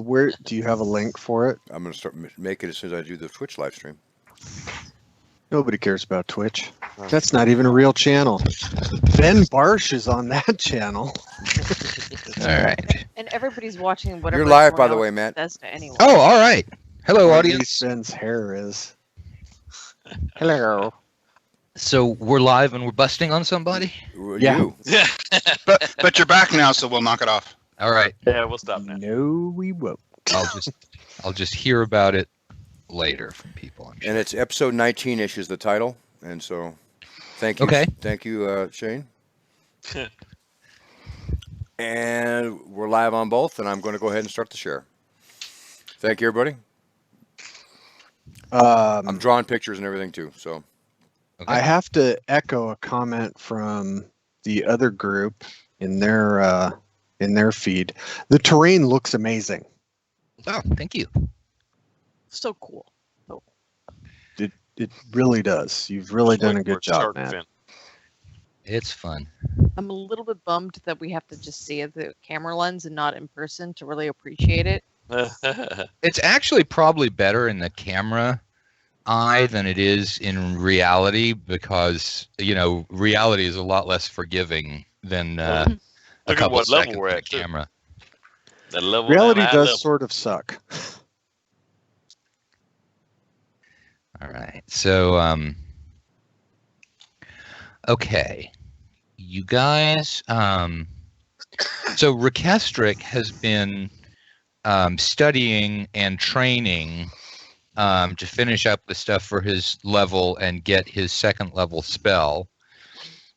Where do you have a link for it? I'm going to start make it as soon as I do the Twitch live stream. Nobody cares about Twitch. That's not even a real channel. Ben Barsh is on that channel. All right. And everybody's watching whatever. You're live, everyone by the else way, Matt. Does to anyone. Oh, all right. Hello, Or at audience. least Ben's hair is. Hello. So we're live and we're busting on somebody? Yeah. You. Yeah, but you're back now, so we'll knock it off. All right. Yeah, we'll stop now. No, we won't. I'll just hear about it later from people. I'm sure. And it's episode 19-ish is the title. And so, thank you. Okay. Thank you, Shane. And we're live on both, and I'm going to go ahead and start the share. Thank you, everybody. I'm drawing pictures and everything, too. So, Okay. I have to echo a comment from the other group in their feed. The terrain looks amazing. Oh, thank you. So cool. It really does. You've really done a Waiting for good it to start, job, Matt. Finn. It's fun. I'm a little bit bummed that we have to just see it through the camera lens and not in person to really appreciate it. It's actually probably better in the camera eye than it is in reality because, reality is a lot less forgiving than a Look at couple what level seconds we're in the at, too. camera. That level, Reality that high does level. sort of suck. All right. So, okay. You guys, so Rekestric has been studying and training to finish up the stuff for his level and get his second level spell.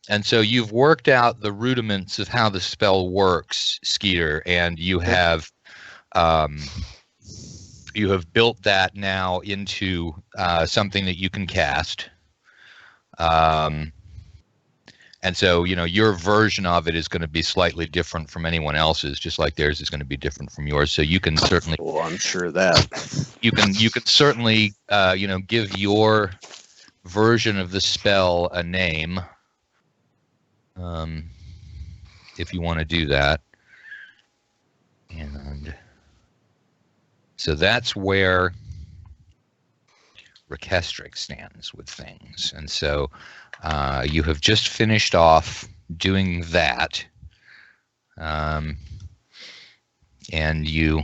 And so you've worked out the rudiments of how the spell works, Skeeter, and you have built that now into something that you can cast. And so, your version of it is going to be slightly different from anyone else's, just like theirs is going to be different from yours. So you can certainly, Well, I'm sure of that. you can certainly, give your version of the spell a name, if you want to do that. And so that's where Rekestric stands with things. And so you have just finished off doing that. And you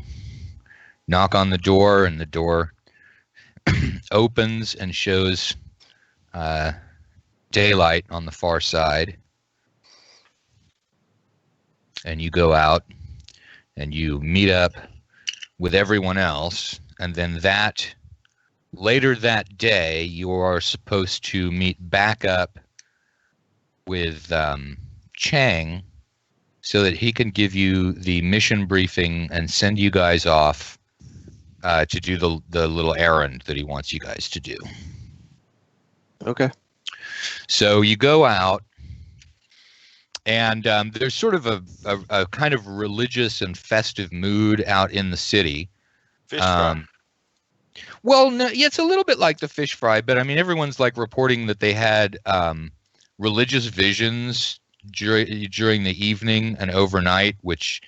knock on the door, and the door opens and shows daylight on the far side. And you go out and you meet up with everyone else, and then later that day you are supposed to meet back up with Chang so that he can give you the mission briefing and send you guys off to do the little errand that he wants you guys to do. Okay. So you go out, and there's sort of a kind of religious and festive mood out in the city. Fish fry. Well, no, yeah, it's a little bit like the fish fry, but I mean, everyone's like reporting that they had religious visions during the evening and overnight, which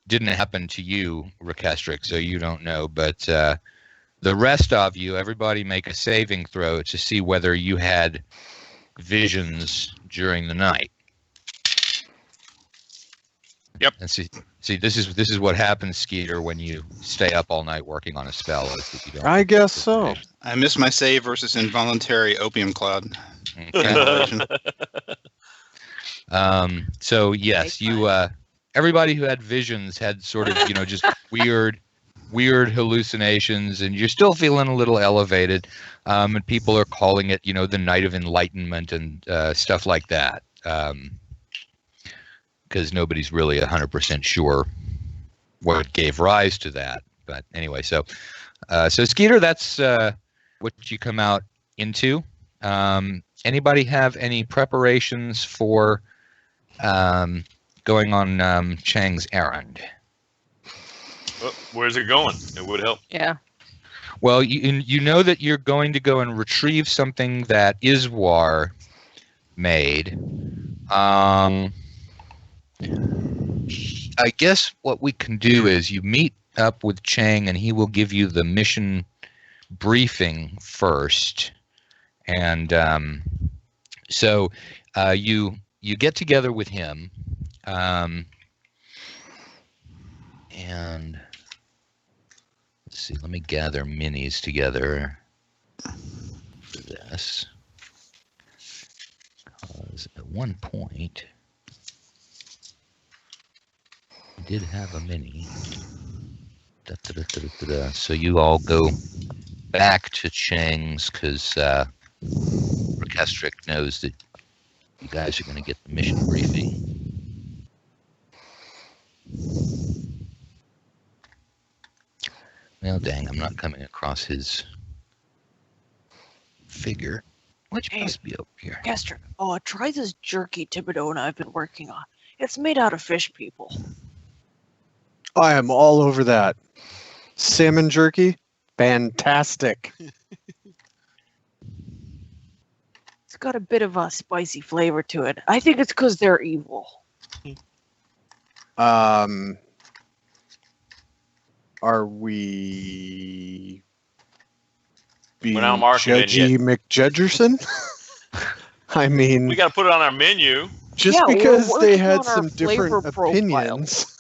didn't happen to you, Rekestric, so you don't know. But the rest of you, everybody make a saving throw to see whether you had visions during the night. Yep. And see, this is what happens, Skeeter, when you stay up all night working on a spell. Is that you don't I guess so. I missed my save versus involuntary opium cloud. Okay. So yes, you everybody who had visions had sort of just weird hallucinations, and you're still feeling a little elevated. And people are calling it the night of enlightenment and stuff like that. Because nobody's really 100% sure what gave rise to that. But anyway, so Skeeter, that's what you come out into. Anybody have any preparations for going on Chang's errand? Oh, where's it going? It would help. Yeah. Well, you know that you're going to go and retrieve something that Iswar made. I guess what we can do is you meet up with Chang, and he will give you the mission briefing first. And so you get together with him, and let's see. Let me gather minis together for this. Because at one point, I did have a mini. So you all go back to Chang's because Orchestric knows that you guys are going to get the mission briefing. Well, dang, I'm not coming across his figure, which must be over here. Orchestric, try this jerky Tibidona I've been working on. It's made out of fish people. I am all over that. Salmon jerky, fantastic. It's got a bit of a spicy flavor to it. I think it's because they're evil. Are we being We're not marketing it Judgy McJudgerson? I mean, We got to put it on our menu. just Yeah, we're because they working had on our some different flavor profile. opinions.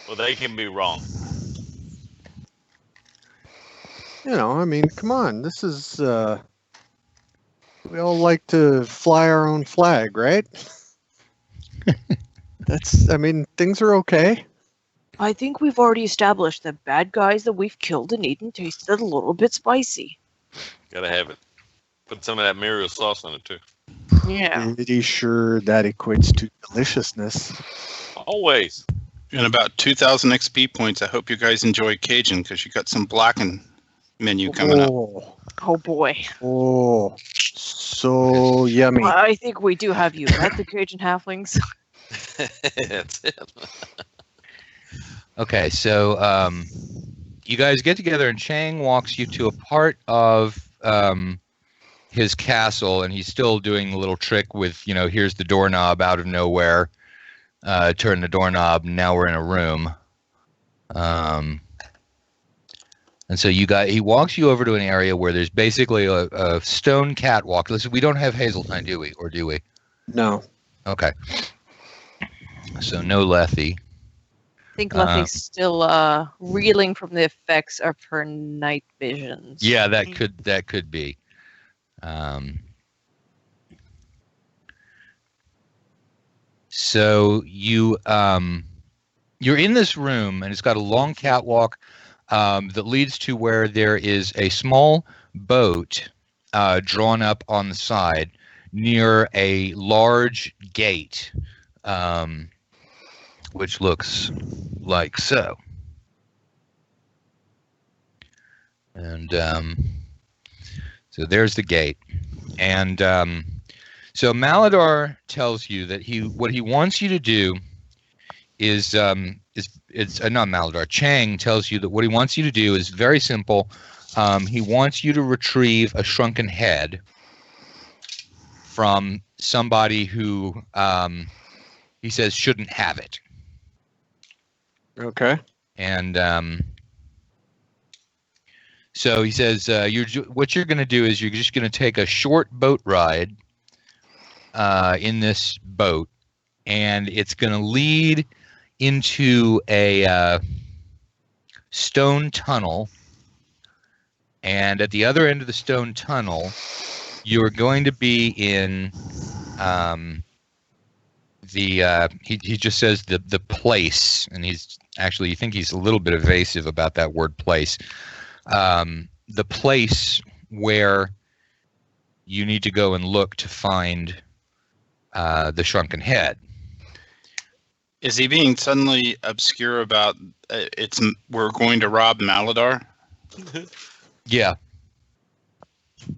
Well, they can be wrong. You know, I mean, come on. This is, we all like to fly our own flag, right? I mean, things are okay. I think we've already established that bad guys that we've killed and eaten tasted a little bit spicy. Got to have it. Put some of that Muriel sauce on it, too. Yeah. Pretty sure that equates to deliciousness. Always. And about 2,000 XP points. I hope you guys enjoy Cajun because you got some blackened menu coming up. Oh boy. Oh, so yummy. I think we do have you met the Cajun halflings. That's it. Okay, so you guys get together, and Chang walks you to a part of his castle, and he's still doing the little trick with, here's the doorknob out of nowhere. Turn the doorknob, and now we're in a room. And so he walks you over to an area where there's basically a stone catwalk. Listen, we don't have Hazeltine, do we? Or do we? No. Okay. So no Lethe. I think Lethy's still reeling from the effects of her night visions. Yeah, that could be. So you're in this room, and it's got a long catwalk that leads to where there is a small boat drawn up on the side near a large gate, which looks like so. And so there's the gate. And so Malagar tells you that what he wants you to do is not Malagar. Chang tells you that what he wants you to do is very simple. He wants you to retrieve a shrunken head from somebody who he says shouldn't have it. Okay. And so he says what you're going to do is you're just going to take a short boat ride in this boat, and it's going to lead into a stone tunnel, and at the other end of the stone tunnel you're going to be in he just says the place, and you think he's a little bit evasive about that word place. The place where you need to go and look to find the shrunken head. Is he being suddenly obscure about we're going to rob Maladar? Yeah.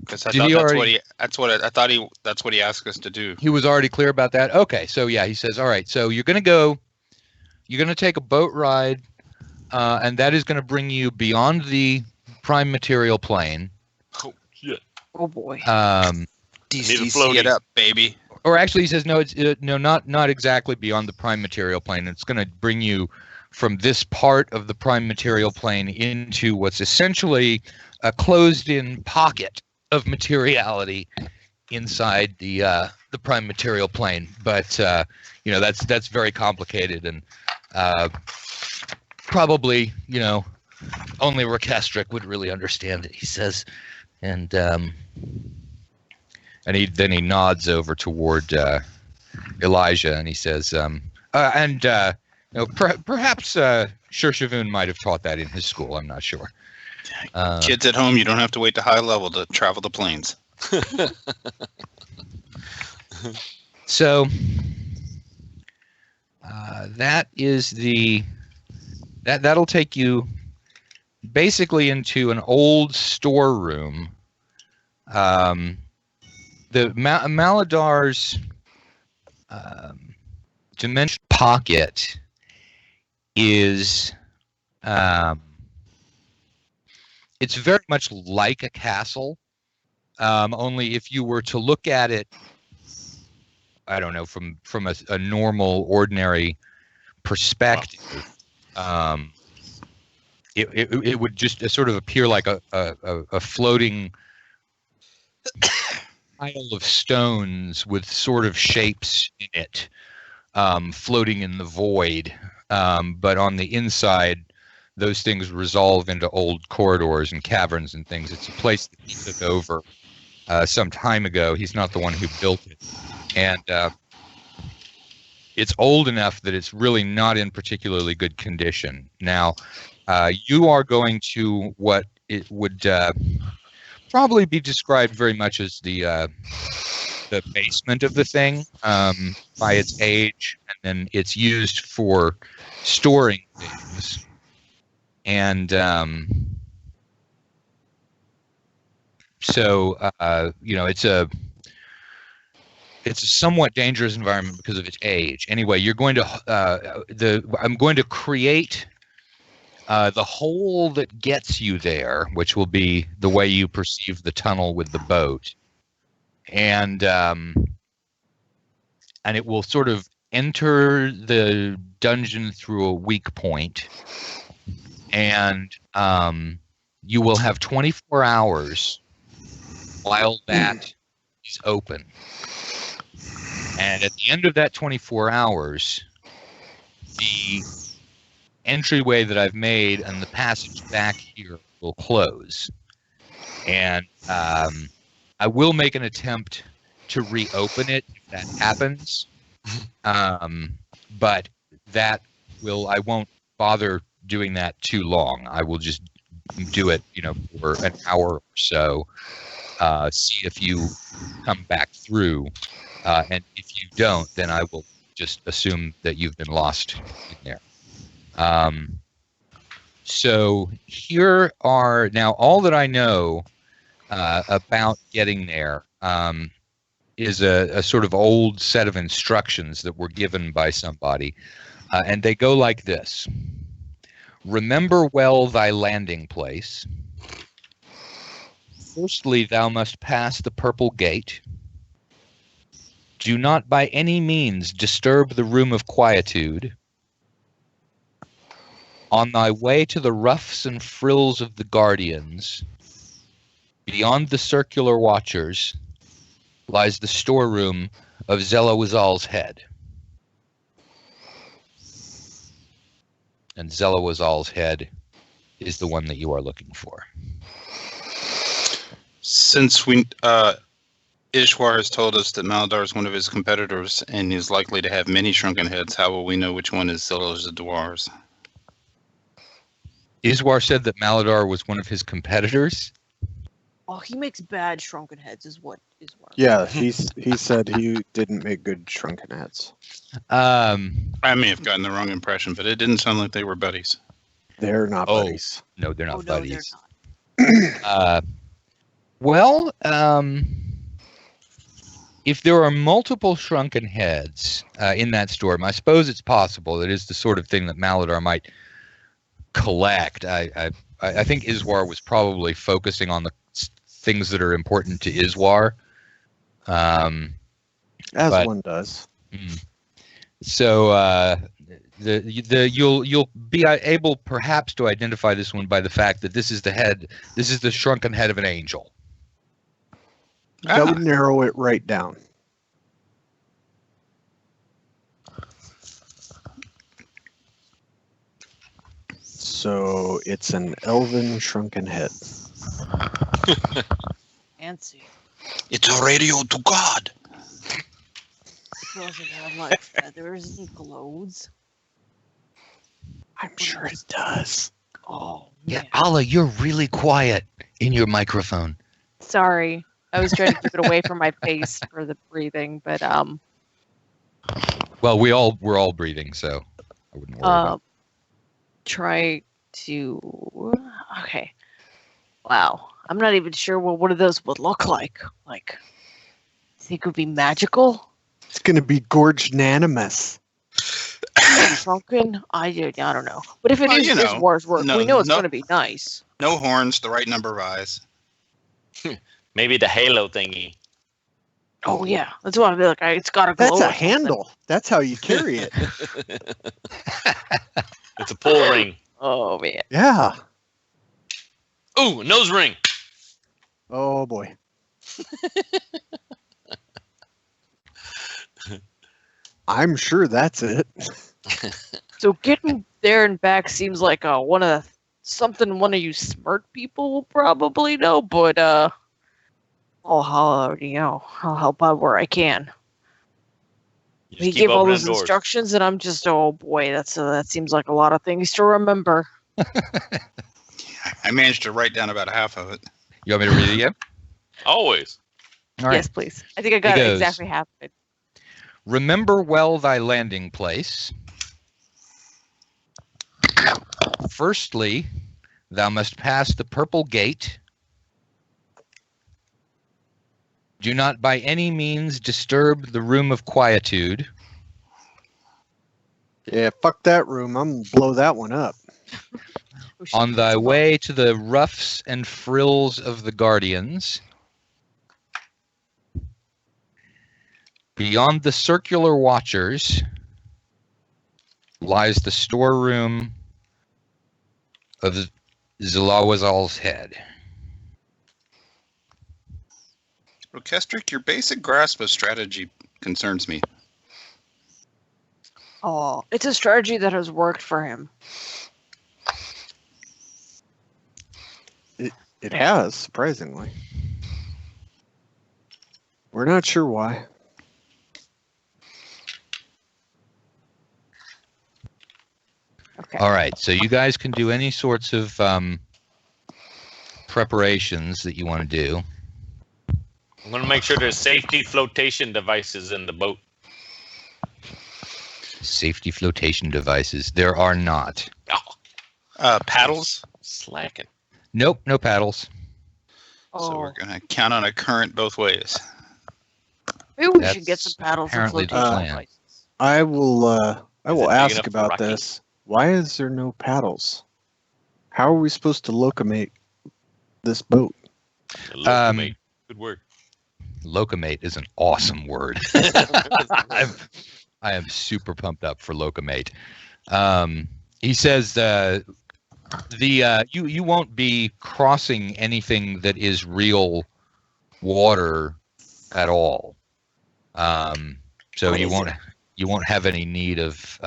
Because I Did thought he that's what he asked us to do. He was already clear about that. Okay, so yeah, he says, all right, so you're going to take a boat ride, and that is going to bring you beyond the prime material plane. Oh, shit. Oh boy. Need a DCC floaty. it up, baby. Or actually, he says no. It's not exactly beyond the prime material plane. It's going to bring you from this part of the prime material plane into what's essentially a closed-in pocket of materiality inside the prime material plane. But that's very complicated, and probably only Rakastric would really understand it, he says. And he nods over toward Elijah, and he says, perhaps Shurshavun might have taught that in his school. I'm not sure. Kids at home, you don't have to wait to high level to travel the planes. So that is that'll take you basically into an old storeroom. The Maladar's dimension pocket is it's very much like a castle, only if you were to look at it, I don't know, from a normal, ordinary perspective, it would just sort of appear like a floating pile of stones with sort of shapes in it, floating in the void. But on the inside, those things resolve into old corridors and caverns and things. It's a place that he took over some time ago. He's not the one who built it. And it's old enough that it's really not in particularly good condition. Now, you are going to what it would probably be described very much as the basement of the thing, by its age, and then it's used for storing things. And it's a somewhat dangerous environment because of its age. Anyway, you're going to I'm going to create the hole that gets you there, which will be the way you perceive the tunnel with the boat, and it will sort of enter the dungeon through a weak point, and you will have 24 hours while that is open. And at the end of that 24 hours, the entryway that I've made and the passage back here will close. And I will make an attempt to reopen it if that happens. But I won't bother doing that too long. I will just do it, for an hour or so. See if you come back through. And if you don't, then I will just assume that you've been lost in there. So here are now all that I know about getting there is a sort of old set of instructions that were given by somebody. And they go like this. Remember well thy landing place. Firstly, thou must pass the purple gate. Do not by any means disturb the room of quietude. On thy way to the ruffs and frills of the guardians, beyond the circular watchers, lies the storeroom of Zelawazal's head. And Zelawazal's head is the one that you are looking for. Since Ishwar has told us that Maladar is one of his competitors and is likely to have many shrunken heads, how will we know which one is Zelawazal's? Ishwar said that Maladar was one of his competitors. Oh, he makes bad shrunken heads, is what Ishwar. Yeah, he said he didn't make good shrunken heads. I may have gotten the wrong impression, but it didn't sound like they were buddies. They're not buddies. No, they're not buddies. No, they're not. Well, if there are multiple shrunken heads in that storm, I suppose it's possible. It is the sort of thing that Maladar might collect. I think Iswar was probably focusing on the things that are important to Iswar. As one does. So, You'll be able perhaps to identify this one by the fact that this is the head. This is the shrunken head of an angel. That would narrow it right down. So it's an elven shrunken head. Fancy. It's a radio to God. Does it have like feathers and clothes? I'm sure it does. Oh, Yeah, man. Allah, you're really quiet in your microphone. Sorry. I was trying to keep it away from my face for the breathing, but Well, we're all breathing, so I wouldn't worry about try to. Okay. Wow. I'm not even sure what one of those would look like. Like, think it would be magical? It's going to be gorge-nanimous. Shrunken? I don't know. But if it Well, is you this know, war's work, no- we know it's no- going to be nice. No horns, the right number of eyes. Maybe the halo thingy. Oh yeah, that's what I'm like. It's got a glow. That's or a something. handle. That's how you carry it. It's a pull ring. Oh man. Yeah. Ooh, nose ring. Oh boy. I'm sure that's it. So getting there and back seems like one of you smart people will probably know, but I'll help out where I can. You He just keep gave all opening those doors. instructions, and I'm just, oh boy, that seems like a lot of things to remember. I managed to write down about half of it. You want me to read it again? Always. All right. Yes, please. I think I got It goes. exactly half of it. Remember well thy landing place. Firstly, thou must pass the purple gate. Do not by any means disturb the room of quietude. Yeah, fuck that room. I'm gonna blow that one up. We should On do thy some- way to the ruffs and frills of the guardians. Beyond the circular watchers lies the storeroom of Zalawazal's head. Orchestric, your basic grasp of strategy concerns me. Oh, it's a strategy that has worked for him. It has, surprisingly. We're not sure why. Okay. All right, so you guys can do any sorts of preparations that you want to do. I'm gonna make sure there's safety flotation devices in the boat. Safety flotation devices. There are not. Oh, Paddles. slacking. Nope, no paddles. So Oh, we're going to count on a current both ways. maybe we should get That's some paddles and apparently the flotation plan. devices. I will Is it big ask enough for about Rocky? this. Why is there no paddles? How are we supposed to locomate this boat? Locomate. Good word. Locomate is an awesome word. I am super pumped up for locomate. He says you won't be crossing anything that is real water at all. So What you is won't have any need of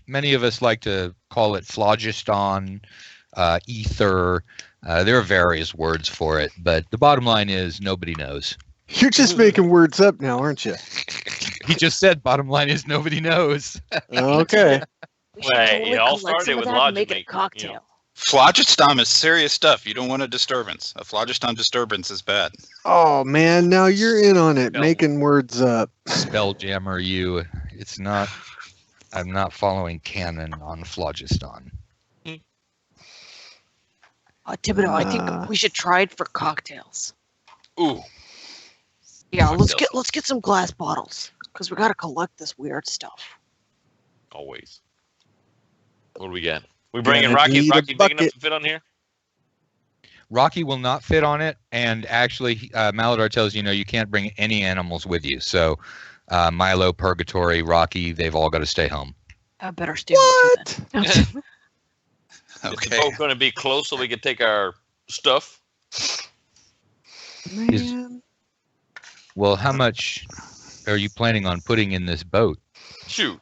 many of us like to call it phlogiston, ether. There are various words for it, but the bottom line is nobody knows. You're just making words up now, aren't you? He just said bottom line is nobody knows. Okay. We should Well, totally it all collect started some of with that and make it a logic, cocktail. you know. Phlogiston is serious stuff. You don't want a disturbance. A phlogiston disturbance is bad. Oh man, now you're in on it, No. making words up. Spelljammer, you. It's not. I'm not following canon on phlogiston. Thibodeau, I Uh. think we should try it for cocktails. Ooh. Yeah, Cocktails. let's get some glass bottles because we gotta collect this weird stuff. Always. What do we got? We bringing Gonna Rocky. Is need a Rocky big enough bucket. to fit on here? Rocky will not fit on it, and actually, Maladar tells you, no, you can't bring any animals with you. So, Milo, Purgatory, Rocky, they've all got to stay home. I better stay with you then. Is Okay. the boat going to be close so we can take our stuff? Man. Well, how much are you planning on putting in this boat? Shoot.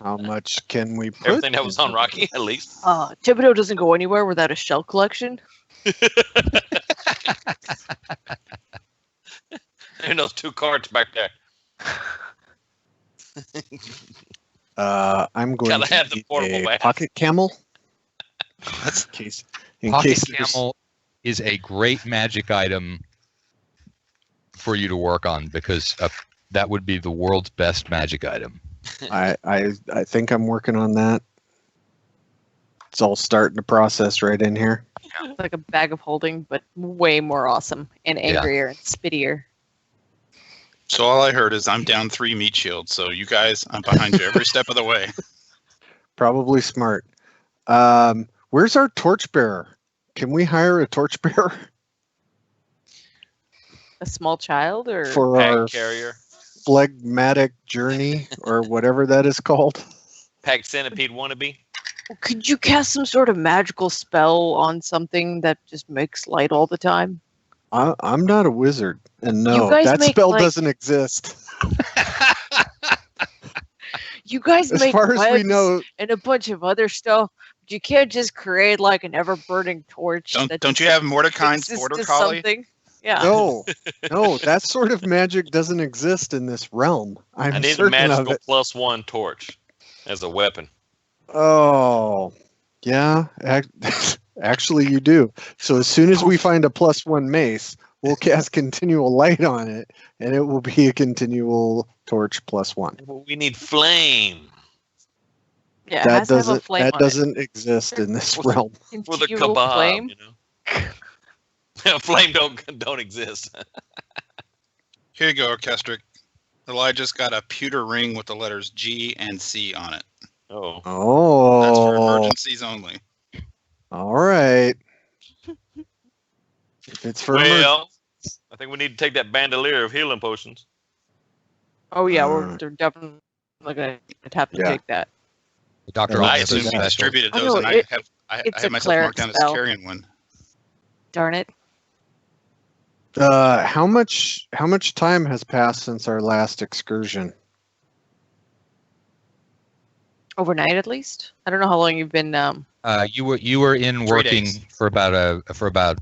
How much can we put? Everything that was in on Rocky, at least. Thibodeau doesn't go anywhere without a shell collection. And those 2 carts back there. I'm going Gotta to have the need portable a bath. pocket camel. That's In case, in Pocket case there's- Camel is a great magic item for you to work on because that would be the world's best magic item. I think I'm working on that. It's all starting to process right in here. It's like a bag of holding, but way more awesome and angrier and spittier. so all I heard is I'm down 3 meat shields. So you guys, I'm behind you every step of the way. Probably smart. Where's our torchbearer? Can we hire a torchbearer A small child or for Pack our carrier. phlegmatic journey or whatever that is called? Packed centipede wannabe. could you cast some sort of magical spell on something that just makes light all the time? I'm not a wizard, and no, You guys that make, spell like- doesn't exist. You guys As make far as we webs know, and a bunch of other stuff, but you can't just create like an ever-burning torch. that Don't just, you have Mordecai's fixes border to collie? something? Yeah. no, that sort of magic doesn't exist in this realm. I'm I need a certain of magical it. +1 torch as a weapon. Oh, yeah. Actually, you do. So as soon as we find a +1 mace, we'll cast continual light on it, and it will be a continual torch +1. Well, we need flame Yeah, it That has to have a doesn't flame that on it. doesn't exist in this realm. for the Continual kebab. flame. You know, flame don't exist. Here you go, Orchestric. Elijah's got a pewter ring with the letters G and C on it. Oh, That's for Oh, emergencies only. all right. If it's for well, I think we need to take that bandolier of healing potions. Oh yeah, Uh, they're definitely gonna have to Yeah. take that. Dr. I I Omnibus assume you special. distributed Oh, those, no, and I it's have a myself cleric marked down as spell. carrying one. Darn it. how much time has passed since our last excursion? Overnight at least. I don't know how long you've been. You were in 3 working days. for about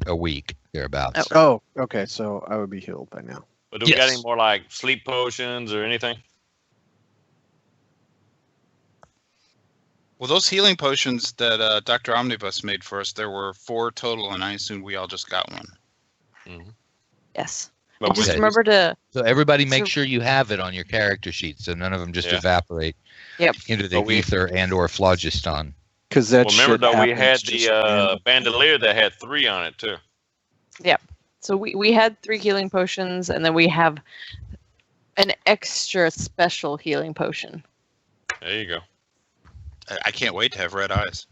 a week thereabouts. Oh, okay. So I would be healed by now. But do we got Yes. any more like sleep potions or anything? Well, those healing potions that Dr. Omnibus made for us, there were 4 total, and I assume we all just got one. Yes. But And just Okay. remember to. So everybody make So- sure you have it on your character sheet, so none of them just Yeah. evaporate Yep. into the But we- ether and/or phlogiston. Because that Well, remember shit though, we happens had just the random. bandolier that had 3 on it too. So we had 3 healing potions, and then we have an extra special healing potion. There you go. I can't wait to have red eyes.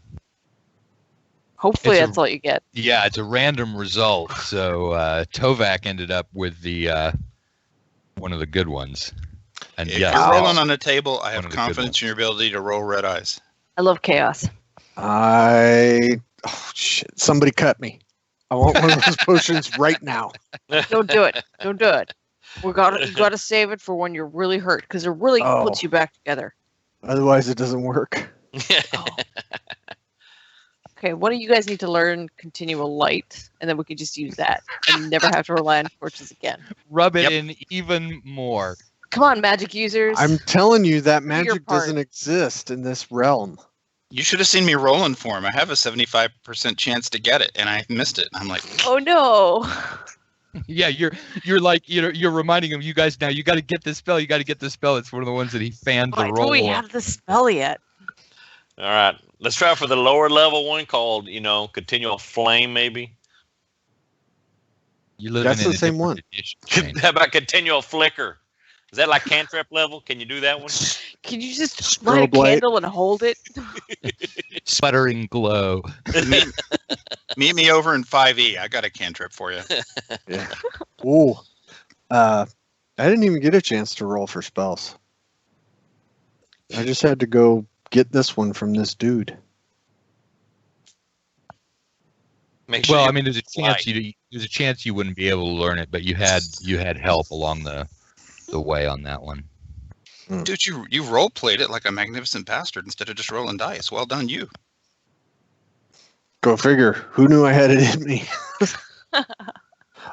Hopefully, It's a- that's all you get. Yeah, it's a random result. So Tovak ended up with the one of the good ones. And If yes, you're Wow. rolling on a table, I One have of the good confidence in your ability to roll red eyes. I love chaos. Oh shit! Somebody cut me. I want one of those potions right now. Don't do it. Don't do it. You gotta save it for when you're really hurt, because it really Oh. puts you back together. Otherwise, it doesn't work. Okay, what do you guys need to learn? Continual light, and then we can just use that and never have to rely on torches again. rub it Yep. in even more. Come on, magic users. I'm telling you that Do your magic part. doesn't exist in this realm. You should have seen me rolling for him. I have a 75% chance to get it, and I missed it. I'm like, Oh no! Yeah, you're like you're reminding him. You guys now. You got to get this spell. You got to get this spell. It's one of the ones that he fanned the Why roll. do we on. have the spell yet? All right, let's try for the lower level one called, continual flame, maybe. You live That's in the a same different one. edition, Shane. How about continual flicker? Is that like cantrip level? Can you do that one? Can you just light a Strobe light. candle and hold it? Sputtering glow. meet me over in 5e. I got a cantrip for you. Yeah. Ooh. I didn't even get a chance to roll for spells. I just had to go get this one from this dude. Make sure Well, you I mean, there's a chance light. there's a chance you wouldn't be able to learn it, but you had help along the way on that one. Dude, you role played it like a magnificent bastard instead of just rolling dice. Well done, you. Go figure. Who knew I had it in me?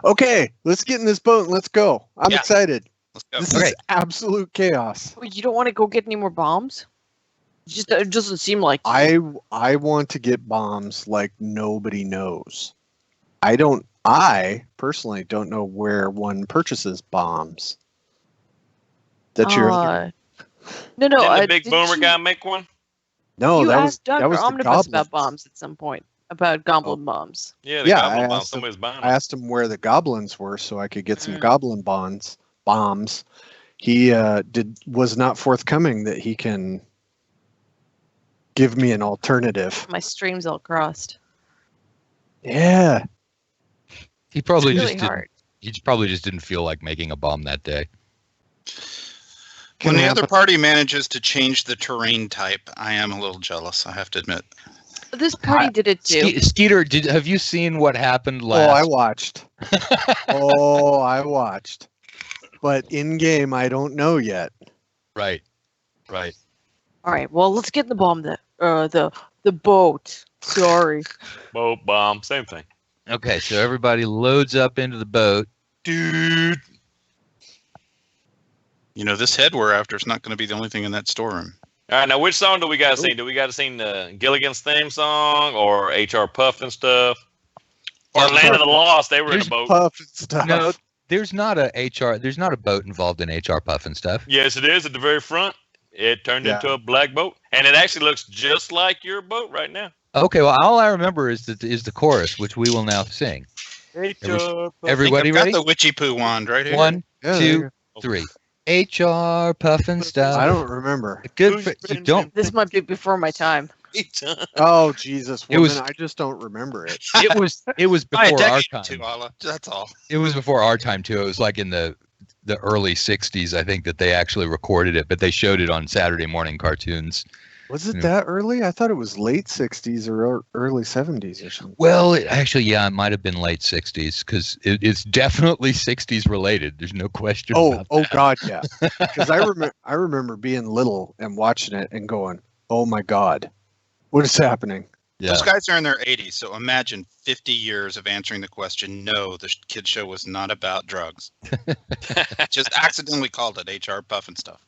Okay, let's get in this boat and let's go. I'm Yeah. excited. Let's go. This Okay. is absolute chaos. Wait, you don't want to go get any more bombs? It doesn't seem like I want to get bombs like nobody knows. I personally don't know where one purchases bombs. That's your other, No, Didn't the big didn't boomer you- guy make one? no, you that was asked Doug that was or the Omnibus about goblins. bombs at some point. About goblin bombs. Yeah, the Yeah, goblin I bomb. asked him- Somebody's buying I them. asked him where the goblins were so I could get some Mm. goblin bombs. He was not forthcoming that he can give me an alternative. My streams all crossed. Yeah. He probably It's really just didn't. hard. He probably just didn't feel like making a bomb that day. When Can the other happen. party manages to change the terrain type, I am a little jealous, I have to admit. This party did it too. Skeeter, have you seen what happened Oh, I last? watched. I watched. But in game, I don't know yet. Right. All right. Well, let's get in the bomb. The boat. Sorry. Boat bomb, same thing. Okay, so everybody loads up into the boat. Dude. You know, this head we're after is not going to be the only thing in that storeroom. All right, now which song do we got to sing? Do we got to sing the Gilligan's theme song or HR Puff and stuff? Or Land of the Lost? They were in a boat. Puff and stuff. No, there's not a boat involved in HR Puff and stuff. Yes, it is at the very front. It turned Yeah. into a black boat, and it actually looks just like your boat right now. Okay, well, all I remember is the chorus, which we will now sing. HR Puff. Everybody I've got ready? the witchy poo wand right here. 1, Yeah, 2, 3. HR Puff and stuff. I don't remember. Good for you. Don't. This might be before my time. Oh, Jesus. It Well, was- then I just don't remember it. It was By a before our decade or time. two, Ala. That's all. It was before our time too. It was like in the early '60s, I think, that they actually recorded it, but they showed it on Saturday morning cartoons. Was it Yeah. that early? I thought it was late 60s or early 70s or something. Well, it might have been late '60s because it's definitely '60s related. There's no question. about Oh that. God, yeah. Because I remember being little and watching it and going, "Oh my God, what is happening?" Yeah. Those guys are in their 80s, so imagine 50 years of answering the question, no, the kid show was not about drugs. Just accidentally called it HR Puff and stuff.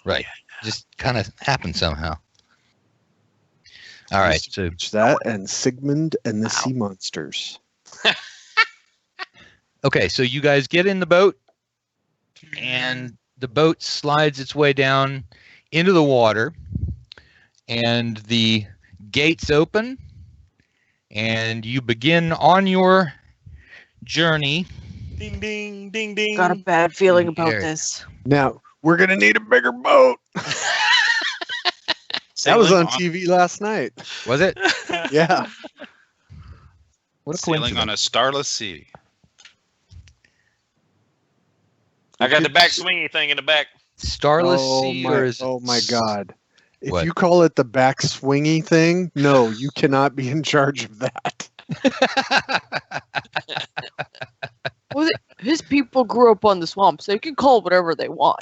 Right. Just kind of happened somehow. All right. So It's that and Sigmund and the Sea Monsters. okay, so you guys get in the boat, and the boat slides its way down into the water, and the gates open, and you begin on your journey. Ding, ding, ding, ding. Got a bad feeling about Here. this. Now we're gonna need a bigger boat. That was on TV last night. Was it? Yeah. What a Sailing on coincidence. a starless sea. I got the back swingy thing in the back. Starless Oh Sea, my, or is it oh my God. If What? you call it the back swingy thing, no, you cannot be in charge of that. Well, his people grew up on the swamp, so you can call it whatever they want.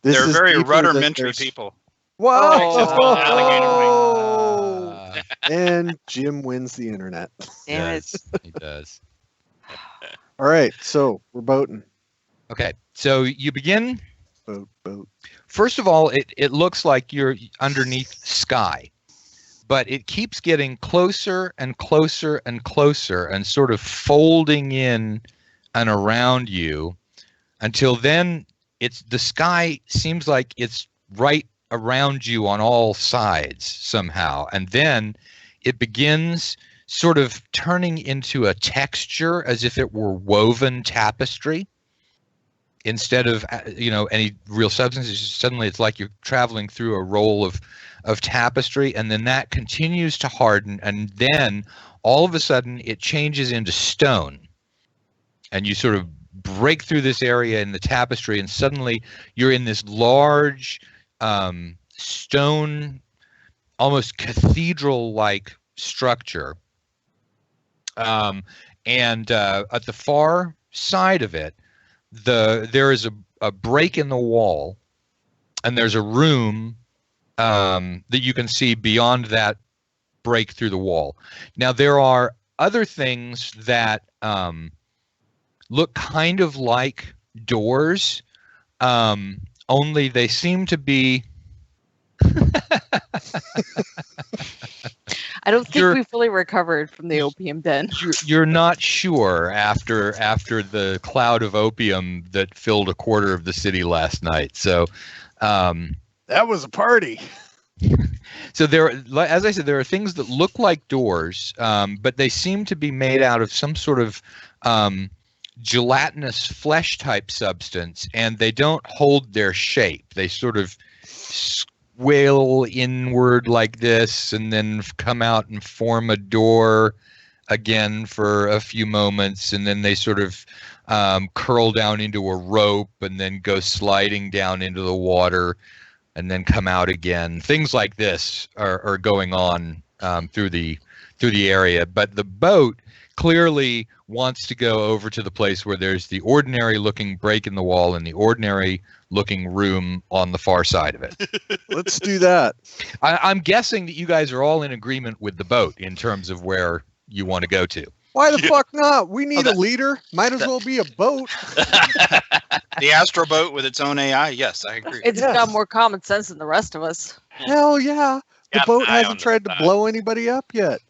This They're is very deeper than rudimentary there's- people. Whoa! Ah, And Jim wins the internet. Damn it. yes, he does. All right, so we're boating. Okay, so you begin. Boat. First of all, it looks like you're underneath sky, but it keeps getting closer and closer and closer and sort of folding in and around you until then the sky seems like it's right around you on all sides somehow. And then it begins sort of turning into a texture as if it were woven tapestry. Instead of any real substance, suddenly it's like you're traveling through a roll of tapestry, and then that continues to harden, and then all of a sudden it changes into stone, and you sort of break through this area in the tapestry, and suddenly you're in this large stone, almost cathedral-like structure. And at the far side of it, there is a break in the wall, and there's a room that you can see beyond that break through the wall. Now, there are other things that look kind of like doors, only they seem to be... I don't think we fully recovered from the opium den. You're not sure after the cloud of opium that filled a quarter of the city last night. So That was a party. so there, as I said, there are things that look like doors, but they seem to be made out of some sort of gelatinous flesh type substance, and they don't hold their shape. They sort of swale inward like this and then come out and form a door again for a few moments, and then they sort of curl down into a rope and then go sliding down into the water and then come out again. Things like this are going on through the area, but the boat clearly wants to go over to the place where there's the ordinary looking break in the wall and the ordinary looking room on the far side of it. Let's do that. I'm guessing that you guys are all in agreement with the boat in terms of where you want to go to. Why the fuck not? We need a leader. Might as well be a boat. The Astro boat with its own AI. Yes, I agree. It's got more common sense than the rest of us. Hell yeah. The Got boat an eye on hasn't the tried to side. blow anybody up yet.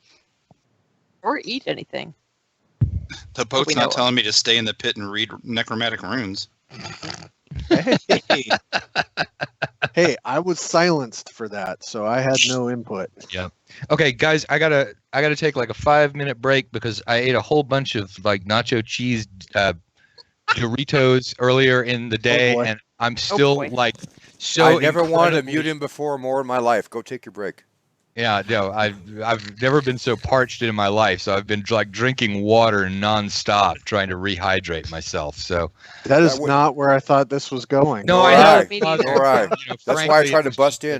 Or eat anything. The boat's we know not of. telling me to stay in the pit and read necromantic runes. Hey, hey, I was silenced for that, so I had no input. Okay, guys, I gotta take like a 5-minute break because I ate a whole bunch of like nacho cheese Doritos earlier in the day, boy. and I'm still boy. like so. I never wanted to incredibly- mute him before more in my life. Go take your break. Yeah, no, I've never been so parched in my life, so I've been like drinking water nonstop, trying to rehydrate myself. So That is That would- not where I thought this was going. no, All I right. know. Me neither. All right. You know, That's why I frankly, tried it to was bust just-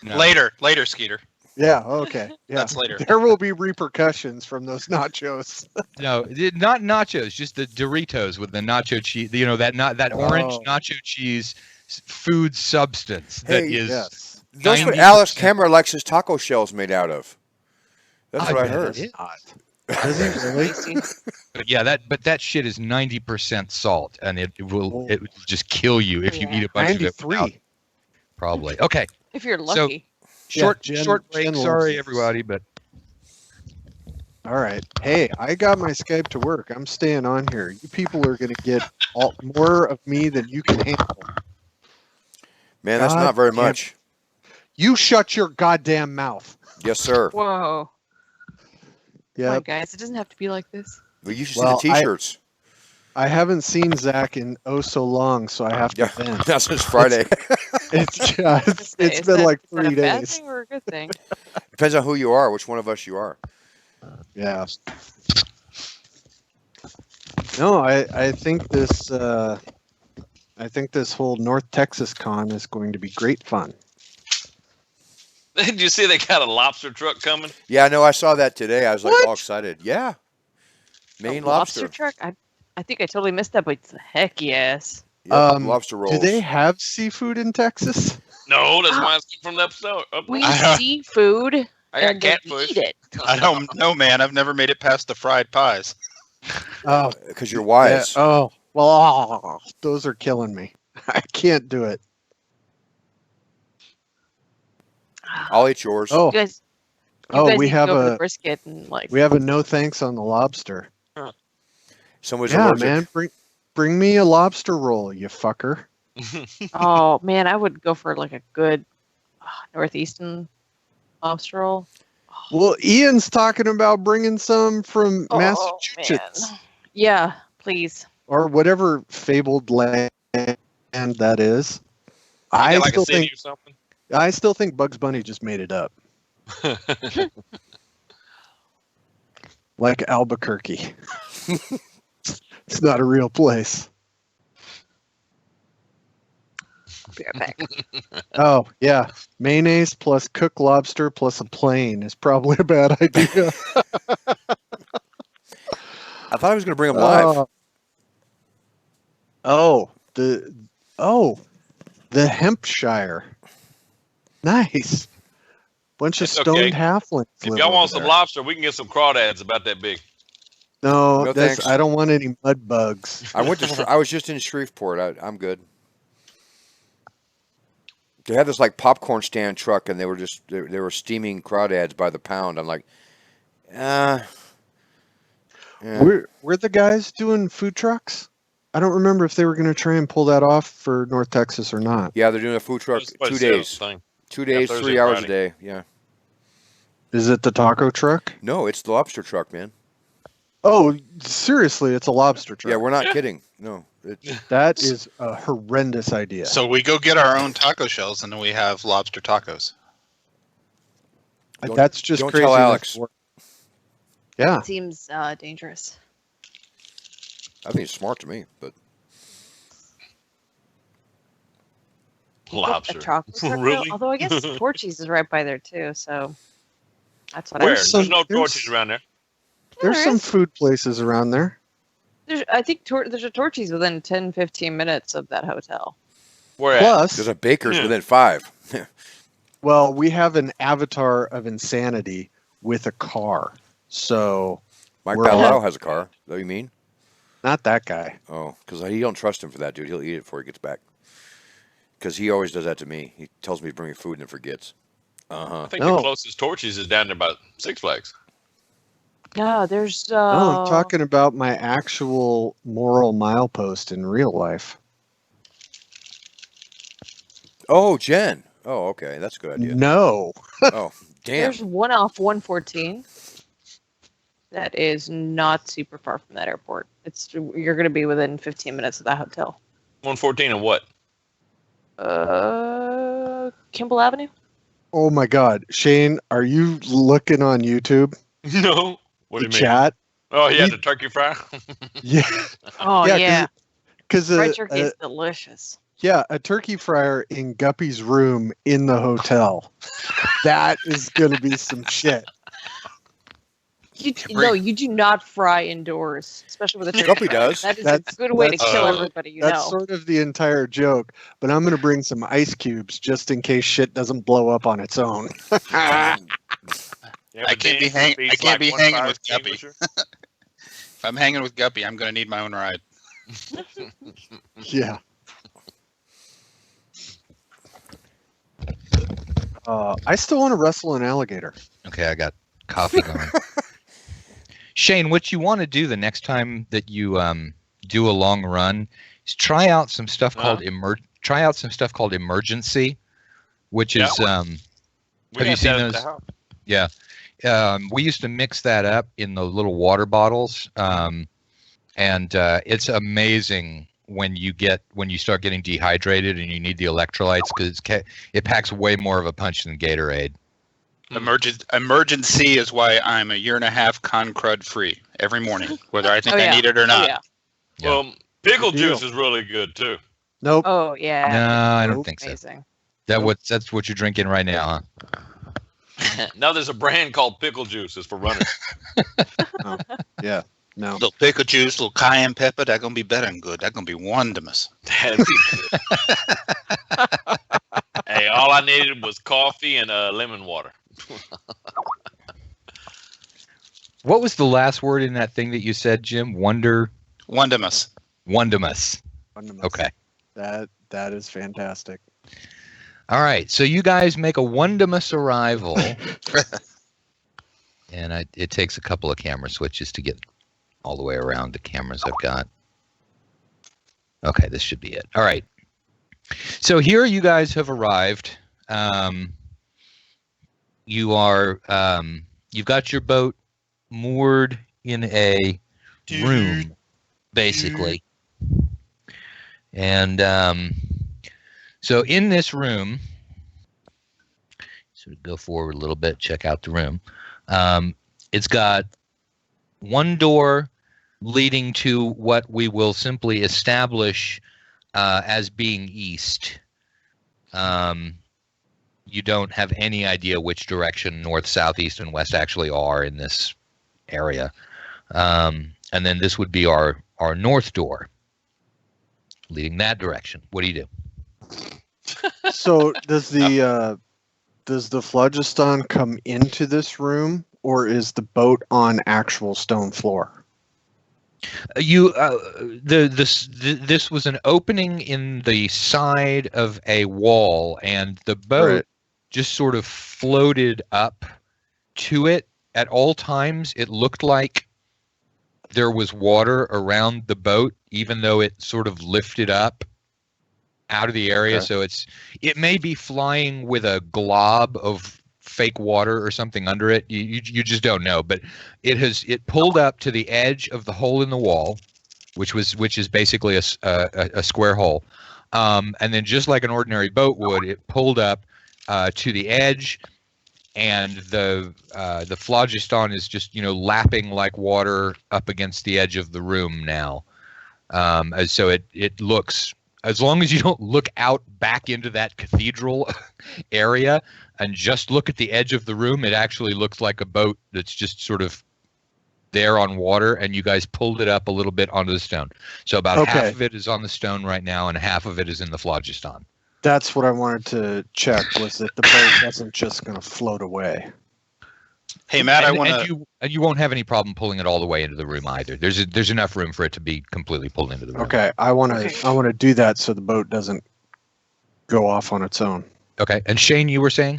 in. no. Later, Skeeter. Yeah, okay. Yeah. That's later. There will be repercussions from those nachos. No, not nachos, just the Doritos with the nacho cheese. You know that orange Oh. nacho cheese food substance that Hey, is. Yes. That's what 90%. Alex Kemmer likes his taco shells made out of. That's what I bet heard. it is. Does he really? But yeah, that shit is 90% salt, and it will just kill you if you Yeah. eat a bunch of it. 93. Without, probably. Okay, If you're lucky. short Jen- break. Jen Sorry, loves- everybody, but All right. Hey, I got my Skype to work. I'm staying on here. You people are going to get more of me than you can handle. Man, that's God not very damn much. You shut your goddamn mouth. Yes, sir. Whoa. Come Yeah. on, guys. It doesn't have to be like this. Well, you should Well, see the T-shirts. I haven't seen Zach in oh so long, so I have to Yeah, vent. that's since Friday. It's just, Is it's that- been like is that 3 a bad days. thing or a good thing? Depends on who you are, which one of us you are. Yeah. No, I think this whole North Texas con is going to be great fun. Did you see they got a lobster truck coming? Yeah, no, I saw that today. I was like What? all excited. Yeah, Maine A lobster. truck? I think I totally missed that, but heck yes. Yep, Um, lobster rolls. Do they have seafood in Texas? No, that's why it's from the episode. We I- see food I got and then catfish. eat it. I don't know, man. I've never made it past the fried pies. Oh, Because you're yeah. wise. Oh, well, those are killing me. I can't do it. I'll eat yours. Oh, You guys, oh, guys we need to have go for the a brisket and like. we have a no thanks on the lobster. Somebody's Yeah, allergic. man, bring me a lobster roll, you fucker. Oh man, I would go for like a good northeastern lobster roll. Well, Ian's talking about bringing some from Oh, Massachusetts man. Yeah, please. or whatever fabled land that is. I like still a city think or something. I still think Bugs Bunny just made it up, like Albuquerque. It's not a real place. Be right back. Oh, yeah. Mayonnaise plus cooked lobster plus a plane is probably a bad idea. I thought I was going to bring them live. Oh, the Hampshire. Nice. Bunch of It's stoned okay. halflings. If live y'all want over some there. lobster, we can get some crawdads about that big. No, No, that's, thanks. I don't want any mud bugs. I was just in Shreveport. I'm good. They had this like popcorn stand truck, and they were steaming crawdads by the pound. I'm like, yeah. Were the guys doing food trucks? I don't remember if they were going to try and pull that off for North Texas or not. Yeah, they're doing a food truck It's supposed 2 to sell days. thing. 2 days, Thursday 3 and hours a Friday. day. Yeah. Is it the taco truck? No, it's the lobster truck, man. Oh, seriously, it's a lobster truck. Yeah, we're not Yeah. kidding. No. That is a horrendous idea. So we go get our own taco shells, and then we have lobster tacos. That's just don't crazy. tell enough Alex. to work. Yeah. It seems dangerous. I think it's smart to me, but Lobster. A chocolate truck, though? Really? Although I guess Torchy's is right by there too, so that's what Where? There's There's some- no there's- torches around there. There's there some is. food places around there. I think there's a Torchy's within 10, 15 minutes of that hotel. Where at? Plus, there's a baker's Yeah. within 5. well, we have an avatar of insanity with a car. So, Mike We're Ballau all- has a car. Is that what you mean? not that guy. Oh, because he don't trust him for that, dude. He'll eat it before he gets back. Because he always does that to me. He tells me to bring me food and then forgets. I think No. the closest torches is down there about Six Flags. No, there's No, I'm talking about my actual moral milepost in real life. Oh, Jen. Oh, okay. That's a good idea. No. Oh, damn. there's one off 114. That is not super far from that airport. You're going to be within 15 minutes of that hotel. 114 and what? Kimball Avenue. Oh my God. Shane, are you looking on YouTube? No. What do The you mean? chat? Oh, yeah, We- the turkey fry. Yeah. Oh Yeah, yeah, Because fried turkey is delicious. a turkey fryer in Guppy's room in the hotel. That is going to be some shit. You do not fry indoors, especially with a turkey. Guppy fryer. does. That is That's- a good way to that's- kill Oh. everybody you That's know. sort of the entire joke. But I'm going to bring some ice cubes just in case shit doesn't blow up on its own. Yeah, I but can't then be hang- it beats I can't be one hanging fire with Guppy. extinguisher. If I'm hanging with Guppy, I'm going to need my own ride. Yeah. I still want to wrestle an alligator. Okay, I got coffee going. Shane, what you want to do the next time that you do a long run is try out some stuff called emergency, which is We have you had seen that at the those? house. Yeah. We used to mix that up in the little water bottles, and it's amazing when you start getting dehydrated and you need the electrolytes because it packs way more of a punch than Gatorade. Emergency is why I'm a year and a half con crud free every morning, whether I think Oh, yeah. I need it or Oh, not. yeah. Yeah. Well, pickle Good deal. juice is really good too. Nope. Oh yeah. No, I don't Nope. think so. Amazing. That's what you're drinking right now, huh? Now there's a brand called pickle juice. It's for runners. Yeah. No. Little pickle juice, little cayenne pepper, that's going to be better than good. That's going to be wonderous. That'd be good. Hey, all I needed was coffee and lemon water. What was the last word in that thing that you said, Jim? Wonderous. Wondermus. Okay. That is fantastic. All right. So you guys make a wondermus arrival. And it takes a couple of camera switches to get all the way around the cameras I've got. Okay, this should be it. All right. So here you guys have arrived. You've got your boat moored in a room, basically. And so in this room, so go forward a little bit, check out the room. It's got one door leading to what we will simply establish as being east. You don't have any idea which direction north, south, east, and west actually are in this area. And then this would be our north door, leading that direction. What do you do? So does the phlogiston come into this room, or is the boat on actual stone floor? This was an opening in the side of a wall, and the boat Right. just sort of floated up to it. At all times, it looked like there was water around the boat, even though it sort of lifted up out of the area. Okay. So it may be flying with a glob of fake water or something under it. You just don't know. But it pulled up to the edge of the hole in the wall, which is basically a square hole. And then just like an ordinary boat would, it pulled up to the edge, and the phlogiston is just lapping like water up against the edge of the room now. So it looks, as long as you don't look out back into that cathedral area and just look at the edge of the room, it actually looks like a boat that's just sort of there on water, and you guys pulled it up a little bit onto the stone. So about half of it is on the stone right now, and half of it is in the phlogiston. That's what I wanted to check, was that the boat wasn't just going to float away. Hey, Matt, and you won't have any problem pulling it all the way into the room either. There's enough room for it to be completely pulled into the room. Okay, I want to do that so the boat doesn't go off on its own. Okay, and Shane, you were saying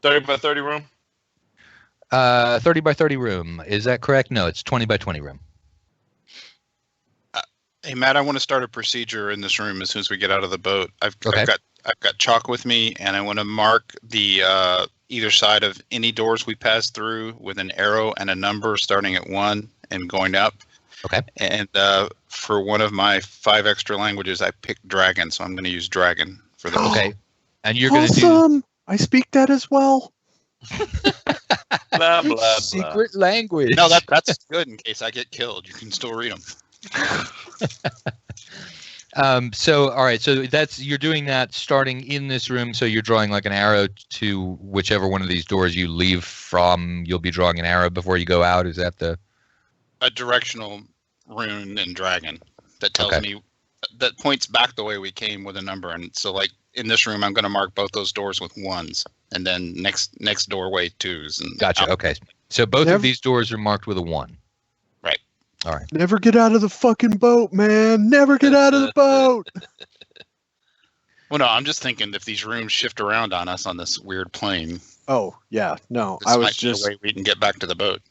30 by 30 room. 30 by 30 room. Is that correct? No, it's 20 by 20 room. Hey, Matt, I want to start a procedure in this room as soon as we get out of the boat. I've got chalk with me, and I want to mark the either side of any doors we pass through with an arrow and a number starting at 1 and going up. Okay. And for one of my 5 extra languages, I picked dragon, so I'm going to use dragon for the. Okay. And you're going to do. I speak that as well. Blah, blah, blah. Secret language. No, that's good in case I get killed. You can still read them. So all right, so you're doing that starting in this room. So you're drawing like an arrow to whichever one of these doors you leave from. You'll be drawing an arrow before you go out. Is that a directional rune and dragon that tells me, that points back the way we came with a number? And so, like in this room, I'm going to mark both those doors with 1s, and then next doorway 2s. And gotcha. Okay, so both of these doors are marked with a 1. Right. All right. Never get out of the fucking boat, man. Never get out of the boat. Well, no, I'm just thinking if these rooms shift around on us on this weird plane. Oh yeah, no. This might be the way we can get back to the boat.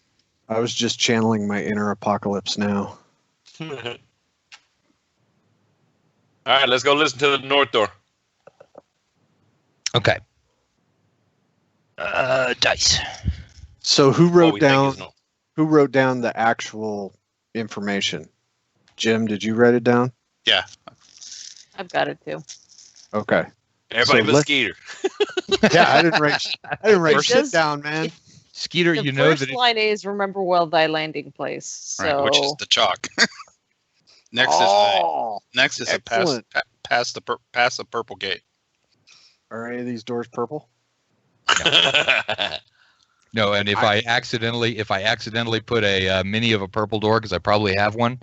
I was just channeling my inner apocalypse now. All right, let's go listen to the north door. Okay. Dice. So who wrote we think down? is north. Who wrote down the actual information? Jim, did you write it down? Yeah. I've got it too. Okay. Everybody So but Skeeter. Yeah, I didn't write shit Just- down, man. Skeeter, The you know first that line is remember well thy landing place. So Right, which is the chalk. next is a excellent. pass the purple gate. Are any of these doors purple? no, and if I accidentally put a mini of a purple door, because I probably have one. In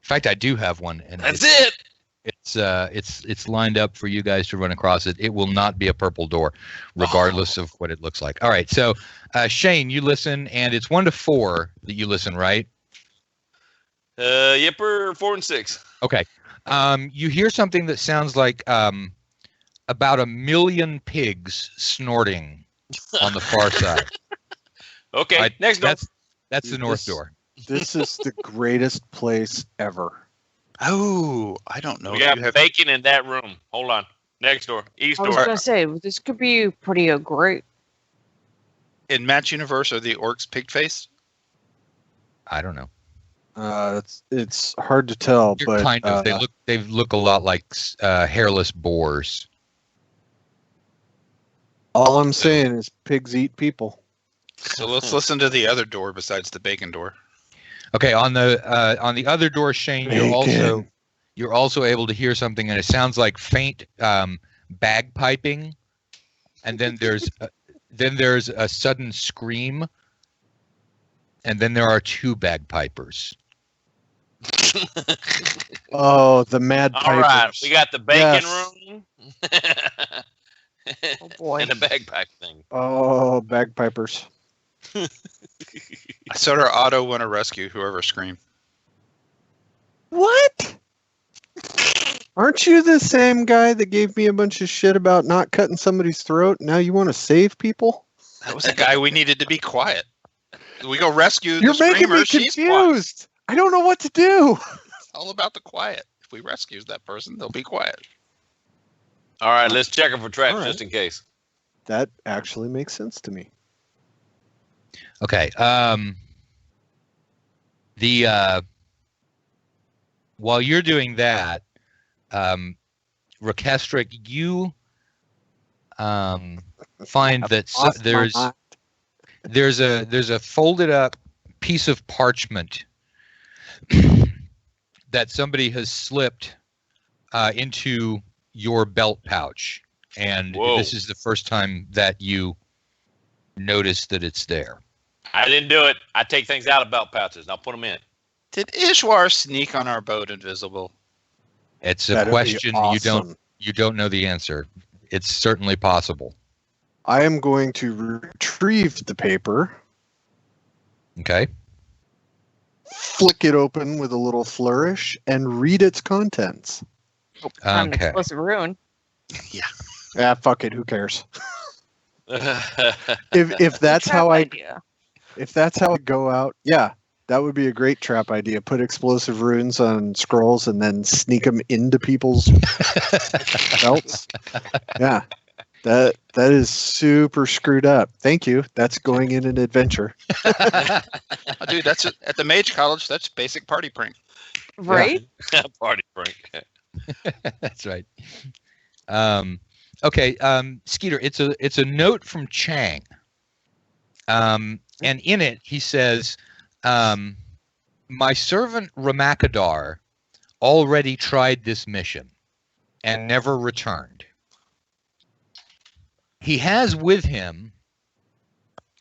fact, I do have one, and That's it. It's lined up for you guys to run across it. It will not be a purple door, regardless of what it looks like. All right, so Shane, you listen, and it's 1 to 4 that you listen, right? Yipper 4 and 6. Okay. You hear something that sounds like about 1 million pigs snorting on the far side. Okay, next door. That's the north door. This is the greatest place ever. Oh, I don't know. We if got you have- bacon in that room. Hold on. Next door. East I was door. gonna say this could be pretty great. in Matt's universe, are the orcs pig faced? I don't know. It's hard to tell, They're but kind of. They look a lot like hairless boars. all I'm saying is pigs eat people. So let's listen to the other door besides the bacon door. Okay, on the other door, Shane, Bacon. you're also able to hear something, and it sounds like faint bagpiping, and then there's a sudden scream, and then there are two bagpipers. Oh, the Mad Pipers. All right, we got the bacon Yes. room. Oh boy. And the bagpipe thing. Oh, bagpipers. I saw her auto want to rescue whoever screamed. What? Aren't you the same guy that gave me a bunch of shit about not cutting somebody's throat? Now you want to save people? That was the guy we needed to be quiet. We go rescue You're the making screamer. me She's quiet. confused. I don't know what to do. It's all about the quiet. If we rescue that person, they'll be quiet. All right, let's check them for traps All right. just in case. That actually makes sense to me. Okay. While you're doing that, Rekestric, you find that Lost my mind. there's a folded up piece of parchment that somebody has slipped into your belt pouch, and Whoa. this is the first time that you notice that it's there. I didn't do it. I take things out of belt pouches and I'll put them in. Did Ishwar sneak on our boat invisible? It's a That'd be question awesome. you don't know the answer. It's certainly possible. I am going to retrieve the paper, Okay. flick it open with a little flourish, and read its contents. Not an Okay. explosive rune. Ah, fuck it. Who cares? If that's how I Trap idea. if that's how I go out, yeah, that would be a great trap idea. Put explosive runes on scrolls and then sneak them into people's belts. Yeah, that is super screwed up. Thank you. That's going in an adventure. Oh, dude, that's at the Mage College. That's basic party prank. Right? Party prank. That's right. Okay, Skeeter, it's a note from Chang. And in it he says, my servant Ramakadar already tried this mission and never returned. He has with him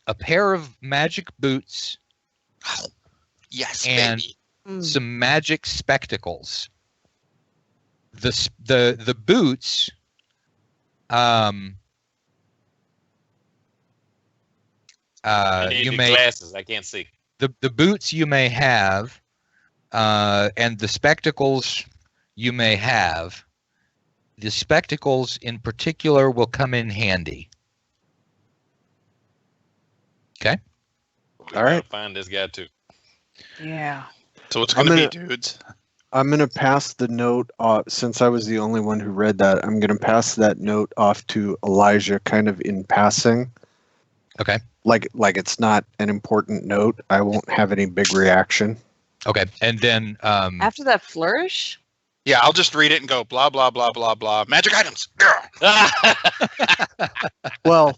a pair of magic boots Yes, And- baby. some magic spectacles. The boots I need you new may glasses. I can't see. the boots you may have and the spectacles you may have. The spectacles in particular will come in handy. We All gotta right. Find this guy too. Yeah. So what's I'm going to gonna- be, dudes? I'm going to pass the note off, since I was the only one who read that. I'm going to pass that note off to Elijah kind of in passing. Okay. Like it's not an important note. I won't have any big reaction. Okay. And then After that flourish? Yeah, I'll just read it and go blah, blah, blah, blah, blah. Magic items. Well,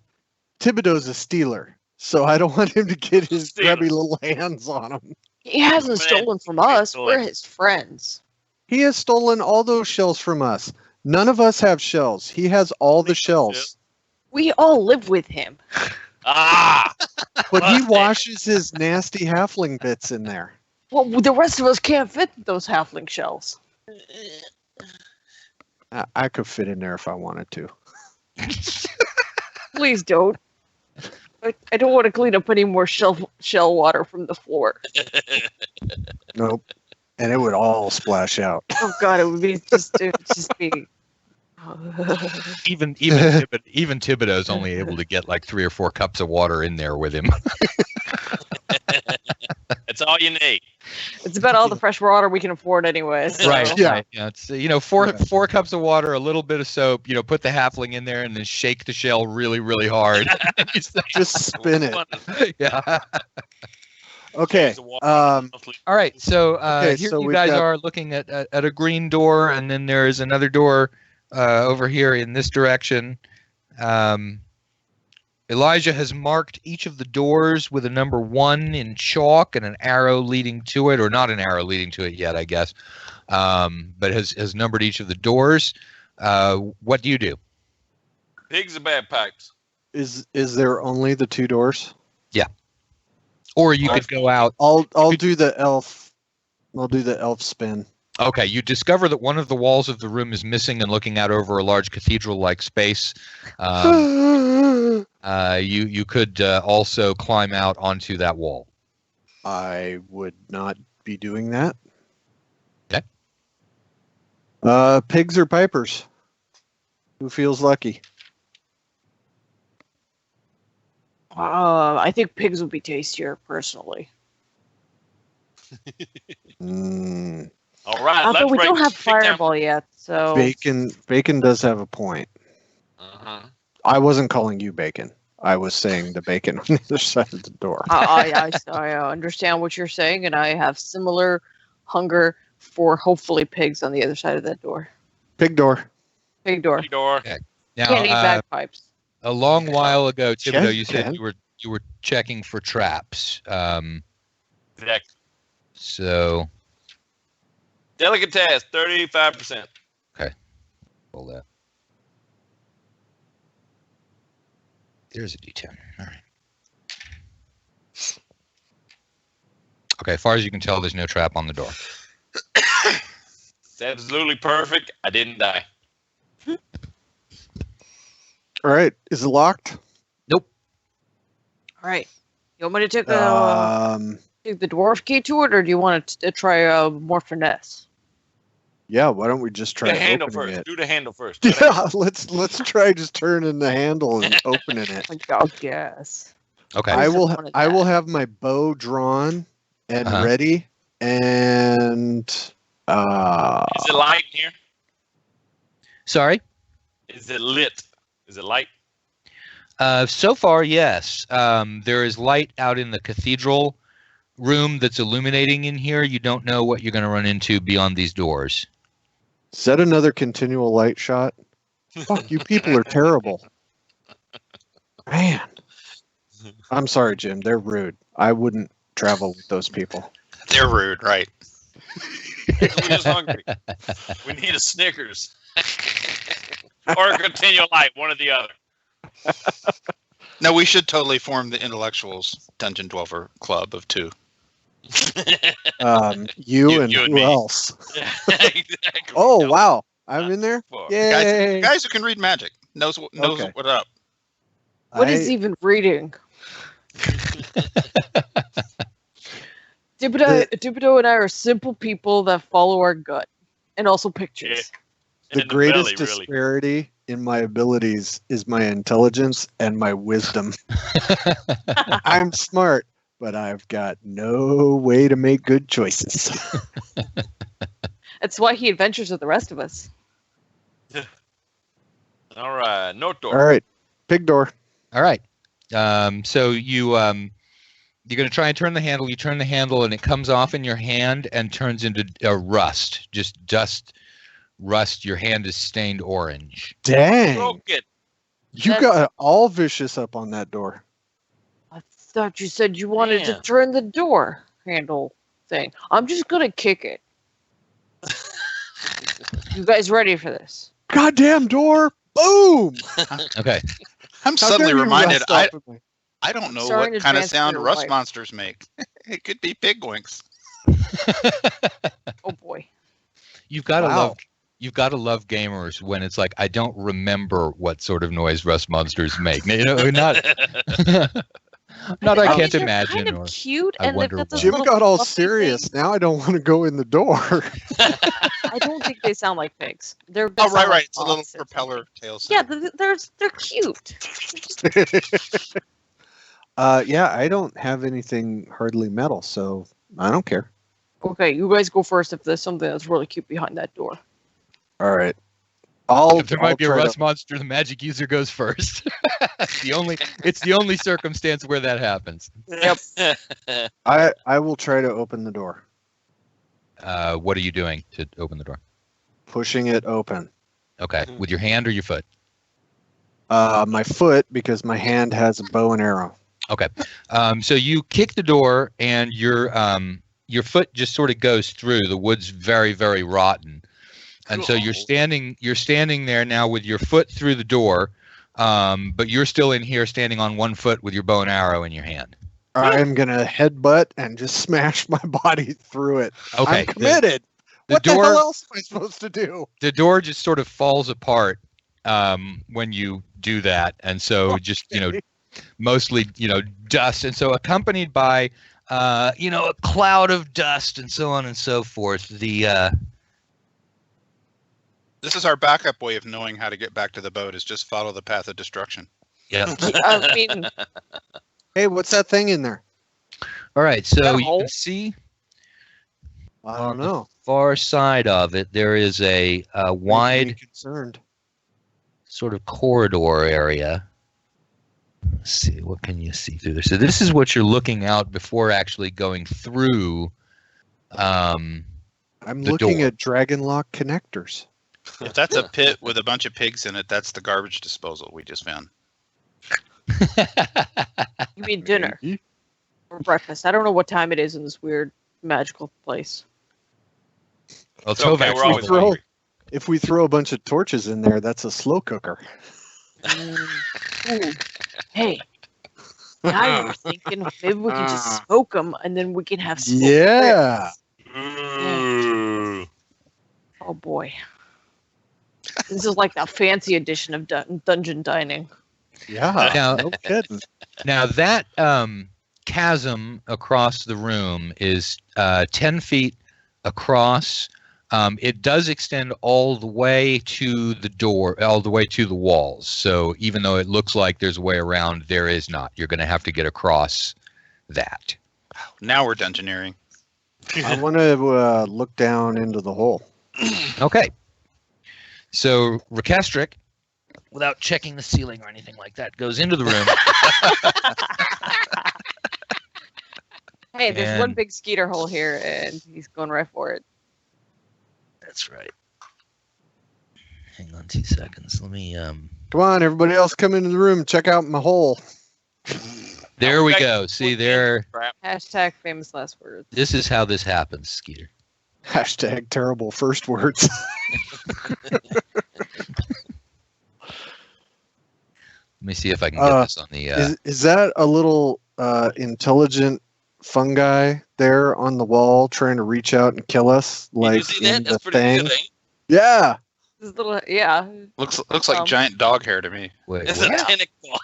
Thibodeau's a stealer, so I don't want him to get his Stealer. grubby little hands on him. He hasn't Man, stolen from us. stolen. We're his friends. He has stolen all those shells from us. None of us have shells. He has all the shells. We all live with him. Ah! But he Busted. washes his nasty halfling bits in there. Well, the rest of us can't fit those halfling shells. I could fit in there if I wanted to. Please don't. I don't want to clean up any more shell water from the floor. Nope. And it would all splash out. Oh God, it would just be. even Thibodeau's only able to get like 3 or 4 cups of water in there with him. That's all you need. It's about all the fresh water we can afford, anyway. So. Right. Yeah. Right. Yeah. It's four cups of water, a little bit of soap. Put the halfling in there and then shake the shell really, really hard. Just spin it. Yeah. Okay. All right. So Okay, here so you we've guys got- are looking at a green door, and then there is another door over here in this direction. Elijah has marked each of the doors with a number 1 in chalk and an arrow leading to it, or not an arrow leading to it yet, I guess. But has numbered each of the doors. What do you do? Pigs are bagpipes. Is there only the 2 doors? Or you could go out. I'll do the elf. I'll do the elf spin. Okay, you discover that one of the walls of the room is missing and looking out over a large cathedral-like space. You could also climb out onto that wall. I would not be doing that. Okay. Pigs or pipers? Who feels lucky? I think pigs would be tastier, personally. Mm, All right, Although let's we break don't have Big Town. fireball yet, so bacon does have a point. Uh-huh. I wasn't calling you bacon. I was saying the bacon on the other side of the door. I understand what you're saying, and I have similar hunger for hopefully pigs on the other side of that door. Pig door. Pig door. Big door. Now, Can't eat bagpipes. a long while ago, Thibodeau, Yes, you said Ken. you were checking for traps. Exactly. So Delicatesse, 35%. hold that. There's a D10. All right. Okay, as far as you can tell, there's no trap on the door. It's absolutely perfect. I didn't die. All right. Is it locked? Nope. All right. You want me to take Um, the dwarf key to it, or do you want to try more finesse? yeah. Why don't we just Do try the handle opening first. it? Do the handle first. Do the handle. Yeah. Let's try just turning the handle and opening it. Like, I guess. Okay. I just will. wanted I will that. have my bow drawn and Uh-huh. ready, and Is it light in here? Sorry. Is it lit? Is it light? So far, yes. There is light out in the cathedral room that's illuminating in here. You don't know what you're going to run into beyond these doors. set another continual light shot. Fuck, you people are terrible. Man. I'm sorry, Jim. They're rude. I wouldn't travel with those people. They're rude, right? We're just hungry. We need a Snickers. Or a continual light, one or the other. No, we should totally form the intellectuals Dungeon Dweller Club of 2. You and you and who me. else? Exactly. Oh, wow. I'm in there? Four. Yay. Guys who can read magic knows Okay. what up. What is even reading? Thibodeau and I are simple people that follow our gut, and also pictures. the In greatest belly, really. disparity in my abilities is my intelligence and my wisdom. I'm smart, but I've got no way to make good choices. That's why he adventures with the rest of us. All right, north door. All right, pig door. All right. So you're going to try and turn the handle. You turn the handle, and it comes off in your hand and turns into rust. Just dust, rust. Your hand is stained orange. Dang, Broke it. you That's- got all vicious up on that door. I thought you said you wanted to Man. turn the door handle thing. I'm just gonna kick it. You guys ready for this? Goddamn door! Boom! Okay. I'm How suddenly come you reminded rust off of my- I don't know Sorry in what kind of advance for sound your rust wife. monsters make. It could be pigwinks. Oh boy. You've got to Wow. love. You've got to love gamers when it's like I don't remember what sort of noise rust monsters make. You know, not. Not I mean, can't They're imagine. kind or of cute, I and they've wonder got those why. Jim little got all fluffy serious. things. Now I don't want to go in the door. I don't think they sound like pigs. They're Oh, they right, sound right. like It's a little moths or propeller something. tail Yeah, sound. they're cute. Yeah, I don't have anything hardly metal, so I don't care. Okay, you guys go first if there's something that's really cute behind that door. All right. I'll, If there I'll might be a try rust to, monster, the magic user goes first. It's the only circumstance where that happens. Yep. I will try to open the door. What are you doing to open the door? Pushing it open. Okay, with your hand or your foot? My foot, because my hand has a bow and arrow. Okay. So you kick the door, and your foot just sort of goes through. The wood's very, very rotten, and so you're standing there now with your foot through the door, but you're still in here, standing on one foot with your bow and arrow in your hand. I'm gonna headbutt and just smash my body through it. Okay. I'm committed. The What door, the hell else am I supposed to do? the door just sort of falls apart when you do that, and so just mostly dust, and so accompanied by a cloud of dust and so on and so forth. This is our backup way of knowing how to get back to the boat, is just follow the path of destruction. I mean, Hey, what's that thing in there? All right, so That you hole? can see I don't know. far side of it there is a Makes me wide concerned. sort of corridor area. Let's see, what can you see through there? So this is what you're looking out before actually going through. I'm The looking door. at dragon lock connectors. If that's a pit with a bunch of pigs in it, that's the garbage disposal we just found. you mean dinner Maybe. or breakfast? I don't know what time it is in this weird magical place. Well, It's okay, Tovak's we're always throw- hungry. If we throw a bunch of torches in there, that's a slow cooker. Ooh. Hey, now you're thinking maybe we can just smoke them and then we can have smoked Yeah. ribs. Ooh. Oh boy. This is like the fancy edition of dungeon dining. Yeah. Now- No kidding. Now that chasm across the room is 10 feet across. It does extend all the way to the door, all the way to the walls. So even though it looks like there's a way around, there is not. You're going to have to get across that. Now we're dungeoneering. I want to look down into the hole. Okay. So Rekestric, without checking the ceiling or anything like that, goes into the room. Hey, there's one And- big skeeter hole here and he's going right for it. That's right. Hang on 2 seconds. Let me. Come on, everybody else, come into the room. Check out my hole. There we Okay. go. See there. Crap. Hashtag famous last words. This is how this happens, Skeeter. Hashtag terrible first words. Let me see if I can get this on the. Is that a little intelligent fungi there on the wall trying to reach out and kill us? Did Like you see in that? the That's pretty thing? good, ain't Yeah. This little, yeah. Looks like giant dog hair to me. Wait, it? It's what? a tentacle.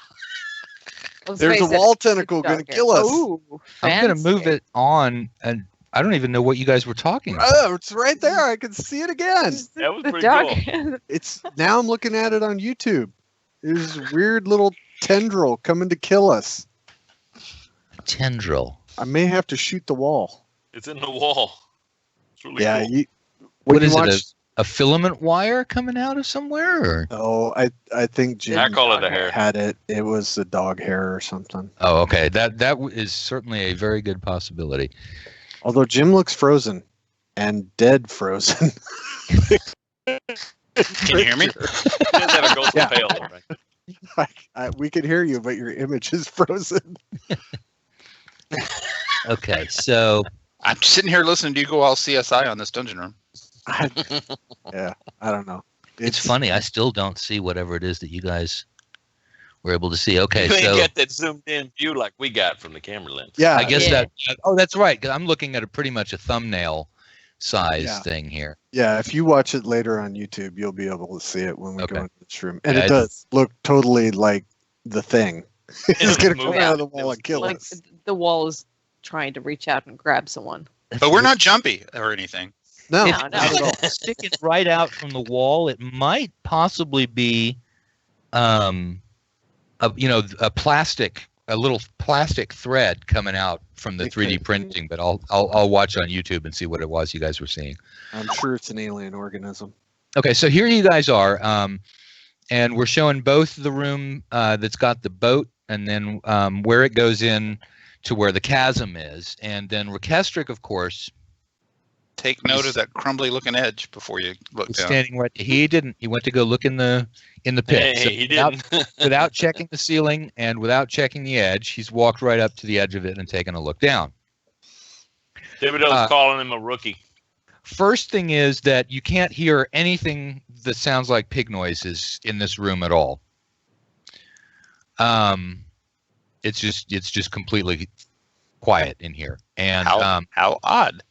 Let's There's a face it, wall it's a tentacle dog gonna hair. kill us. Ooh, I'm gonna move fancy. it on, and I don't even know what you guys were talking about. Oh, it's right there. I can see it again. It's That was the pretty dog. cool. It's now I'm looking at it on YouTube. There's a weird little tendril coming to kill us. Tendril. I may have to shoot the wall. It's in the wall. It's really Yeah. cool. What is it? A filament wire coming out of somewhere? Or? Oh, I think Jim I call it a hair. had it. It was the dog hair or something. Oh, okay. That is certainly a very good possibility. Although Jim looks frozen and dead frozen. Can you hear me? It does have a golden Yeah. tail, though, right? We can hear you, but your image is frozen. Okay, so I'm just sitting here listening to you go all CSI on this dungeon room. I don't know. it's funny. I still don't see whatever it is that you guys were able to see. Okay, You ain't so got that zoomed in view like we got from the camera lens. Yeah, I guess Yeah. that. Oh, that's right. 'Cause I'm looking at pretty much a thumbnail size Yeah. thing here. yeah. If you watch it later on YouTube, you'll be able to see it when we Okay. go into this room, and Yeah, it does look totally like the thing. It's was gonna come moving. out of the It wall was and kill Like us. the wall is trying to reach out and grab someone. But we're not jumpy or anything. No, No, not no. at all. Sticking right out from the wall. It might possibly be, a little plastic thread coming out from the It 3D could. printing. But I'll watch on YouTube and see what it was you guys were seeing. I'm sure it's an alien organism. Okay, so here you guys are, and we're showing both the room that's got the boat, and then where it goes in to where the chasm is, and then Rekestric, of course, take note of that crumbly-looking edge before you look down. Standing right. He didn't. He went to go look in the pit. Hey, So he without, didn't. without checking the ceiling and without checking the edge, he's walked right up to the edge of it and taken a look down. Thibodeau's calling him a rookie. First thing is that you can't hear anything that sounds like pig noises in this room at all. It's just completely quiet in here. And how odd.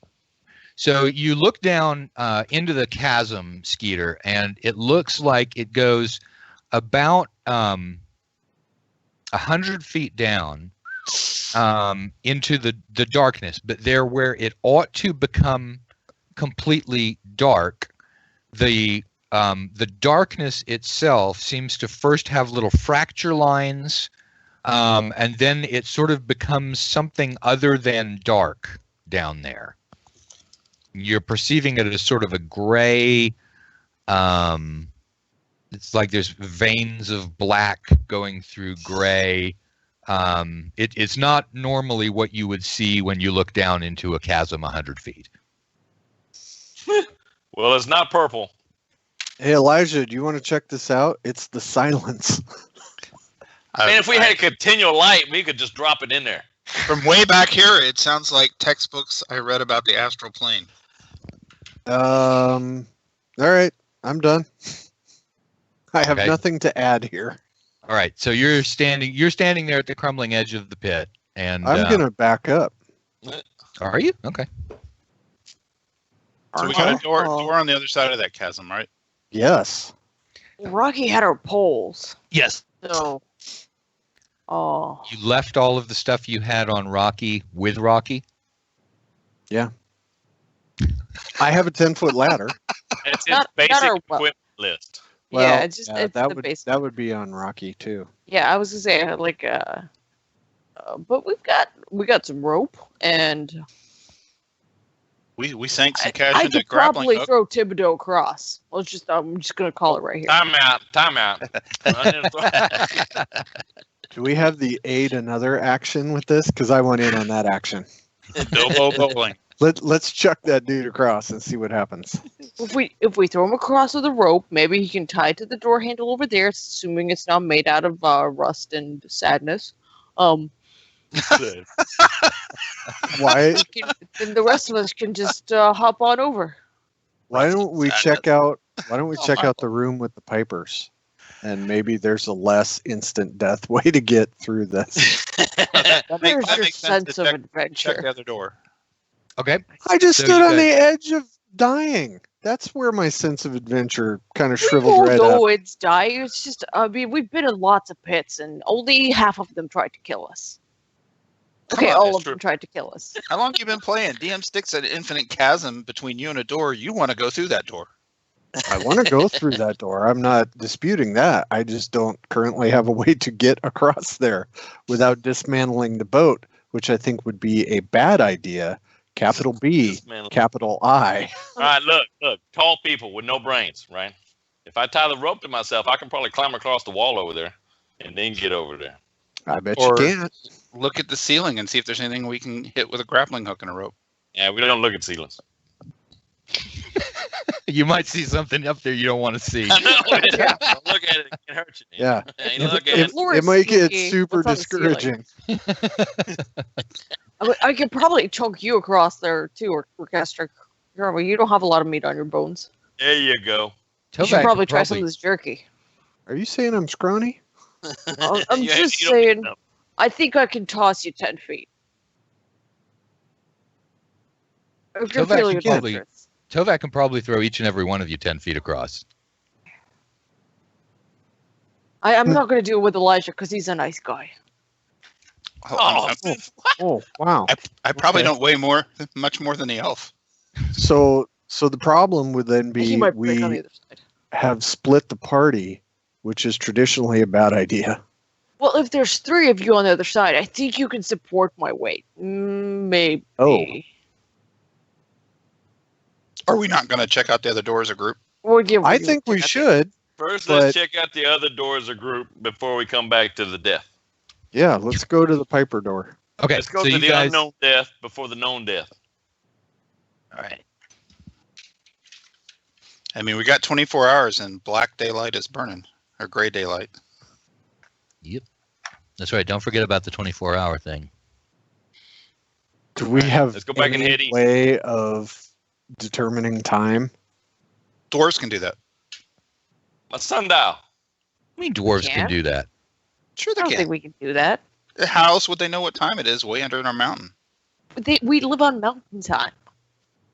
so you look down into the chasm, Skeeter, and it looks like it goes about 100 feet down into the darkness. But there, where it ought to become completely dark, the darkness itself seems to first have little fracture lines, and then it sort of becomes something other than dark down there. You're perceiving it as sort of a gray, it's like there's veins of black going through gray. It's not normally what you would see when you look down into a chasm 100 feet. Well, it's not purple. Hey, Elijah, do you want to check this out? It's the silence. Man, if we had continual light, we could just drop it in there. From way back here, it sounds like textbooks I read about the astral plane. All right, I'm done. I have Okay. nothing to add here. All right, so you're standing there at the crumbling edge of the pit, and I'm gonna back up. Are you? Okay. So we got a door on the other side of that chasm, right? Yes. Rocky had our poles, Yes. so. Oh. You left all of the stuff you had on Rocky with Rocky? I have a 10-foot ladder. It's Not his basic our- equipment list. Well, Yeah, it's just it's that the would basic. that would be on Rocky too. Yeah, I was gonna say like but we got some rope and We sank some cash I into could grappling probably hook. throw Thibodeau across. I'm just gonna call it right here. Time out. Do we have the aid another action with this? Because I want in on that action. Dobo bowling. Let's chuck that dude across and see what happens. If we throw him across with a rope, maybe he can tie it to the door handle over there, assuming it's not made out of rust and sadness. Why? Then the rest of us can just hop on over. Why don't we check out? Why don't we check out the room with the pipers? And maybe there's a less instant death way to get through this. That There's your makes sense to sense of check adventure. the other door. Okay. I just So stood you on guys- the edge of dying. That's where my sense of adventure kind of We shriveled all right know up. it's dying. It's just, I mean, we've been in lots of pits, and only half of them tried to kill us. Come Okay, on, all that's of them true. tried to kill us. How long you been playing? DM sticks an infinite chasm between you and a door. You want to go through that door. I want to go through that door. I'm not disputing that. I just don't currently have a way to get across there without dismantling the boat, which I think would be a bad idea. Capital B, capital I. All right, look, tall people with no brains, right? If I tie the rope to myself, I can probably climb across the wall over there and then get over there. I bet Or- you can't. Look at the ceiling and see if there's anything we can hit with a grappling hook and a rope. Yeah, we don't look at ceilings. You might see something up there you don't want to see. I know. Don't look at it; it can hurt you. Yeah. You look at It, it. Floor it is might get spooky. super What's on the ceiling? discouraging. I could probably chunk you across there too, Orchestra. Remember, you don't have a lot of meat on your bones. There you go. You should probably try some of this jerky. Are you saying I'm scrawny? I'm You- just you don't need saying, to know. I think I can toss you 10 feet. If you're Tovak feeling can probably- adventurous. Tovak can probably throw each and every one of you 10 feet across. I'm not going to do it with Elijah because he's a nice guy. Oh, Oh, wow. I probably Okay. don't weigh much more than the elf. So the problem would then He be might break on the we other side. have split the party, which is traditionally a bad idea. Well, if there's 3 of you on the other side, I think you can support my weight. Maybe. Oh. Are we not going to check out the other door as a group? Or give I you think we a- should. First, But- let's check out the other door as a group before we come back to the death. Yeah, let's go to the Piper door. Okay, Let's go so to you the guys, unknown death before the known death. all right. I mean, we got 24 hours and black daylight is burning, or gray daylight. Yep. That's right. Don't forget about the 24-hour thing. Do we have Let's go back and any hit east. way of determining time? Dwarves can do that. A sundial. I mean, dwarves can Can't. do that. Sure I they don't can. think we can do that. How else would they know what time it is way under our mountain? We live on mountain time.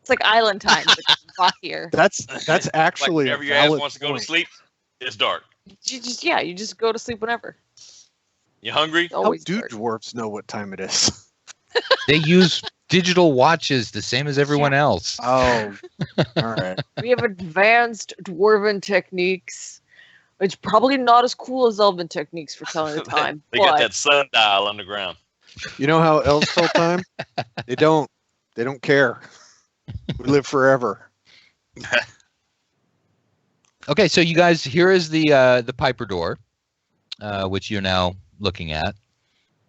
It's like island time, but not here. That's Like actually whenever a your ass valid wants to go to point. sleep, it's dark. You just go to sleep whenever. You hungry? It's How always do dark. dwarves know what time it is? They use digital watches the same as everyone else. Oh, all right. We have advanced dwarven techniques. It's probably not as cool as elven techniques for telling the time. They got but that sundial underground. You know how elves tell time? They don't. They don't care. We live forever. Okay, so you guys, here is the Piper door, which you're now looking at,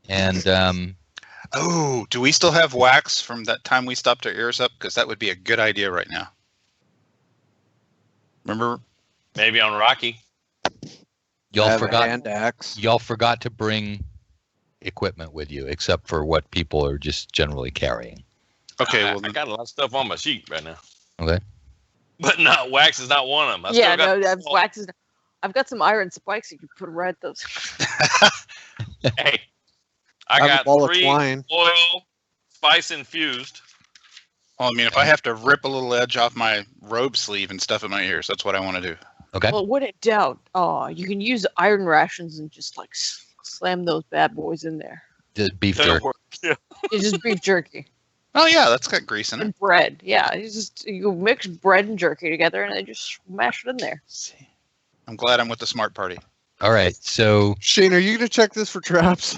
and Oh, do we still have wax from that time we stopped our ears up? Because that would be a good idea right now. Remember? Maybe on Rocky. y'all Have a forgot hand axe. y'all forgot to bring equipment with you, except for what people are just generally carrying. Okay, I, well, I got a lot of stuff on my sheet right now. Okay. But not wax is not one of them. I yeah, still got no, wax is. I've got some iron spikes you can put right those. Hey, I I have a got ball of 3 twine. oil, spice infused. well, I mean, if I have to rip a little edge off my robe sleeve and stuff in my ears, that's what I want to do. Okay. Well, when in doubt, you can use iron rations and just like slam those bad boys in there. The beef That'll jerky. work. Yeah. It's just beef jerky Oh, yeah, that's got grease in it. and bread. Yeah, you mix bread and jerky together and then just smash it in there. See. I'm glad I'm with the smart party. All right. So Shane, are you going to check this for traps?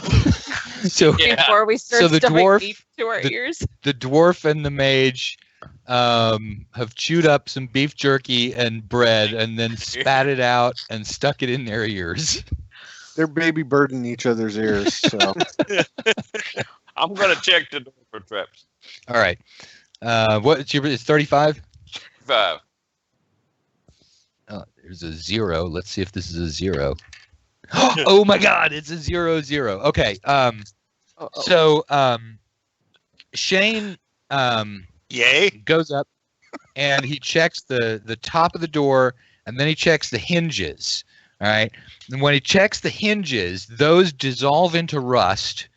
Yeah. Before we start So the stuffing dwarf- meat to our ears. the dwarf and the mage have chewed up some beef jerky and bread and then spat it out and stuck it in their ears. They're baby birding each other's ears. So I'm gonna check the door for traps. All right. It's 35? 5. Oh, there's a 0. Let's see if this is a 0. Oh my God, it's a 0, 0. Okay. So Shane Yay! goes up and he checks the top of the door and then he checks the hinges. All right. And when he checks the hinges, those dissolve into rust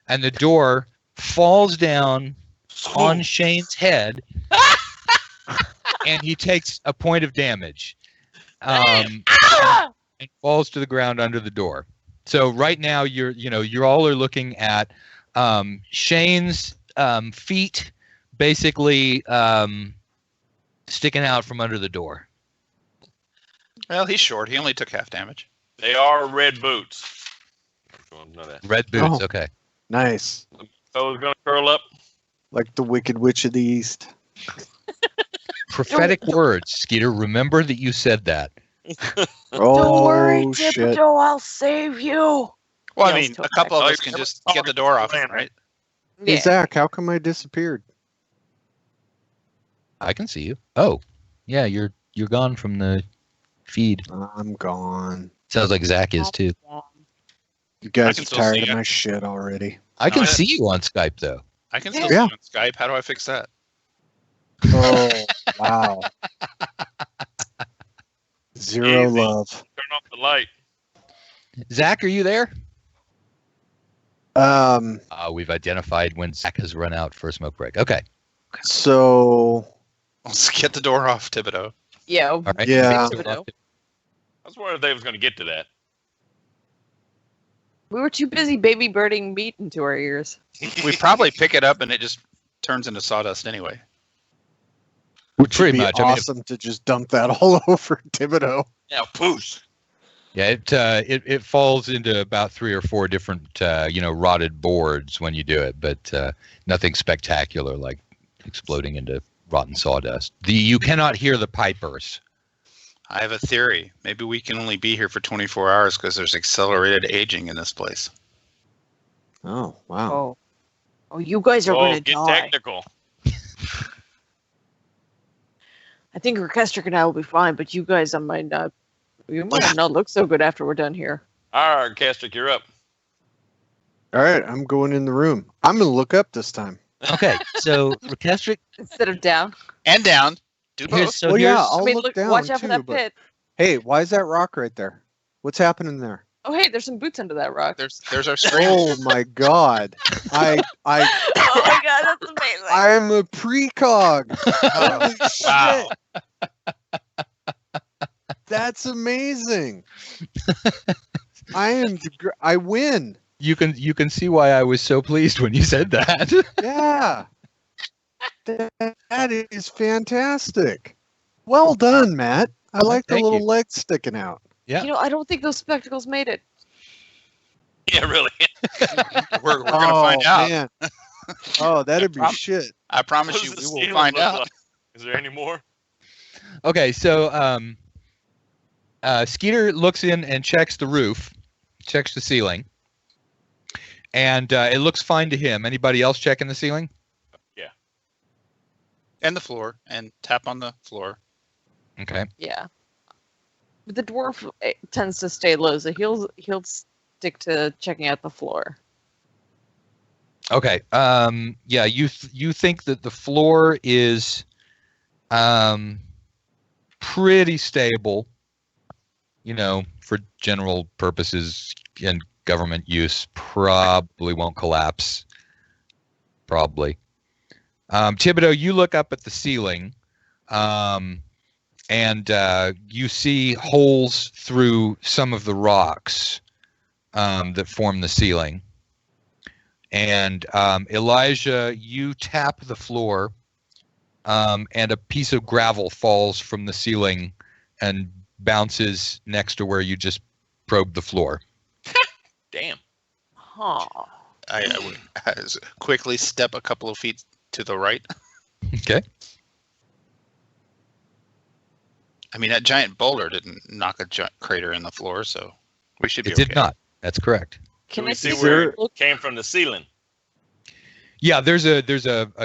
and the door falls down on Shane's head and he takes a point of damage. And falls to the ground under the door. So right now you're all are looking at Shane's feet basically sticking out from under the door. Well, he's short. He only took half damage. They are red boots. Know that. Red boots. Oh. Okay. nice. So it's gonna curl up. Like the Wicked Witch of the East. Prophetic words, Skeeter. Remember that you said that. Oh, Don't worry, shit. Thibodeau, I'll save you. Well, Yeah, I let's mean, talk a couple of back. us can just get the door off, right? Hey, Yeah. Zach, how come I disappeared? I can see you. Oh, yeah. You're gone from the feed. I'm gone. Sounds like Zach is too. You guys can are still tired see of you. my shit already. I can Oh, yeah. see you on Skype though. I can still Yeah. see you on Skype. How do I fix that? Oh, wow. Zero Easy. love. Turn off the light. Zach, are you there? We've identified when Zach has run out for a smoke break. Okay. So Let's get the door off, Thibodeau. Yeah. All right. Yeah. Thibodeau. I was wondering if they was gonna get to that. We were too busy baby birding meat into our ears. We probably pick it up and it just turns into sawdust anyway. which would Pretty be much. I mean, awesome to just dump that all over Thibodeau. Yeah, poosh. Yeah, it falls into about 3 or 4 different rotted boards when you do it, but nothing spectacular like exploding into rotten sawdust. You cannot hear the pipers. I have a theory. Maybe we can only be here for 24 hours because there's accelerated aging in this place. Oh, wow. Oh, you guys are Oh, gonna get die. technical. I think Orchestric and I will be fine, but you guys, I might not. You might not look so good after we're done here. All right, Orchestric, you're up. All right, I'm going in the room. I'm going to look up this time. Okay, so Orchestric. Instead of down. And down. Do both. So Well, yeah, here's- I'll look down watch out for too, that but- pit. Hey, why is that rock right there? What's happening there? Oh, hey, there's some boots under that rock. There's our screen. Oh my god. I Oh my god, that's amazing. I'm a precog. Holy Wow. shit. That's amazing. I win. you can see why I was so pleased when you said that. Yeah. That is fantastic. Well done, Matt. I like the Thank little you. legs sticking out. Yeah. You know, I don't think those spectacles made it. Yeah, really. We're gonna find out. Man. Oh, that'd be Prom- shit. I promise What you, does we the will ceiling find look out. like? Is there any more? Okay, so Skeeter looks in and checks the roof, checks the ceiling, and it looks fine to him. Anybody else checking the ceiling? And the floor, and tap on the floor. Okay. Yeah. But the dwarf tends to stay low, so he'll stick to checking out the floor. Okay. Yeah, you think that the floor is pretty stable, for general purposes and government use. Probably won't collapse. Probably. Thibodeau, you look up at the ceiling, and you see holes through some of the rocks that form the ceiling. And Elijah, you tap the floor, and a piece of gravel falls from the ceiling and bounces next to where you just probed the floor. Damn. Huh. I would quickly step a couple of feet to the right. Okay. I mean, that giant boulder didn't knock a giant crater in the floor, so we should be It okay. did not. That's correct. Can Can we I see see where look? it came from the ceiling? Yeah, there's a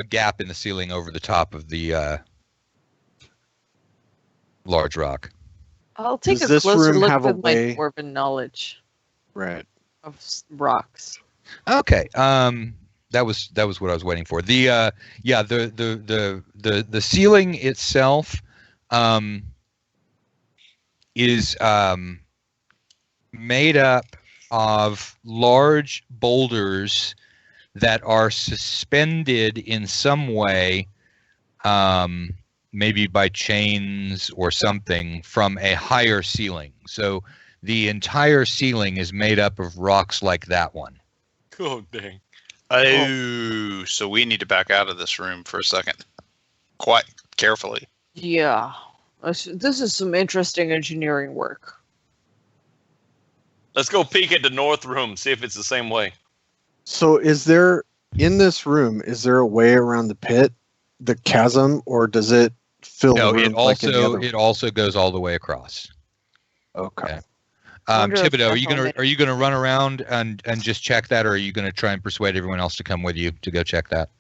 gap in the ceiling over the top of the large rock. I'll take Does a this closer room look have a with my way- dwarven knowledge Right. of rocks. Okay. That was what I was waiting for. The ceiling itself is made up of large boulders that are suspended in some way, maybe by chains or something, from a higher ceiling. So the entire ceiling is made up of rocks like that one. Oh, dang. Oh, so we need to back out of this room for a second. Quite carefully. Yeah. This is some interesting engineering work. Let's go peek at the north room, see if it's the same way. So is there in this room, is there a way around the pit, the chasm, or does it fill No, the room it like any other? also goes all the way across. Okay. Wonder if Thibodeau, that's are you gonna run around and just check that, or are you gonna try and persuade everyone else to come with you to go check that?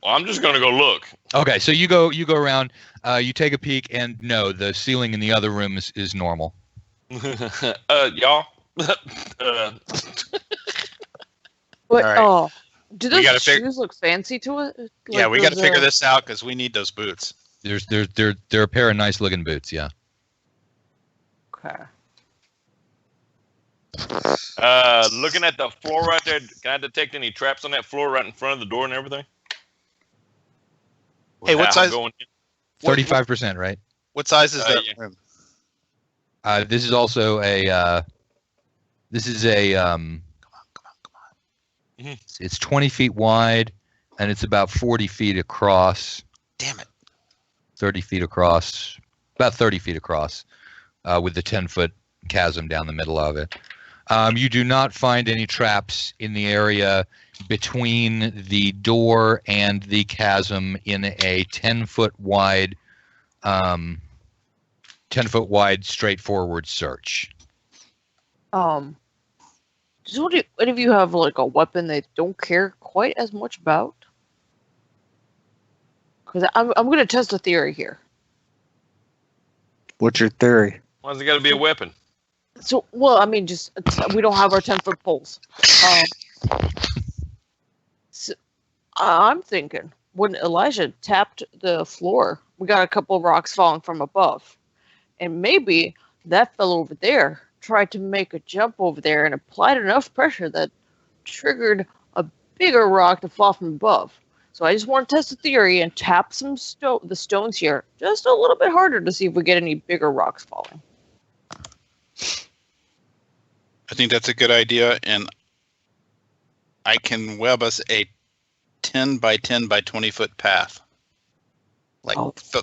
Well, I'm just gonna go look. Okay, so you go around, you take a peek, and no, the ceiling in the other room is normal. Y'all. But All right. oh, do We those gotta shoes look fancy to it? Yeah, Like we got to those, figure this out because we need those boots. They're a pair of nice looking boots, yeah. Okay. Looking at the floor right there, can I detect any traps on that floor right in front of the door and everything? Hey, what How size- going in? 35%, right? What size is that Yeah. room? This is also a Come on. it's 20 feet wide, and it's about 40 feet across. Damn it. 30 feet across, about 30 feet across, with the 10-foot chasm down the middle of it. You do not find any traps in the area between the door and the chasm in a 10-foot wide, 10-foot wide straightforward search. Does any of you have like a weapon they don't care quite as much about? Because I'm going to test a theory here. What's your theory? Why's it got to be a weapon? So, well, I mean, just we don't have our 10-foot poles. So, I'm thinking when Elijah tapped the floor, we got a couple of rocks falling from above, and maybe that fellow over there tried to make a jump over there and applied enough pressure that triggered a bigger rock to fall from above. So I just want to test the theory and tap the stones here just a little bit harder to see if we get any bigger rocks falling. I think that's a good idea, and I can web us a 10 by 10 by 20 foot path. Like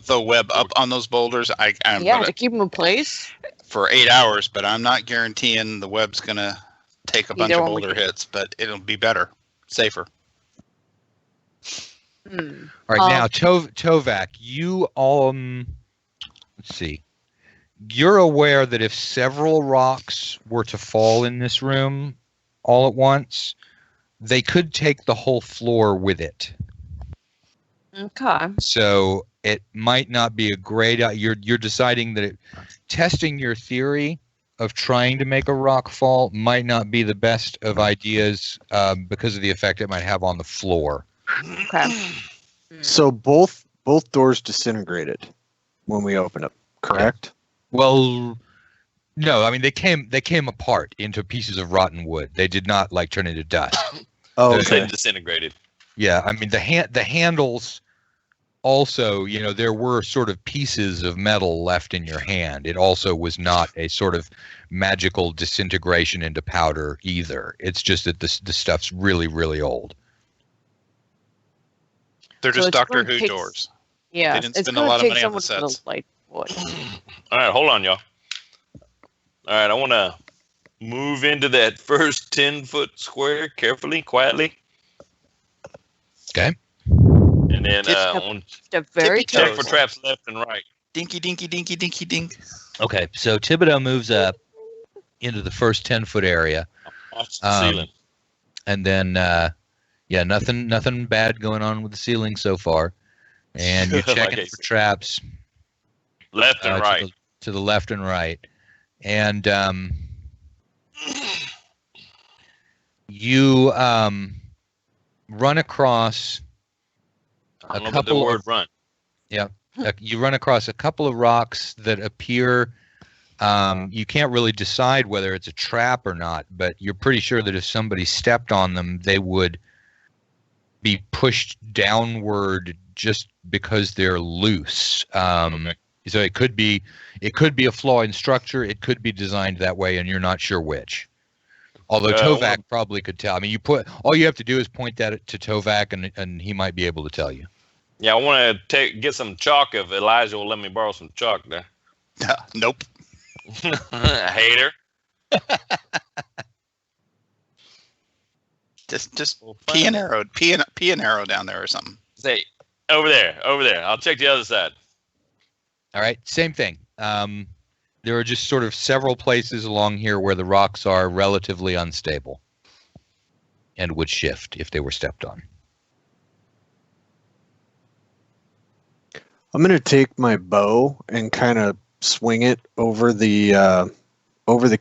the web up on those boulders. I'm to keep them in place for 8 hours, but I'm not guaranteeing the web's gonna take a bunch of boulder hits, but it'll be better, safer. All right, now Tovak, you let's see. You're aware that if several rocks were to fall in this room all at once, they could take the whole floor with it. Okay. So it might not be a great. You're deciding that testing your theory of trying to make a rock fall might not be the best of ideas because of the effect it might have on the floor. Okay. So both doors disintegrated when we opened up, correct? Well, no. I mean, they came apart into pieces of rotten wood. They did not like turn into dust. Oh, They okay. disintegrated. Yeah, I mean the handles. Also, there were sort of pieces of metal left in your hand. It also was not a sort of magical disintegration into powder either. It's just that the stuff's really, really old. They're So just it's Doctor gonna Who take- doors. Yeah, They didn't it's spend a gonna lot of take money on the someone to sets. light wood. All right, hold on, y'all. All right, I want to move into that first 10-foot square carefully, quietly. Okay. And then I want Step very Tippy-toe. check for traps left and right. Dinky, dinky, dinky, dinky, dink. Okay, so Thibodeau moves up into the first 10-foot area, Watch the ceiling. and then nothing bad going on with the ceiling so far. And you're Like checking I for said. traps Left and right. to the left and right, and you run across I don't know about the word run. you run across a couple of rocks that appear. You can't really decide whether it's a trap or not, but you're pretty sure that if somebody stepped on them, they would be pushed downward just because they're loose. Okay. So it could be a flaw in structure. It could be designed that way, and you're not sure which. Although Tovak probably could tell. I mean, all you have to do is point that to Tovak, and he might be able to tell you. Yeah, I want to get some chalk if Elijah will let me borrow some chalk there. Nope. Hater. Just pee an arrow down there or something. Say, over there. I'll check the other side. All right, same thing. There are just sort of several places along here where the rocks are relatively unstable and would shift if they were stepped on. I'm gonna take my bow and kind of swing it over the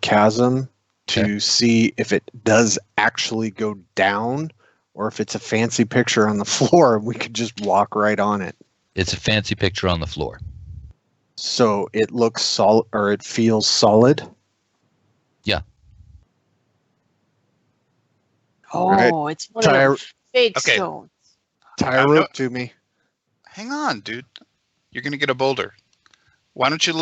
chasm to see if it does actually go down, or if it's a fancy picture on the floor and we could just walk right on it. It's a fancy picture on the floor. So it looks solid, or it feels solid. Yeah. Oh, Right. it's one of those fake Okay. stones. Tie a rope to me. Hang on, dude. You're gonna get a boulder. Why don't you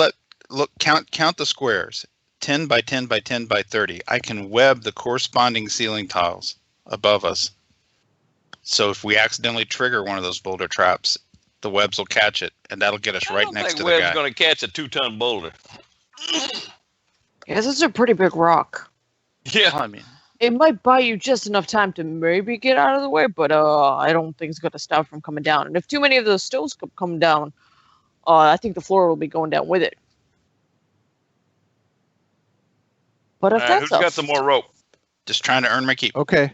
count the squares? 10 by 10 by 10 by 30. I can web the corresponding ceiling tiles above us. So if we accidentally trigger one of those boulder traps, the webs will catch it, and that'll get us right next to the guy. Webb's going to catch a 2-ton boulder. Yeah, this is a pretty big rock. Yeah. I mean, It might buy you just enough time to maybe get out of the way, but I don't think it's going to stop from coming down. And if too many of those stones come down, I think the floor will be going down with it. But if Who's that's got some more rope? just trying to earn my keep. Okay.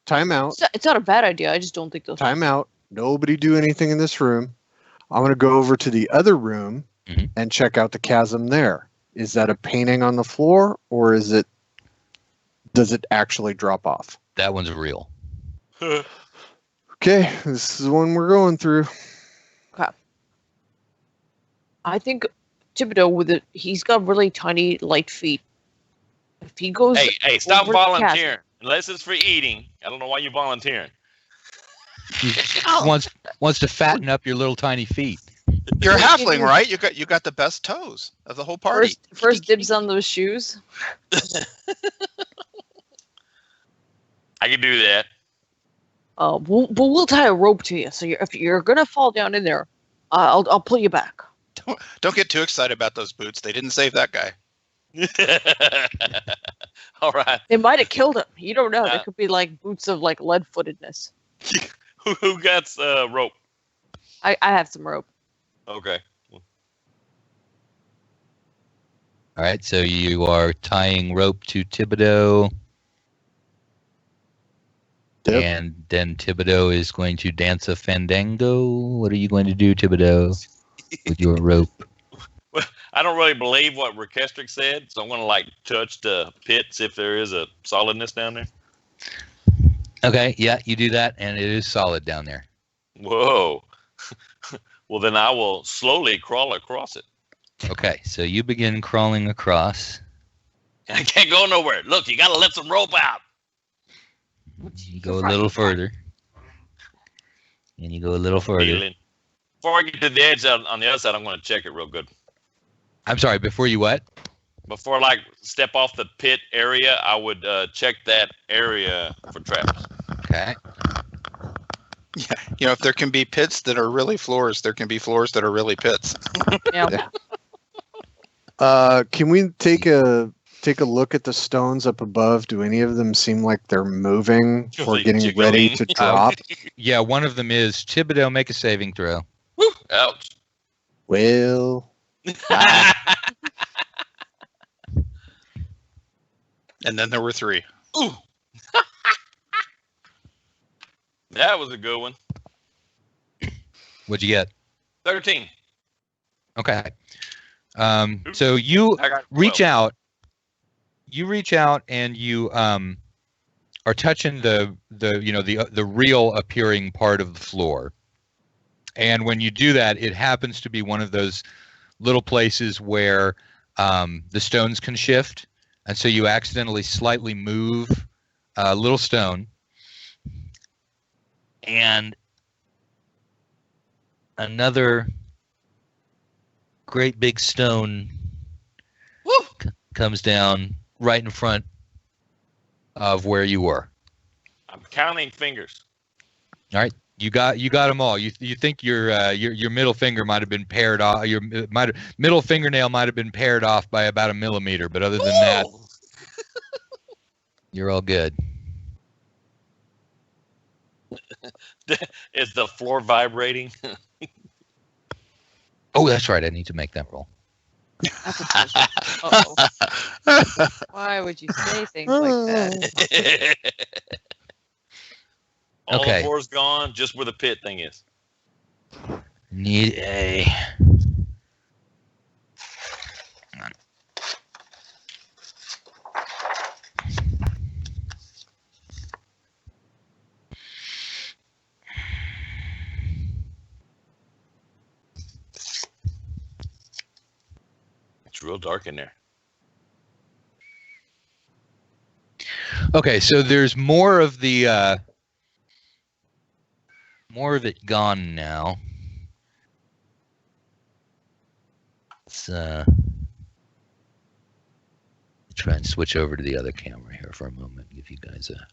Time out. it's not a bad idea. I just don't think those. Time out. Nobody do anything in this room. I'm going to go over to the other room and check out the chasm there. Is that a painting on the floor, or does it actually drop off? That one's real. Okay, this is the one we're going through. Okay. I think Thibodeau he's got really tiny, light feet. If he goes, hey, stop over the volunteering. chasm- Unless it's for eating. I don't know why you're volunteering. He wants to fatten up your little tiny feet. You're a halfling, right? You got the best toes of the whole party. First dibs on those shoes. I can do that. We'll tie a rope to you. So if you're gonna fall down in there, I'll pull you back. Don't get too excited about those boots. They didn't save that guy. All right. They might have killed him. You don't know. They could be like boots of like lead-footedness. Who got rope? I have some rope. Okay. All right, so you are tying rope to Thibodeau. Yep. And then Thibodeau is going to dance a fandango. What are you going to do, Thibodeau, with your rope? Well, I don't really believe what Rekestric said, so I'm going to touch the pits if there is a solidness down there. Okay, yeah, you do that, and it is solid down there. Whoa. Well, then I will slowly crawl across it. Okay, so you begin crawling across. I can't go nowhere. Look, you got to let some rope out. You go a little further. And you go a little further. Feeling. Before I get to the edge on the other side, I'm going to check it real good. I'm sorry, before you what? Before step off the pit area, I would check that area for traps. Okay. Yeah, if there can be pits that are really floors, there can be floors that are really pits. Yeah. Can we take a look at the stones up above? Do any of them seem like they're moving or getting ready to drop? Yeah, one of them is Thibodeau, make a saving throw. Woo! Ouch. Well, And then there were 3. Ooh. That was a good one. What'd you get? 13. Okay. So you I got 12. reach out. You reach out and you are touching the real appearing part of the floor. And when you do that, it happens to be one of those little places where the stones can shift. And so you accidentally slightly move a little stone. And another great big stone comes down right in front of where you were. I'm counting fingers. All right, you got them all. You think your middle finger might have been pared off. Your middle fingernail might have been pared off by about 1 millimeter, but other than that, you're all good. Is the floor vibrating? Oh, that's right. I need to make that roll. That's a pleasure. Uh-oh. Why would you say things like that? All Okay. the floor's gone, just where the pit thing is. Need a. Hang on. It's real dark in there. Okay, so there's more of the more of it gone now. Let's try and switch over to the other camera here for a moment. Give you guys a.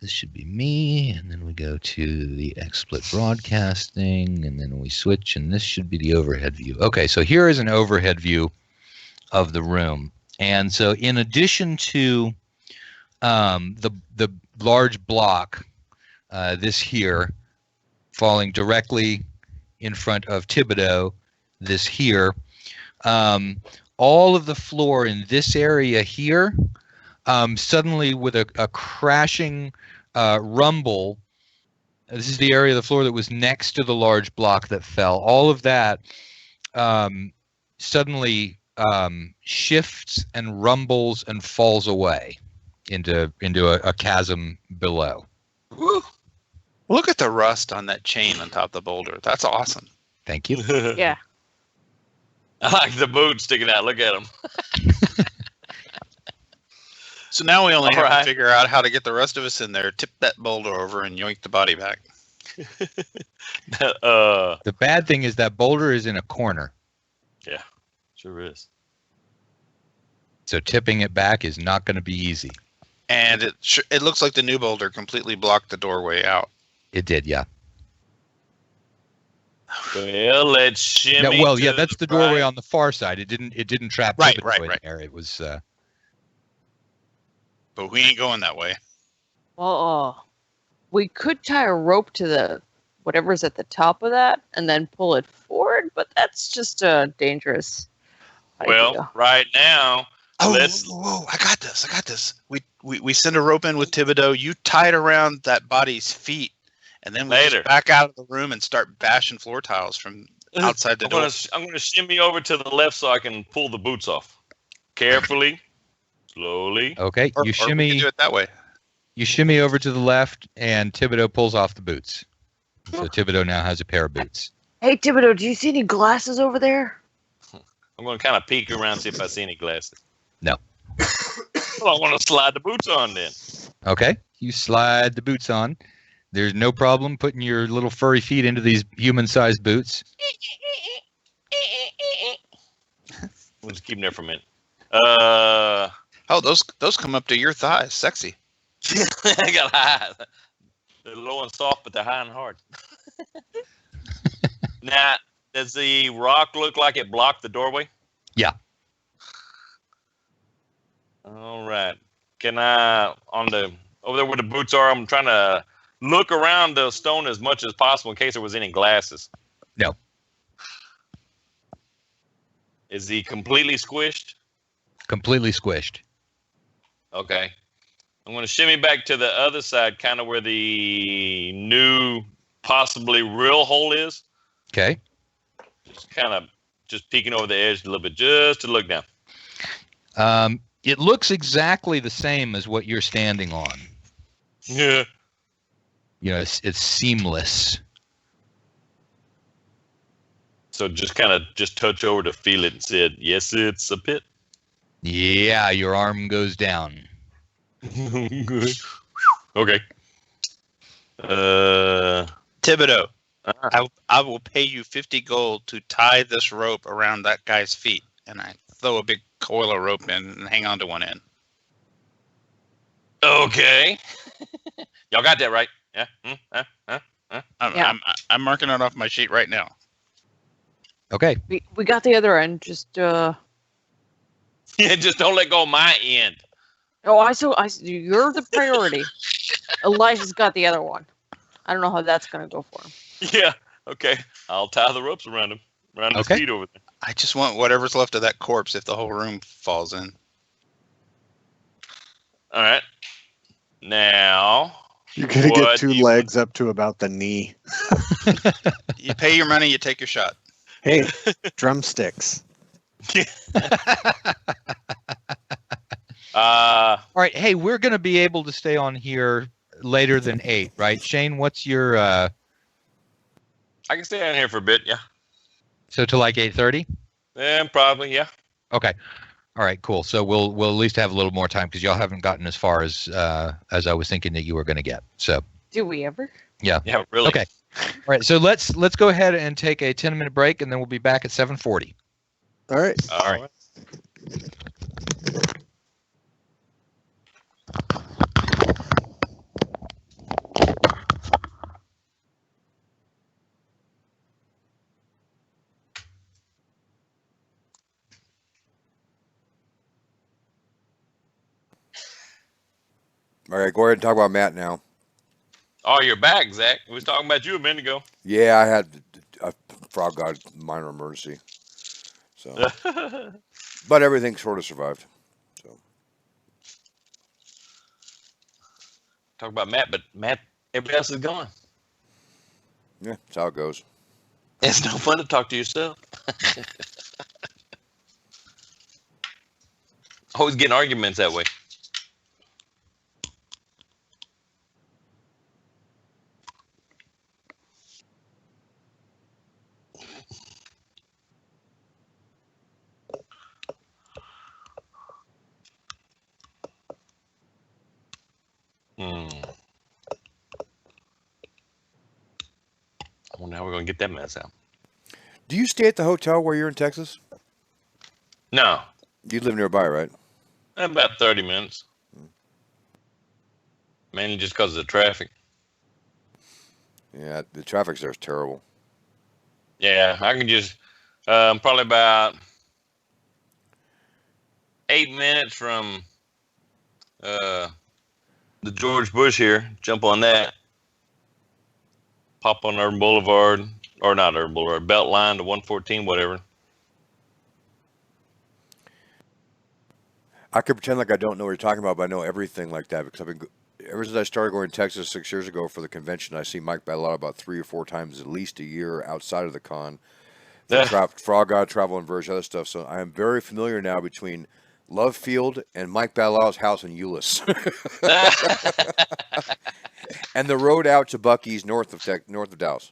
This should be me, and then we go to the XSplit broadcasting, and then we switch, and this should be the overhead view. Okay, so here is an overhead view of the room. And so in addition to the large block, this here, falling directly in front of Thibodeau, this here, all of the floor in this area here, suddenly with a crashing rumble, this is the area of the floor that was next to the large block that fell, all of that suddenly shifts and rumbles and falls away into a chasm below. Woo. Look at the rust on that chain on top of the boulder. That's awesome. Thank you. Yeah. I like the boots sticking out. Look at them. So now we only have Alright. to figure out how to get the rest of us in there, tip that boulder over, and yoink the body back. The bad thing is that boulder is in a corner, Sure is. so tipping it back is not going to be easy. And it looks like the new boulder completely blocked the doorway out. It did, yeah. Well, let's shimmy. to That's the doorway right. on the far side. It didn't trap Right, Thibodeau right, in right. there. It was But we ain't going that way. Well, we could tie a rope to the whatever's at the top of that and then pull it forward, but that's just a dangerous Well, idea. right now, Oh, let's. whoa, I got this. We send a rope in with Thibodeau. You tie it around that body's feet, and then we Later. just back out of the room and start bashing floor tiles from outside the door. I'm gonna shimmy over to the left so I can pull the boots off. Carefully, slowly. okay. Or You we can shimmy. do it that way. You shimmy over to the left, and Thibodeau pulls off the boots. So Thibodeau now has a pair of boots. Hey, Thibodeau, do you see any glasses over there? I'm gonna kind of peek around see if I see any glasses. No. Well, I want to slide the boots on then. Okay. You slide the boots on. There's no problem putting your little furry feet into these human-sized boots. We'll just keep them there for a minute. Oh, those come up to your thighs. Sexy. I got high. They're low and soft, but they're high and hard. Now, does the rock look like it blocked the doorway? Yeah. All right. Can I, over there where the boots are, I'm trying to look around the stone as much as possible in case there was any glasses. No. Is he completely squished? Completely squished. Okay. I'm going to shimmy back to the other side, kind of where the new, possibly real hole is. Okay. Just kind of just peeking over the edge a little bit, just to look down. It looks exactly the same as what you're standing on. Yeah. You know, it's seamless. So just kind of just touch over to feel it and said, yes, it's a pit. Yeah, your arm goes down. Good. Okay. Thibodeau, Uh-huh. I will pay you 50 gold to tie this rope around that guy's feet. And I throw a big coil of rope in and hang on to one end. Okay. Y'all got that right? Yeah. Yeah. I'm marking it off my sheet right now. Okay. We got the other end. Just Yeah, just don't let go of my end. you're the priority. Elijah's got the other one. I don't know how that's gonna go for him. Yeah. Okay. I'll tie the ropes around him, around his Okay. feet over there. I just want whatever's left of that corpse if the whole room falls in. All right. Now. You're gonna What get two do you- legs up to about the knee. You pay your money, you take your shot. Hey, drumsticks. All right. Hey, we're going to be able to stay on here later than 8, right? Shane, what's your I can stay down here for a bit. Yeah. so to like 8:30? Yeah, probably. Yeah. Okay. All right, cool. So we'll at least have a little more time because y'all haven't gotten as far as I was thinking that you were going to get. So Do we ever? Yeah. Really. okay. All right. So let's go ahead and take a 10-minute break, and then we'll be back at 7:40. All right. All right. All right, go ahead and talk about Matt now. Oh, you're back, Zach. We was talking about you a minute ago. Yeah, I had a frog god minor emergency, so but everything sort of survived. So Talk about Matt, but Matt, everybody else is gone. yeah, that's how it goes. It's no fun to talk to yourself. Always getting arguments that way. Well, now we're going to get that mess out. Do you stay at the hotel where you're in Texas? No. You live nearby, right? About 30 minutes. Mainly just because of the traffic. Yeah, the traffic there is terrible. Yeah, I can just probably about 8 minutes from the George Bush here. Jump on that. Pop on Urban Boulevard, or not Urban Boulevard, Beltline to 114, whatever. I could pretend like I don't know what you're talking about, but I know everything like that because ever since I started going to Texas 6 years ago for the convention, I see Mike Ballard about 3 or 4 times at least a year outside of the con. Frog God, Travel and Verge, other stuff. So I am very familiar now between Love Field and Mike Ballard's house in Euless. And the road out to Buc-ee's north of Dallas.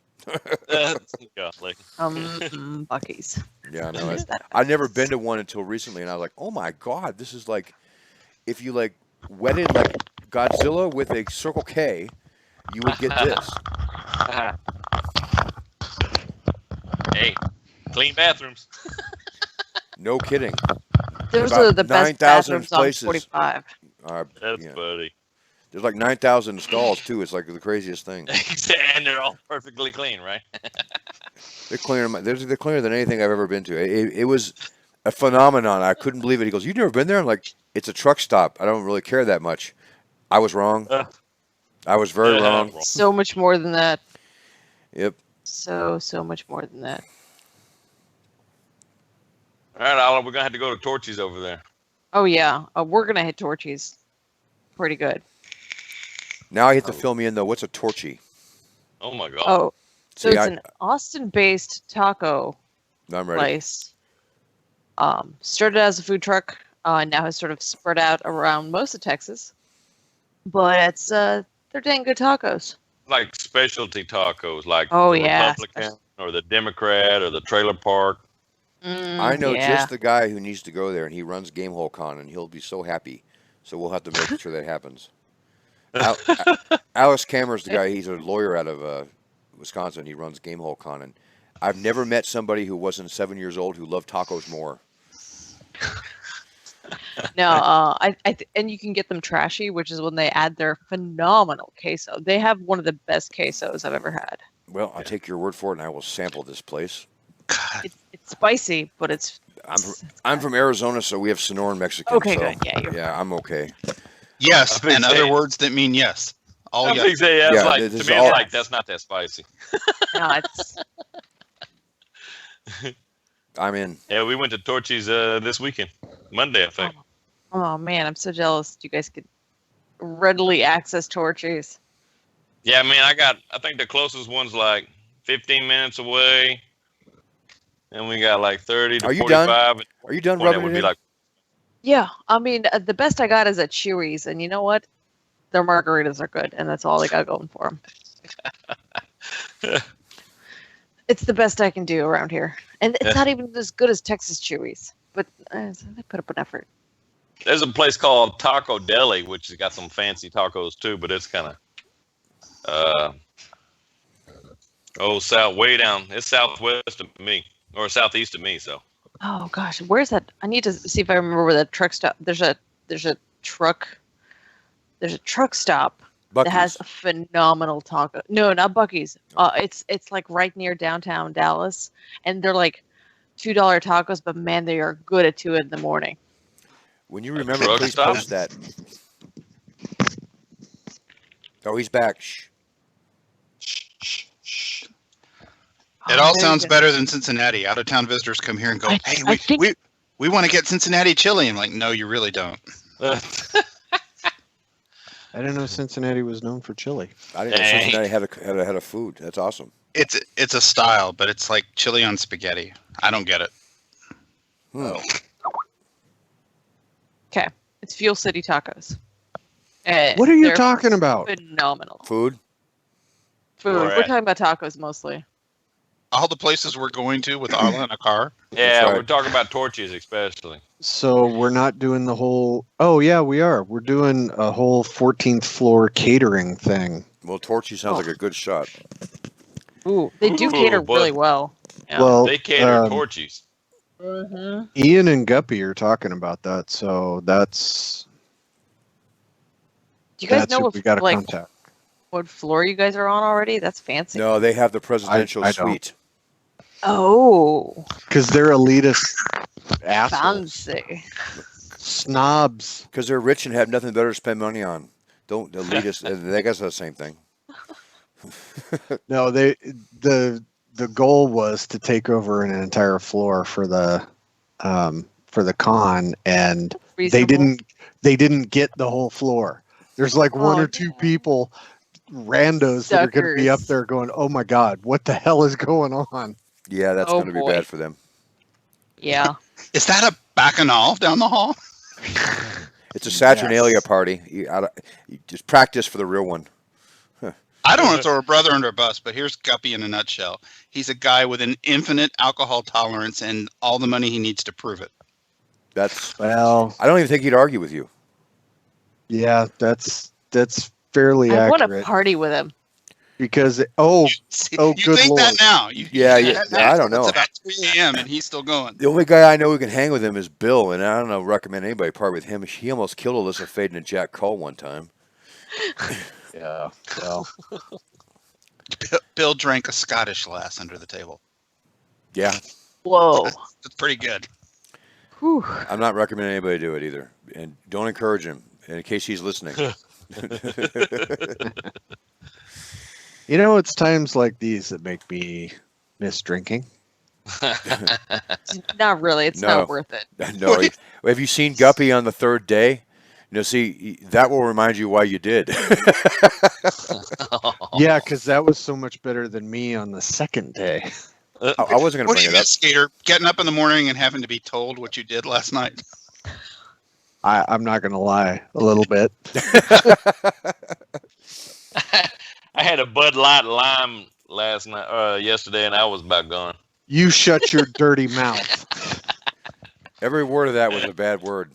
Buc-ee's. Yeah, I know. I've never been to one until recently, and I was like, oh my God, this is like, if you like wetted like Godzilla with a Circle K, you would get this. Hey, clean bathrooms. No kidding. Those About are the best 9,000 bathrooms on places. 45. That's funny. There's like 9,000 stalls too. It's like the craziest thing. And they're all perfectly clean, right? They're cleaner. They're cleaner than anything I've ever been to. It was a phenomenon. I couldn't believe it. He goes, "You've never been there?" I'm like, "It's a truck stop. I don't really care that much." I was wrong. I was very wrong. So much more than that. Yep. So much more than that. All right, Oliver, we're gonna have to go to Torchy's over there. Oh yeah, we're gonna hit Torchy's pretty good. Now I hit to fill me in though. What's a Torchy? Oh my God. Oh, so See, it's an Austin-based taco I'm ready. place. Started as a food truck, now has sort of spread out around most of Texas. But it's they're dang good tacos. Like specialty tacos, like Oh, the yeah. Republican or the Democrat or the Trailer Park. I know yeah. just the guy who needs to go there, and he runs Gamehole Con, and he'll be so happy. So we'll have to make sure that happens. Alex Kammer's the guy. He's a lawyer out of Wisconsin. He runs Gamehole Con, and I've never met somebody who wasn't 7 years old who loved tacos more. No, and you can get them trashy, which is when they add their phenomenal queso. They have one of the best quesos I've ever had. Well, I'll take your word for it, and I will sample this place. It's spicy, but it's. I'm from Arizona, so we have Sonoran Mexican. Okay, so, good. Yeah, I'm okay. Yes, and other words that mean yes. All I yes. think say yes. Yeah, Like, this to is me, all- it's like that's not that spicy. No, it's. I'm in. Yeah, we went to Torchy's this weekend, Monday, I think. Oh man, I'm so jealous. You guys could readily access Torchy's. Yeah, I mean, I think the closest one's like 15 minutes away, and we got like 30 to Are you 45. done? Are you done That rubbing would it be in? like, Yeah, I mean, the best I got is at Chewy's, and you know what? Their margaritas are good, and that's all they got going for them. It's the best I can do around here, and it's not even as good as Texas Chewy's, but they put up an effort. there's a place called Taco Deli, which has got some fancy tacos too, but it's kind of way down. It's southwest of me or southeast of me. So Oh gosh, where's that? I need to see if I remember where that truck stop. There's a truck stop that has a phenomenal taco. No, not Buc-ee's. It's like right near downtown Dallas, and they're like $2 tacos, but man, they are good at 2 in the morning. When you remember, Drug please stop? post that. Oh, he's back. Shh. It all sounds better than Cincinnati. Out of town visitors come here and go, "Hey, we want to get Cincinnati chili." I'm like, "No, you really don't." I didn't know Cincinnati was known for chili. I didn't know Dang. Cincinnati had a food. That's awesome. It's a style, but it's like chili on spaghetti. I don't get it. Okay, it's Fuel City Tacos. What are you They're talking about? Phenomenal Food? food. Where We're at? talking about tacos mostly. All the places we're going to with Arla in a car. Yeah, right. we're talking about torches especially. So we're not doing the whole. Oh yeah, we are. We're doing a whole 14th floor catering thing. Well, Torchy sounds like a good shot. Ooh, they do Ooh, cater but- really well. Yeah. Well, They cater torches. Mhm. Ian and Guppy are talking about that, so that's Do you guys that's know who what we got to like contact. what floor you guys are on already? That's fancy. No, they have the presidential I don't. suite. Oh, Because they're elitist assholes, fancy. snobs. Because they're rich and have nothing better to spend money on. Don't elitist. They guess the same thing. No, the goal was to take over an entire floor for the con, and Reasonable. they didn't get the whole floor. There's like one Oh, or two no. people, randos that are going to be up Suckers. there going, "Oh my God, what the hell is going on?" Yeah, that's Oh, going to be boy. bad for them. Yeah. Is that a bacchanal down the hall? It's a Saturnalia Yes. party. You just practice for the real one. I don't want to throw a brother under a bus, but here's Guppy in a nutshell. He's a guy with an infinite alcohol tolerance and all the money he needs to prove it. That's. Well, I don't even think he'd argue with you. yeah, that's fairly I want to accurate party with him. because See, oh you good think Lord. that now. You Yeah, think yeah, that yeah, now. I don't know. It's about 3 a.m. and he's still going. The only guy I know who can hang with him is Bill, and I don't know recommend anybody part with him. He almost killed Alyssa Faden and Jack Cole one time. Yeah, well, Bill drank a Scottish lass under the table. Yeah, Whoa. It's pretty good. Whew. I'm not recommending anybody do it either, and don't encourage him in case he's listening. you know, it's times like these that make me miss drinking. Not really. It's No. not worth it. No, have you seen Guppy on the third day? See, that will remind you why you did. Yeah, because that was so much better than me on the second day. I wasn't going to What do bring you it up. miss, Skater? Getting up in the morning and having to be told what you did last night? I'm not going to lie, a little bit. I had a Bud Light Lime yesterday, and I was about gone. You shut your dirty mouth. Every word of that was a bad word.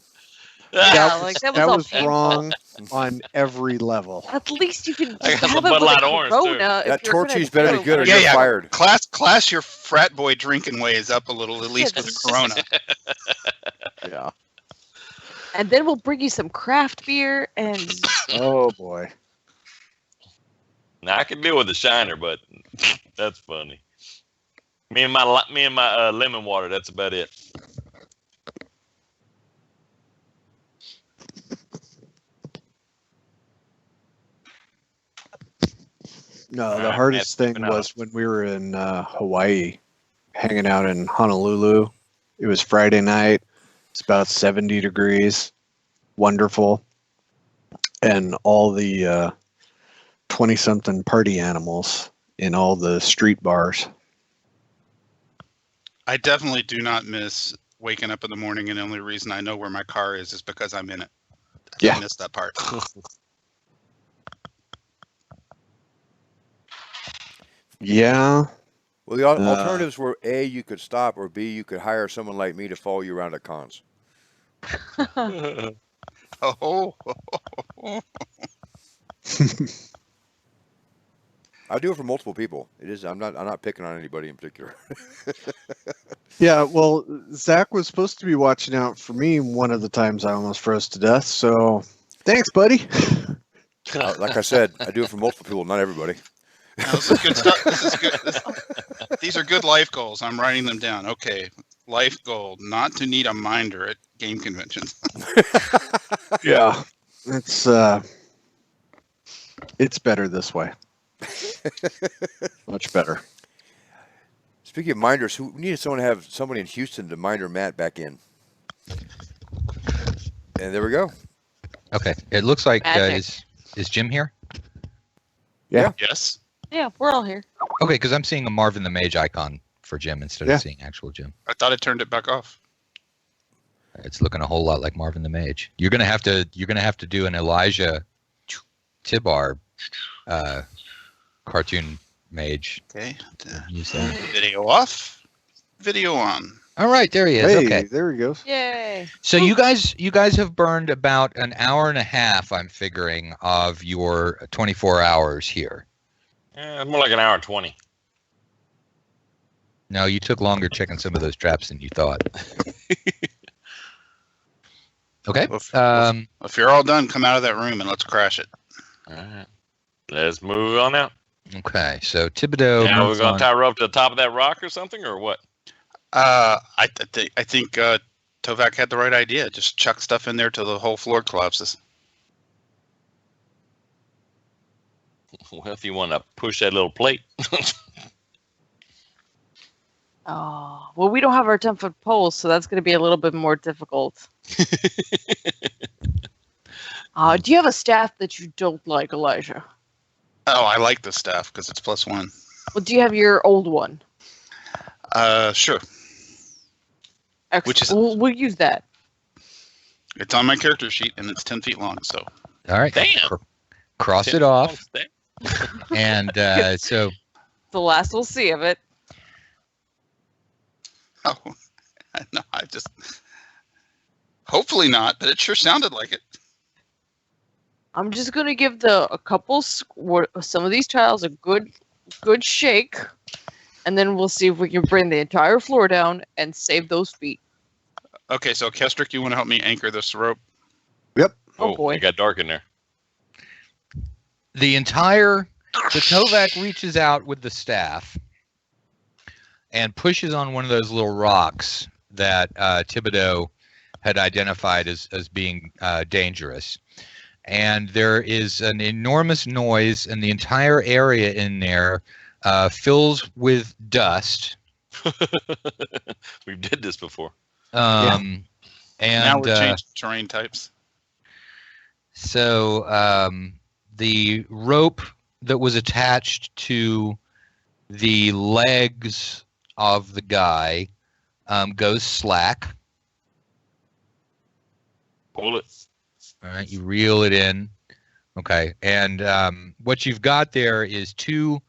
Yeah, like that was all painful. wrong on every level. At least you can I just got have the it Bud with Light a Orange, too. Corona. if That you're gonna torchy's better do than good, or it. you're Yeah. fired. Class your frat boy drinking ways up a little, at least with a Yes. Corona. Yeah. And then we'll bring you some craft beer and Oh boy. Now I can deal with the Shiner, but that's funny. Me and my lemon water. That's about it. No, All the right, hardest Matt, thing keeping was when we were in Hawaii, hanging out in Honolulu. It was Friday night. It's about 70 degrees. Wonderful. And all the 20-something party animals in all the street bars. I definitely do not miss waking up in the morning, and the only reason I know where my car is because I'm in it. Yeah. I missed that part. Yeah. Well, the alternatives were A, you could stop, or B, you could hire someone like me to follow you around at cons. Oh, I do it for multiple people. It is. I'm not picking on anybody in particular. Yeah, well, Zach was supposed to be watching out for me one of the times I almost froze to death. So thanks, buddy. Like I said, I do it for multiple people, not everybody. no, this is good stuff. This is good. These are good life goals. I'm writing them down. Okay, life goal: not to need a minder at game conventions. Yeah. It's better this way. Much better. Speaking of minders, we needed someone to have somebody in Houston to minder Matt back in. And there we go. Okay, it looks like Magic. Is Jim here? Yeah. Yes. Yeah, we're all here. Okay, because I'm seeing a Marvin the Mage icon for Jim instead Yeah. of seeing actual Jim. I thought I turned it back off. It's looking a whole lot like Marvin the Mage. You're gonna have to do an Elijah Tibar cartoon mage. Okay. Use that. Video off. Video on. All right, there he is. Hey, Okay. there he goes. Yay. So you guys have burned about an hour and a half, I'm figuring, of your 24 hours here. It's more like an hour and 20. No, you took longer checking some of those traps than you thought. Okay. If you're all done, come out of that room and let's crash it. All right. Let's move on now. Okay. So Thibodeau. Now we're moves going on. to tie her up to the top of that rock or something, or what? I think Tovak had the right idea. Just chuck stuff in there till the whole floor collapses. Well, if you want to push that little plate. Oh, well, we don't have our 10-foot poles, so that's going to be a little bit more difficult. Do you have a staff that you don't like, Elijah? Oh, I like the staff because it's +1. Well, do you have your old one? Sure. Excellent. Which is- we'll use that. It's on my character sheet and it's 10 feet long. So All right. Damn. Cross it off. And so The last we'll see of it. oh, no, I just hopefully not, but it sure sounded like it. I'm just going to give some of these tiles a good shake, and then we'll see if we can bring the entire floor down and save those feet. Okay, so Kestrick, you want to help me anchor this rope? Oh, boy. It got dark in there. the Tovak reaches out with the staff and pushes on one of those little rocks that Thibodeau had identified as being dangerous. And there is an enormous noise, and the entire area in there fills with dust. We did this before. And now we're changing terrain types. So the rope that was attached to the legs of the guy goes slack. Pull it. All right, you reel it in. Okay, and what you've got there is two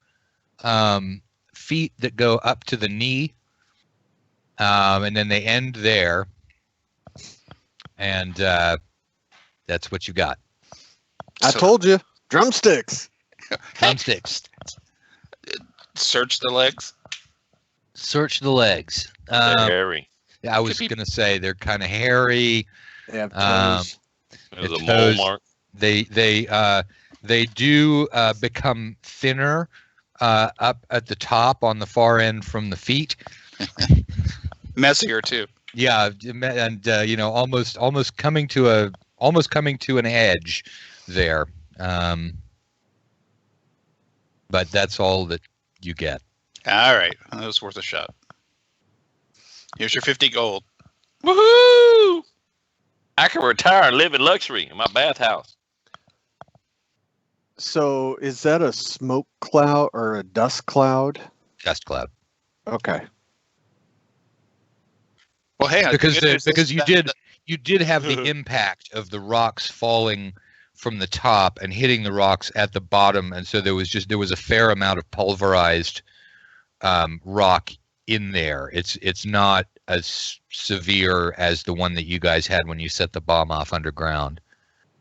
feet that go up to the knee, and then they end there, and that's what you got. I told you, drumsticks. Drumsticks. Search the legs. Search the legs. They're hairy. I was going to say they're kind of hairy. They have toes. There's It a toes. mole mark. They do become thinner up at the top on the far end from the feet. Messier too. Yeah, and almost coming to an edge there. But that's all that you get. All right, that was worth a shot. Here's your 50 gold. Woohoo! I can retire and live in luxury in my bathhouse. So is that a smoke cloud or a dust cloud? Dust cloud. Okay. Well, hey, Because you did have the impact of the rocks falling from the top and hitting the rocks at the bottom, and so there was a fair amount of pulverized rock in there. It's not as severe as the one that you guys had when you set the bomb off underground.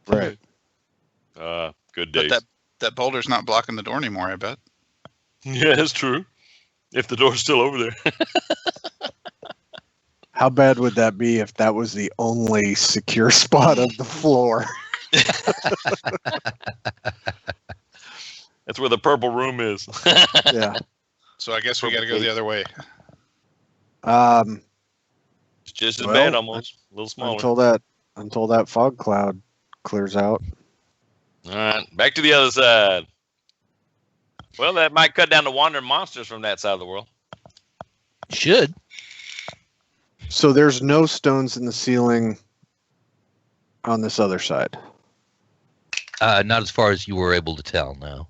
Right. Good But days. that boulder's not blocking the door anymore, I bet. Yeah, that's true. If the door's still over there. How bad would that be if that was the only secure spot of the floor? That's where the purple room is. Yeah. So I guess we got to go the other way. It's just as Well, bad almost. A little smaller. Until that fog cloud clears out. All right, back to the other side. Well, that might cut down the wandering monsters from that side of the world. Should. So there's no stones in the ceiling on this other side. Not as far as you were able to tell, no.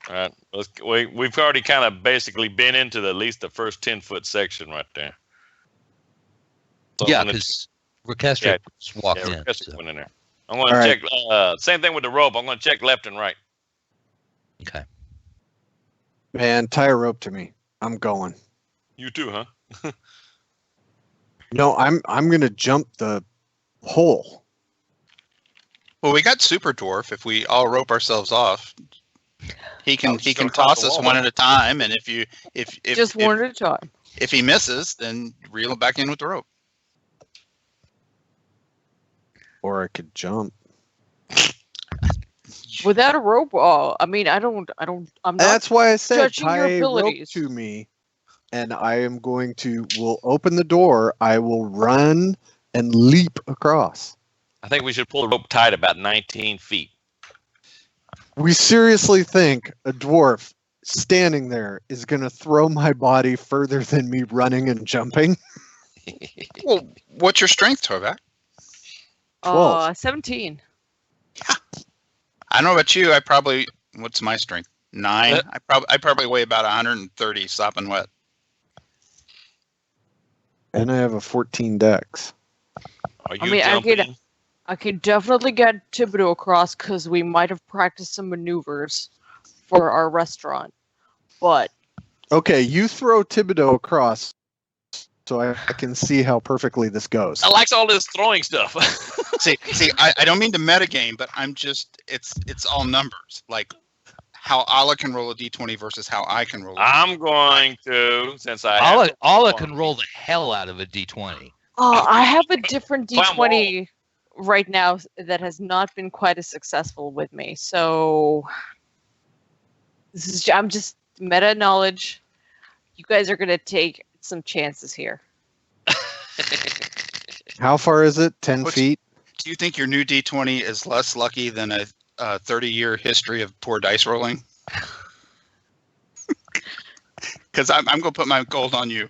All right. We've already kind of basically been into at least the first 10-foot section right there. So Yeah, because Rekestric just walked in. Rekestric went in there. I'm going to check. Same thing with the rope. I'm going to check left and right. Okay. Man, tie a rope to me. I'm going. You too, huh? No, I'm going to jump the hole. Well, we got Super Dwarf. If we all rope ourselves off, he can toss us one at a time, and if one at a time. If he misses, then reel him back in with the rope. Or I could jump. Without a rope, I'm not. That's why I said judging tie your a rope abilities. to me, and I am going to. We'll open the door. I will run and leap across. I think we should pull the rope tight about 19 feet. We seriously think a dwarf standing there is going to throw my body further than me running and jumping? Well, what's your strength, Tovak? 12. 17. I don't know about you. What's my strength? 9. I probably weigh about 130 sopping wet. And I have a 14 dex. Are you jumping? I can definitely get Thibodeau across because we might have practiced some maneuvers for our restaurant. But Okay, you throw Thibodeau across so I can see how perfectly this goes. I likes all this throwing stuff. See, I don't mean to metagame, but it's all numbers. Like how Ala can roll a d20 versus how I can roll. I'm going to, since Ala can roll the hell out of a d20. I have a different d20 right now that has not been quite as successful with me. So I'm just meta knowledge. You guys are going to take some chances here. How far is it? 10 feet? Do you think your new d20 is less lucky than a 30-year history of poor dice rolling? Because I'm going to put my gold on you.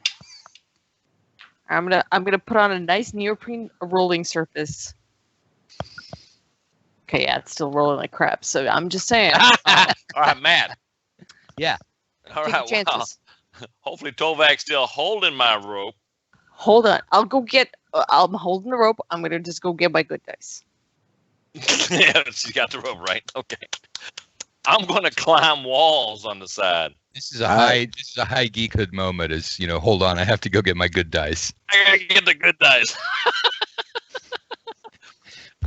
I'm gonna put on a nice neoprene rolling surface. Okay, yeah, it's still rolling like crap. So I'm just saying. All right, Matt. Yeah. All Take right. chances. Well, hopefully Tovak's still holding my rope. Hold on. I'll go get. I'm holding the rope. I'm gonna just go get my good dice. Yeah, she got the rope right. Okay. I'm gonna climb walls on the side. This is a high geekhood moment. Hold on, I have to go get my good dice. I gotta get the good dice.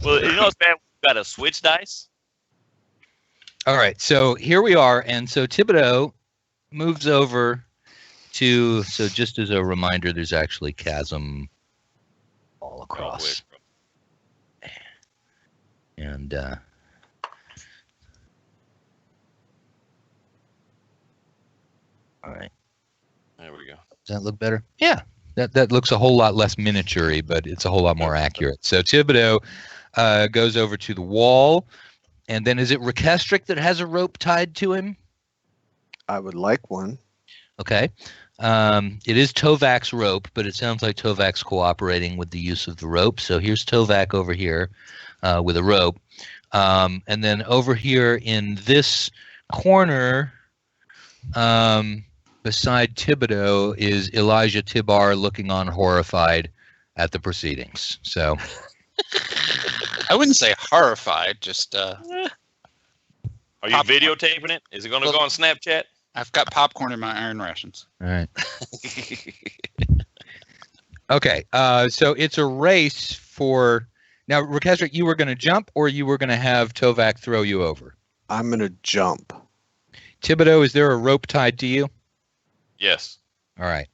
Well, it's bad. We've got to switch dice. All right, so here we are, and so Thibodeau moves over to. So just as a reminder, there's actually chasm all across, and. All right. There we go. Does that look better? Yeah. That looks a whole lot less miniature-y, but it's a whole lot more accurate. So Thibodeau goes over to the wall, and then is it Rekestric that has a rope tied to him? I would like one. Okay. It is Tovak's rope, but it sounds like Tovak's cooperating with the use of the rope. So here's Tovak over here with a rope. And then over here in this corner, beside Thibodeau is Elijah Tibar looking on horrified at the proceedings. So I wouldn't say horrified, just Are you videotaping it? Is it going to go on Snapchat? I've got popcorn in my iron rations. all right. Okay. So it's a race for now. Rekestric, you were going to jump, or you were going to have Tovak throw you over? I'm going to jump. Thibodeau, is there a rope tied to you? Yes. All right.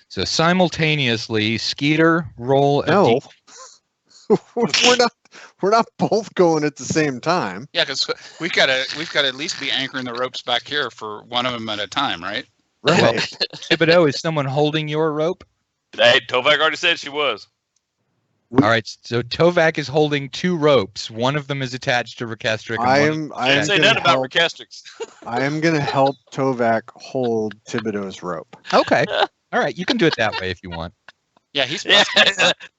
So simultaneously, Skeeter, roll a No. We're not both going at the same time. Yeah, because we've got to at least be anchoring the ropes back here for one of them at a time, right? Right. Well, Thibodeau, is someone holding your rope? Hey, Tovak already said she was. All right. So Tovak is holding 2 ropes. One of them is attached to Rekestric. I Didn't say nothing about Rekestrics. I am going to help Tovak hold Thibodeau's rope. Okay. All right. You can do it that way if you want. Yeah, he's Yeah,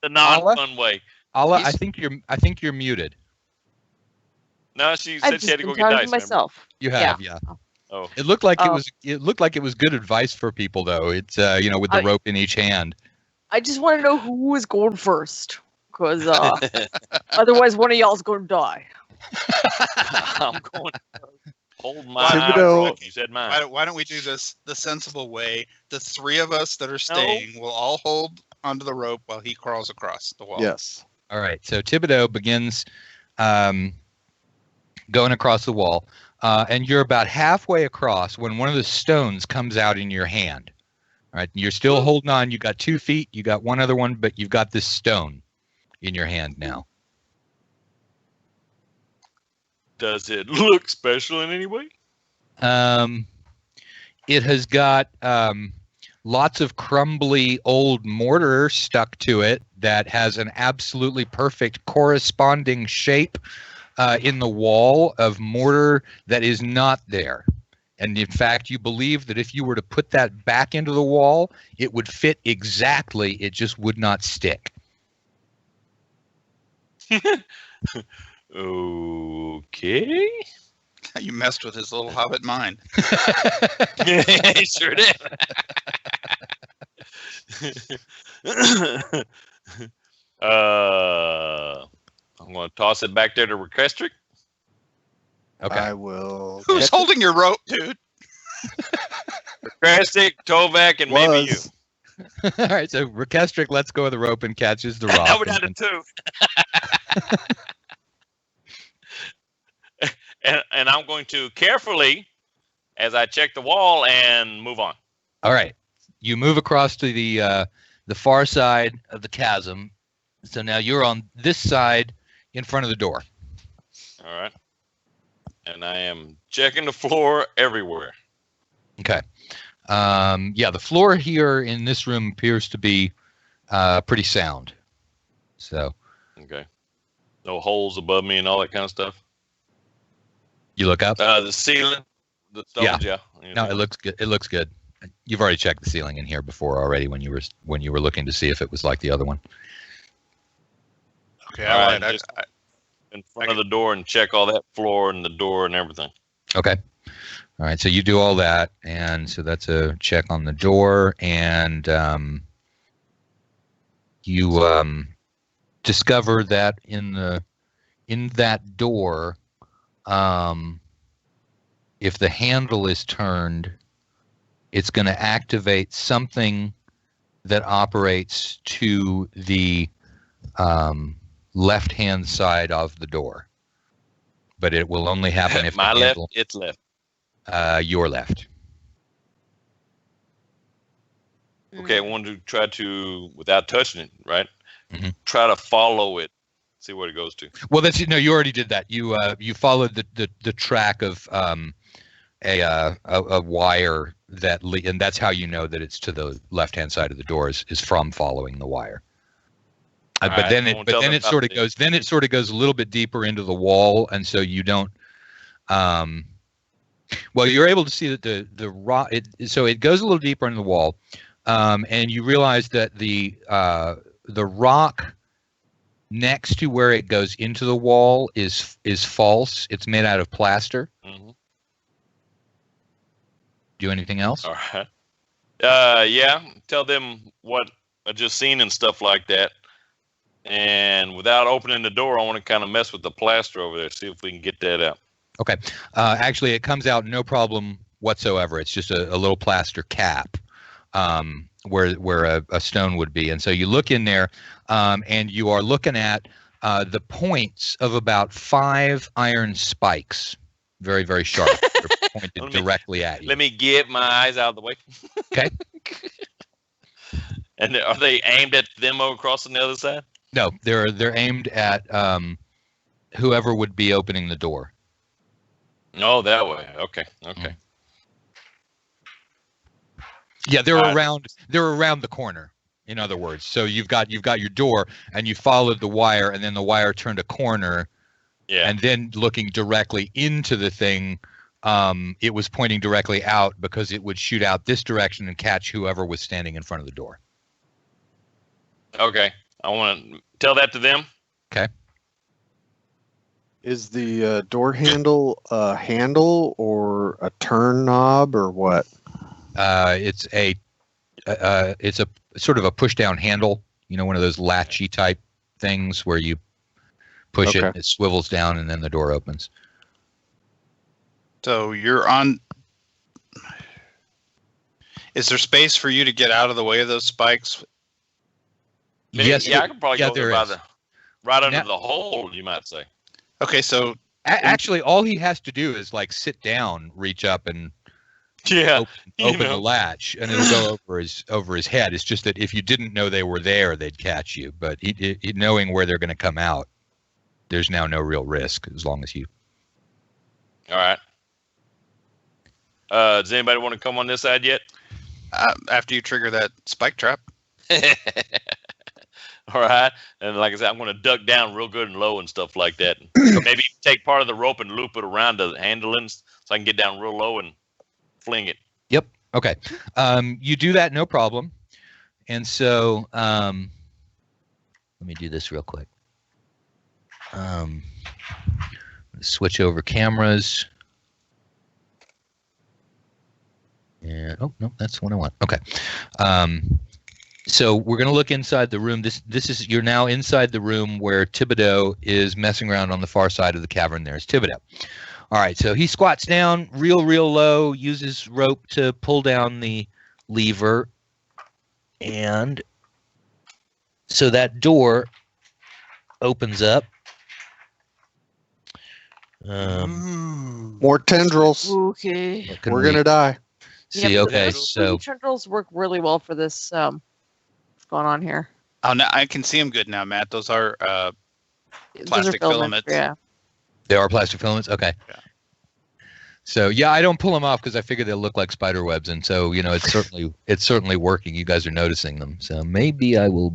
the non-fun way. Ala, I think you're muted. No, she I've said just she had to been go get talking dice. to myself. You have, yeah. Oh, It looked like Oh. it looked like it was good advice for people, though. It's with the rope in each hand. I just want to know who was going first, because otherwise one of y'all's going to die. I'm going to hold my Thibodeau- rope. You said mine. Why don't we do this the sensible way? The three of us that are staying will all hold onto the rope while he crawls across the wall. Yes. All right. So Thibodeau begins going across the wall, and you're about halfway across when one of the stones comes out in your hand. All right. You're still holding on. You got 2 feet. You got one other one, but you've got this stone in your hand now. Does it look special in any way? It has got lots of crumbly old mortar stuck to it that has an absolutely perfect corresponding shape in the wall of mortar that is not there. And in fact, you believe that if you were to put that back into the wall, it would fit exactly. It just would not stick. Okay. You messed with his little hobbit mind. He sure did. I'm going to toss it back there to Requestric. Okay. I will. Who's catch holding your rope, dude? Requestric, Tovak, and maybe you. Was. All right. So Requestric lets go of the rope and catches the rock. Now we're down to 2. And I'm going to carefully, as I check the wall, and move on. All right. You move across to the far side of the chasm. So now you're on this side in front of the door. All right. And I am checking the floor everywhere. Okay. Yeah, the floor here in this room appears to be pretty sound. So Okay. No holes above me and all that kind of stuff. you look up. The ceiling, the stones, yeah. No, it looks good. It looks good. You've already checked the ceiling in here before already when you were looking to see if it was like the other one. Okay, All all right, right. just in front of the door and check all that floor and the door and everything. Okay. All right. So you do all that, and so that's a check on the door, and you discover that in that door, if the handle is turned, it's going to activate something that operates to the left-hand side of the door, but it will only happen if My the left, handle, it's left. your left. Okay, I wanted to try to, without touching it, right? Mhm. Try to follow it, see where it goes to. Well, you already did that. You followed the track of a wire and that's how you know that it's to the left-hand side of the door is from following the wire. But Alright, then I it won't tell them sort of about goes a little bit deeper into the wall, and so you don't. Well, you're able to see that the rock. So it goes a little deeper into the wall, and you realize that the rock next to where it goes into the wall is false. It's made out of plaster. Mm-hmm. Do anything else? All right. Yeah, tell them what I just seen and stuff like that. And without opening the door, I want to kind of mess with the plaster over there, see if we can get that out. Okay. Actually, it comes out no problem whatsoever. It's just a little plaster cap where a stone would be. And so you look in there, and you are looking at the points of about 5 iron spikes, very, very sharp. They're pointed directly at you. Let me get my eyes out of the way. Okay. And are they aimed at them over across on the other side? No, they're aimed at whoever would be opening the door. Oh, that way. Okay. Okay. Yeah, they're around the corner. In other words, so you've got your door, and you followed the wire, and then the wire turned a corner. Yeah. And then looking directly into the thing, it was pointing directly out because it would shoot out this direction and catch whoever was standing in front of the door. Okay. I want to tell that to them. Okay. Is the door handle a handle or a turn knob or what? It's a sort of a push down handle. You know, one of those latchy type things where you push it, it swivels down, and then the door opens. So you're on. Is there space for you to get out of the way of those spikes? Yes. Yeah, I could probably go there is. right under the hole, you might say. Okay, so actually, all he has to do is like sit down, reach up, and open the latch, and it'll go over his head. It's just that if you didn't know they were there, they'd catch you. But knowing where they're going to come out, there's now no real risk as long as you. All right. Does anybody want to come on this side yet? After you trigger that spike trap. All right. And like I said, I'm going to duck down real good and low and stuff like that. So maybe take part of the rope and loop it around the handlings so I can get down real low and fling it. Yep. Okay. You do that, no problem. And so let me do this real quick. Switch over cameras. And oh no, that's what I want. Okay. So we're going to look inside the room. This is you're now inside the room where Thibodeau is messing around on the far side of the cavern. There's Thibodeau. All right, so he squats down real low, uses rope to pull down the lever, and so that door opens up. More tendrils. Okay. We're gonna die. See, Yep, okay, those so tendrils work really well for this. What's going on here? Oh, now I can see them good now, Matt. Those are Those plastic are filaments. Yeah. they are plastic filaments. Okay. Yeah. So yeah, I don't pull them off because I figure they'll look like spider webs, and so it's certainly working. You guys are noticing them, so maybe I will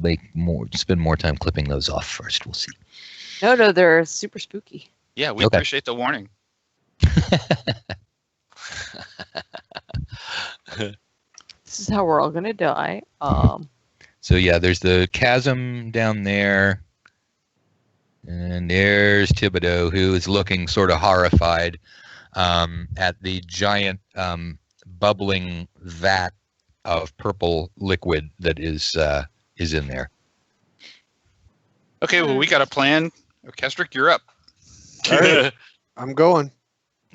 spend more time clipping those off first. We'll see. No, they're super spooky. Yeah, we appreciate the warning. This is how we're all gonna die. So yeah, there's the chasm down there, and there's Thibodeau, who is looking sort of horrified at the giant bubbling vat of purple liquid that is in there. Okay, well, we got a plan. Kestrick, you're up. All right, I'm going.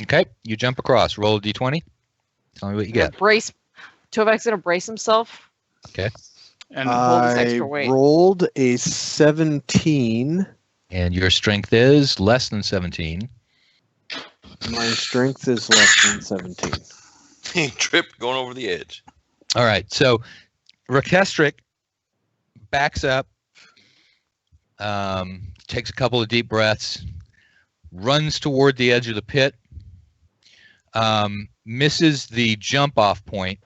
Okay, you jump across. Roll a d20. Tell me what you get. Tovak's gonna brace himself. Okay. And hold his I extra weight. rolled a 17. And your strength is less than 17. My strength is less than 17. He tripped going over the edge. All right, so Rakestrick backs up, takes a couple of deep breaths, runs toward the edge of the pit, misses the jump off point.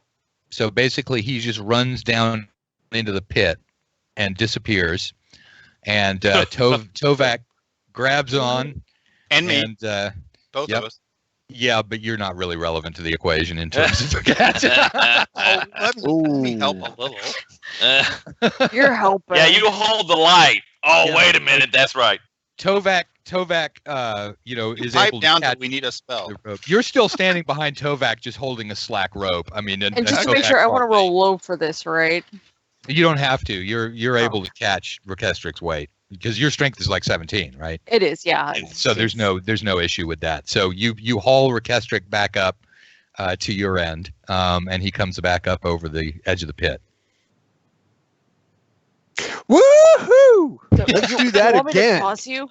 So basically he just runs down into the pit and disappears. And Tovak grabs on. And me. And, both of us. Yeah, but you're not really relevant to the equation in terms of the catch. Let me help a little. You're helping. Yeah, you hold the light. Oh, Yeah. wait a minute. That's right. Tovak, is Pipe able to down catch till we need a spell. the rope. You're still standing behind Tovak, just holding a slack rope. I mean, And just to make sure, I want to roll low for this, right? You don't have to. You're able to catch Rakestrick's weight because your strength is like 17, right? It is, yeah. So there's no issue with that. So you haul Rakestrick back up to your end, and he comes back up over the edge of the pit. Woohoo! So, Let's you do that want me to again. toss you?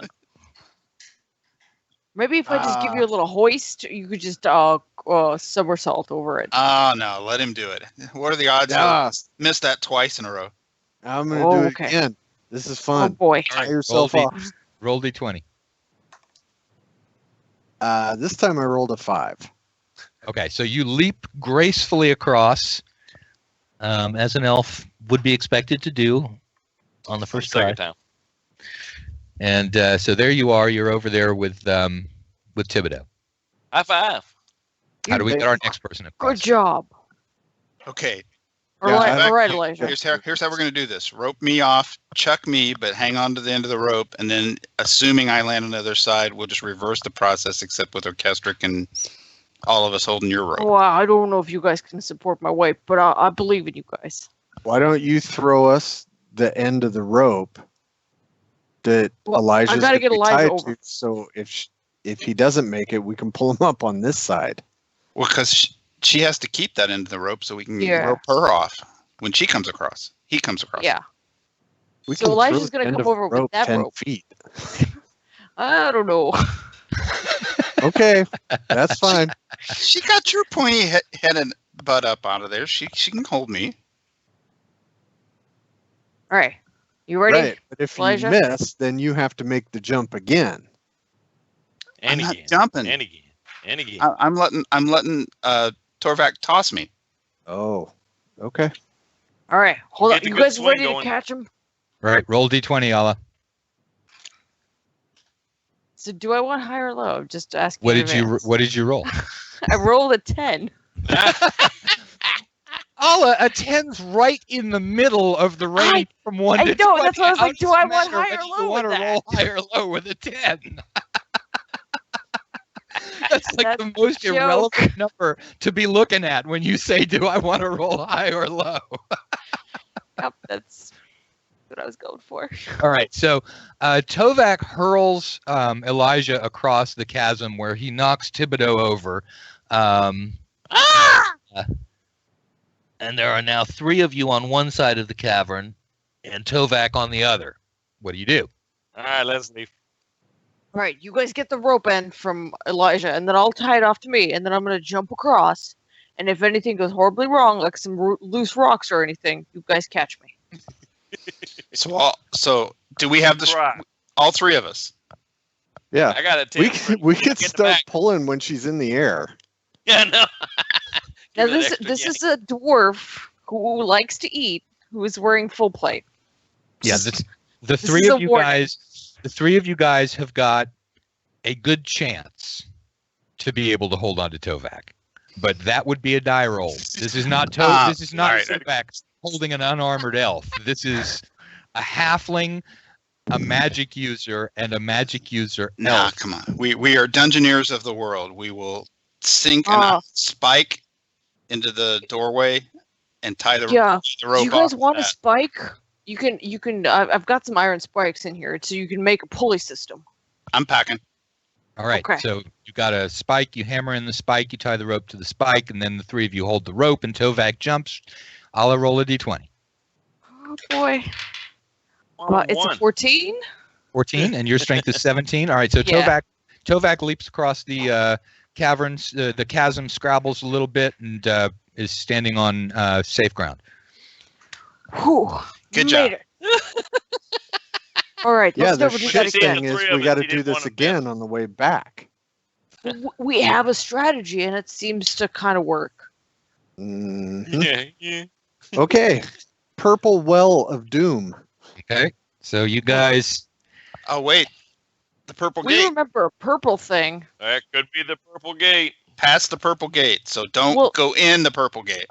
Maybe if I just give you a little hoist, you could just somersault over it. Oh, no, let him do it. What are the odds Ah. he'll miss that twice in a row? I'm going to do it Okay. again. This is Oh fun. boy. Tie yourself roll off. Roll d20. This time I rolled a 5. Okay, so you leap gracefully across, as an elf would be expected to do on the first try. Second time. And so there you are. You're over there with Thibodeau. High five. How do we get our next person Good across? job. Okay, All right, Elijah. Here's how we're going to do this. Rope me off, chuck me, but hang on to the end of the rope, and then, assuming I land on the other side, we'll just reverse the process, except with Orchestric and all of us holding your rope. Well, I don't know if you guys can support my weight, but I believe in you guys. Why don't you throw us the end of the rope that Elijah's gotta get gonna be Elijah tied over. to, so if he doesn't make it, we can pull him up on this side. Well, because she has to keep that end of the rope so we can Yeah. rope her off when she comes across. He comes across. Yeah. We So can Elijah's throw the gonna end come of over the with that 10 rope. feet. I don't know. Okay, that's fine. She got your pointy head and butt up out of there. She can hold me. All right. You ready? Right, but if Elijah? you miss, then you have to make the jump again. I'm And not again. jumping. And again. And again. I'm letting Torvak toss me. Oh, okay. All right. Hold on. Get the You good guys swing ready going. to catch him? Right. Roll D20, Allah. So do I want high or low? Just asking. What in did you advance. What did you roll? I rolled a 10. Allah, a 10's right in the middle of the range from 1 I to know, 20. that's why I was like, do I want Matter high or whether you low want with to roll that? high or low with a 10. That's like That's the most a joke. irrelevant number to be looking at when you say, do I want to roll high or low? Yep, that's what I was going for. All right, so Tovak hurls Elijah across the chasm where he knocks Thibodeau over. And there are now 3 of you on one side of the cavern and Tovak on the other. What do you do? All right, let's leave. All right, you guys get the rope end from Elijah, and then I'll tie it off to me, and then I'm going to jump across. And if anything goes horribly wrong, like some loose rocks or anything, you guys catch me. So do we have Right. all 3 of us? Yeah, I got a we 10. can Get the start back. pulling when she's in the air. Yeah, no. Now Give it this extra is a dwarf who likes to eat, who is wearing full plate. Yeah, the is 3 a of you warning. guys. The 3 of you guys have got a good chance to be able to hold on to Tovak, but that would be a die roll. This is not This is not all right. Tovak holding an unarmored elf. This is a halfling, a magic user, and a magic user Nah, elf. come on. We are dungeoneers of the world. We will sink Oh. a spike into the doorway and tie the Yeah. rope Do you guys off want a that. spike? You can. I've got some iron spikes in here, so you can make a pulley system. I'm packing. All right, Okay. so you got a spike, you hammer in the spike, you tie the rope to the spike, and then the 3 of you hold the rope, and Tovak jumps. I'll roll a d20. Oh boy, One. it's a 14. 14, and your strength is 17. All right, so Yeah. Tovak leaps across the caverns, the chasm, scrabbles a little bit, and is standing on safe ground. Whew, Good made job. it. All right, Yeah, let's the never do that shit see again. thing the is 3 of we us, got to he do didn't this want to again on the way back. We have a strategy, and it seems to kind of work. Mhm. Yeah. Okay, purple well of doom. Okay, so you guys, Oh wait, the purple We gate. remember a purple thing. That could be the purple gate. Past the purple gate. So don't Well- go in the purple gate.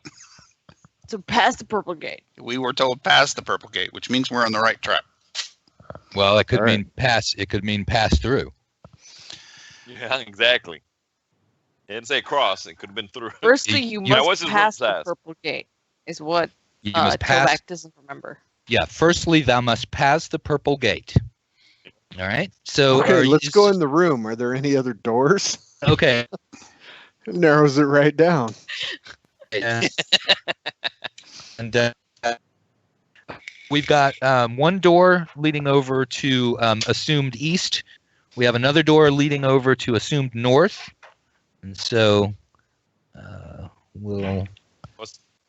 So past the purple gate. We were told past the purple gate, which means we're on the right track. well, it could All right. mean pass. It could mean pass through. Yeah, exactly. It didn't say cross. It could have been through. Firstly, you Yeah, must what's his pass the size? purple gate. Is what You must pass. Tovak doesn't remember. Yeah, firstly, thou must pass the purple gate. All right, so Okay, are let's you- go in the room. Are there any other doors? Okay, It narrows it right down. and we've got one door leading over to assumed east. We have another door leading over to assumed north, and so we'll.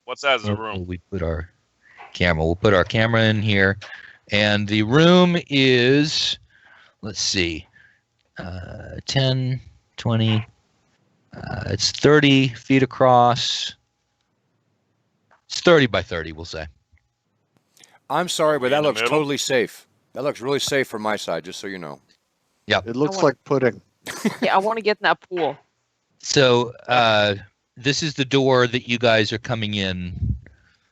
What size is the Where room? will we put our camera? We'll put our camera in here, and the room is, let's see, 10, 20. It's 30 feet across. It's 30 by 30, we'll say. I'm sorry, but We that in the looks middle? totally safe. That looks really safe from my side, just so you know. It looks want- like pudding. Yeah, I want to get in that pool. So this is the door that you guys are coming in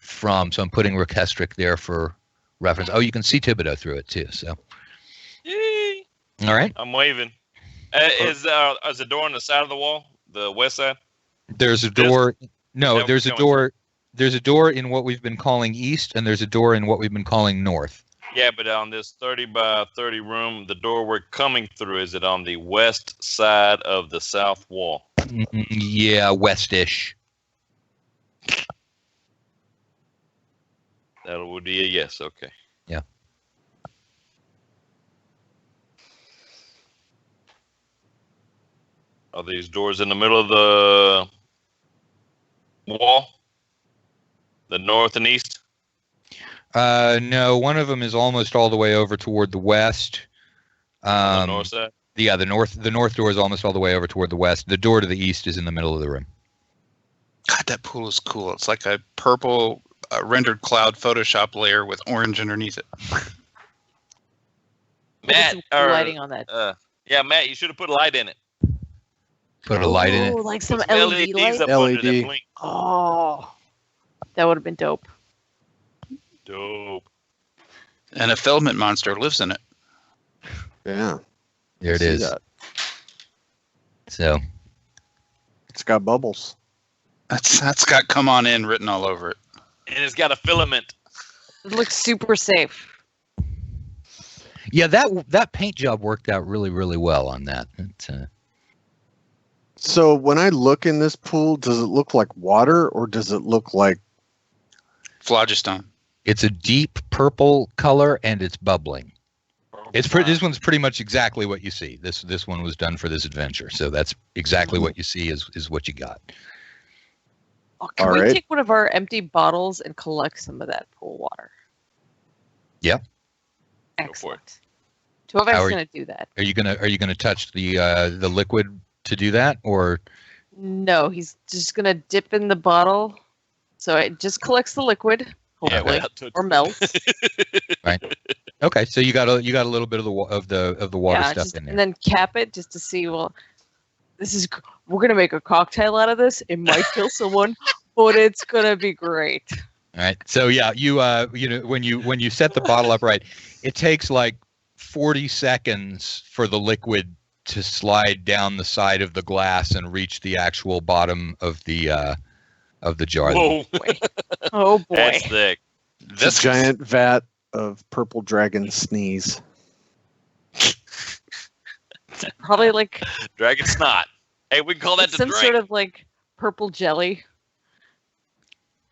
from. So I'm putting Rekestric there for reference. Oh, you can see Thibodeau through it too. So, Yay. all right. I'm waving. Is a door on the side of the wall, the west side? There's a door. No, That there's a was door. There's a door in what we've been calling east, and there's a door in what we've been calling north. Yeah, but on this 30 by 30 room, the door we're coming through, is it on the west side of the south wall? Yeah, westish. That would be a yes. Okay. Yeah. Are these doors in the middle of the wall? The north and east? No, one of them is almost all the way over toward the west. On the north side? Yeah, the north door is almost all the way over toward the west. The door to the east is in the middle of the room. God, that pool is cool. It's like a purple rendered cloud Photoshop layer with orange underneath it. Matt, Put some lighting on that. yeah, Matt, you should have put a light in it. Put a light in it. Oh, like some Put LED lights. up under that LED. blink. Oh, that would have been dope. Dope. And a filament monster lives in it. Yeah. There it See is. that. So, It's got bubbles. That's got "come on in" written all over it. And it's got a filament. It looks super safe. yeah, that paint job worked out really, really well on that. So when I look in this pool, does it look like water or does it look like Phlogiston. It's a deep purple color and it's bubbling. This one's pretty much exactly what you see. This one was done for this adventure, so that's exactly what you see is what you got. Oh, can All we right. take one of our empty bottles and collect some of that pool water? Yeah. Excellent. Tuovek's How are going to do that. Are you gonna touch the liquid to do that, or No, he's just going to dip in the bottle, so it just collects the liquid, hopefully, without touching or melts. right? Okay, so you got a little bit of the water stuff just, in there. and then cap it just to see. Well, we're gonna make a cocktail out of this. It might kill someone, but it's gonna be great. All right. So yeah, you when you set the bottle up right, it takes like 40 seconds for the liquid to slide down the side of the glass and reach the actual bottom of the jar. Whoa. Oh boy! That's thick. this giant vat of purple dragon sneeze? Probably like Dragon snot. Hey, we can call that it's the some drink. sort of like purple jelly.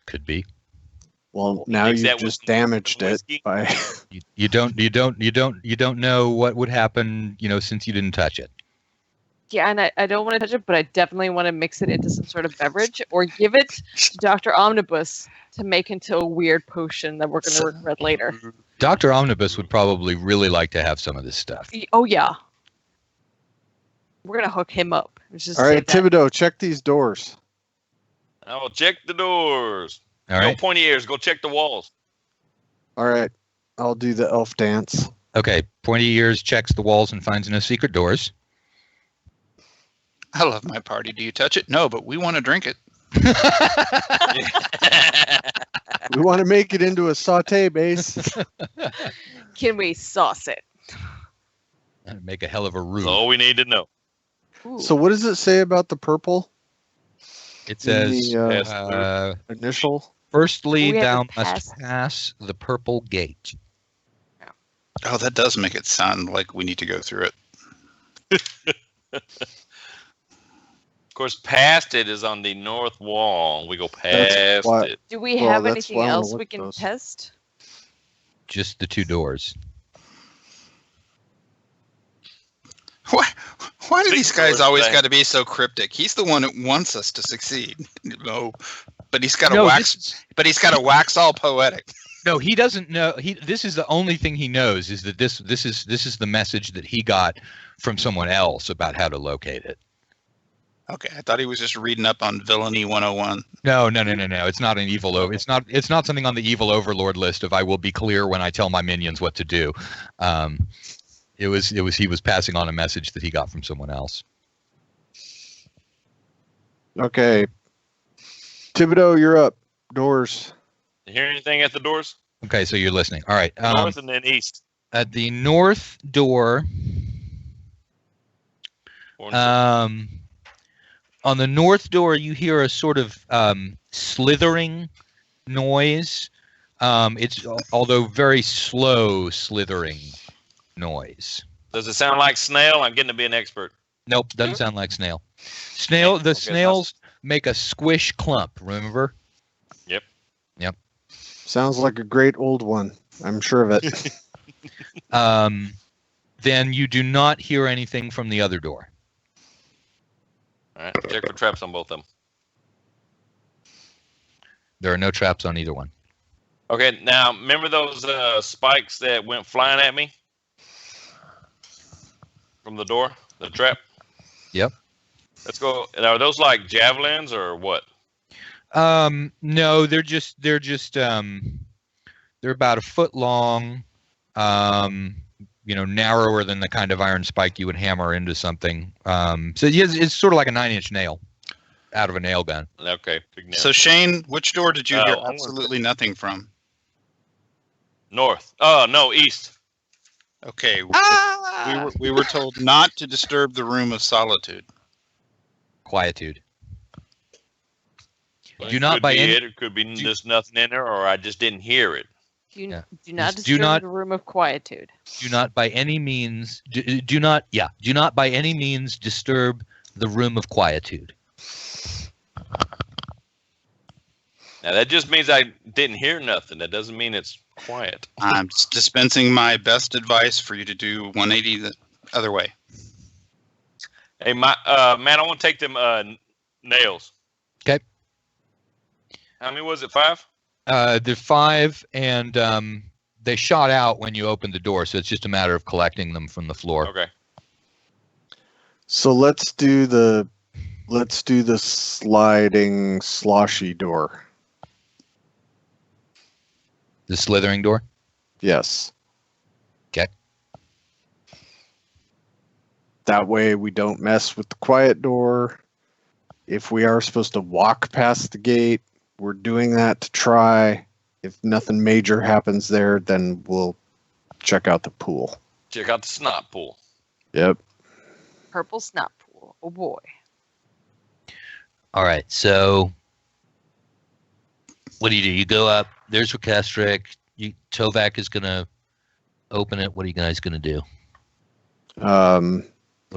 Could be. Well, now Mix you that with just some damaged it whiskey. by. You don't know what would happen, since you didn't touch it. Yeah, and I don't want to touch it, but I definitely want to mix it into some sort of beverage or give it to Dr. Omnibus to make into a weird potion that we're going to regret later. Dr. Omnibus would probably really like to have some of this stuff. Oh yeah, we're going to hook him up. Let's just All say right, that. Thibodeau, check these doors. I will check the doors. All right. Go pointy ears. Go check the walls. All right, I'll do the elf dance. Okay. Pointy ears checks the walls and finds no secret doors. I love my party. Do you touch it? No, but we want to drink it. We want to make it into a saute base. Can we sauce it? That'd make a hell of a roux. That's all we need to know. Ooh. So what does it say about the purple? It says, The, Initial. firstly, We have thou to must pass the purple gate. Oh, that does make it sound like we need to go through it. Of course, past it is on the north wall. We go That's past what- it. Do we Well, have that's anything why I wanna else look we at can those. test? Just the two doors. Why do Big these guys doors always thing. got to be so cryptic? He's the one that wants us to succeed. No, but he's got to No, wax. But he's got to wax all poetic. No, he doesn't know. This is the only thing he knows is that this is the message that he got from someone else about how to locate it. Okay, I thought he was just reading up on villainy 101. No. It's not an evil. It's not something on the evil overlord list of I will be clear when I tell my minions what to do. He was passing on a message that he got from someone else. Okay. Thibodeau, you're up. Doors. Hear anything at the doors? Okay, so you're listening. All right. North and then east. At the north door, on the north door, you hear a sort of slithering noise. It's although very slow slithering noise. Does it sound like snail? I'm getting to be an expert. Nope, doesn't sound like snail. Snails make a squish clump, remember? Yep. Sounds like a great old one. I'm sure of it. Then you do not hear anything from the other door. All right, check for traps on both of them. There are no traps on either one. Okay, now remember those spikes that went flying at me from the door, the trap? Yep. Let's go. Are those like javelins or what? No, they're about a foot long, narrower than the kind of iron spike you would hammer into something. So it's sort of like a 9-inch nail out of a nail gun. Okay, big nail. So Shane, which door did you hear absolutely nothing from? North. Oh, no, east. Okay. We were told not to disturb the room of solitude. Quietude. Well, Do not by any. It could be just nothing in there, or I just didn't hear it. Do not disturb the room of quietude. Do not by any means. Do not by any means disturb the room of quietude. Now that just means I didn't hear nothing. That doesn't mean it's quiet. I'm dispensing my best advice for you to do 180 the other way. Hey, Matt, I want to take them nails. Okay. How many was it? 5? They're 5, and they shot out when you opened the door, so it's just a matter of collecting them from the floor. Okay. So let's do the sliding sloshy door. The slithering door? Yes. Okay. That way we don't mess with the quiet door. If we are supposed to walk past the gate, we're doing that to try. If nothing major happens there, then we'll check out the pool. Check out the snot pool. Yep. Purple snot pool. Oh boy. All right, so what do? You go up. There's Rekestric. Tovak is going to open it. What are you guys going to do?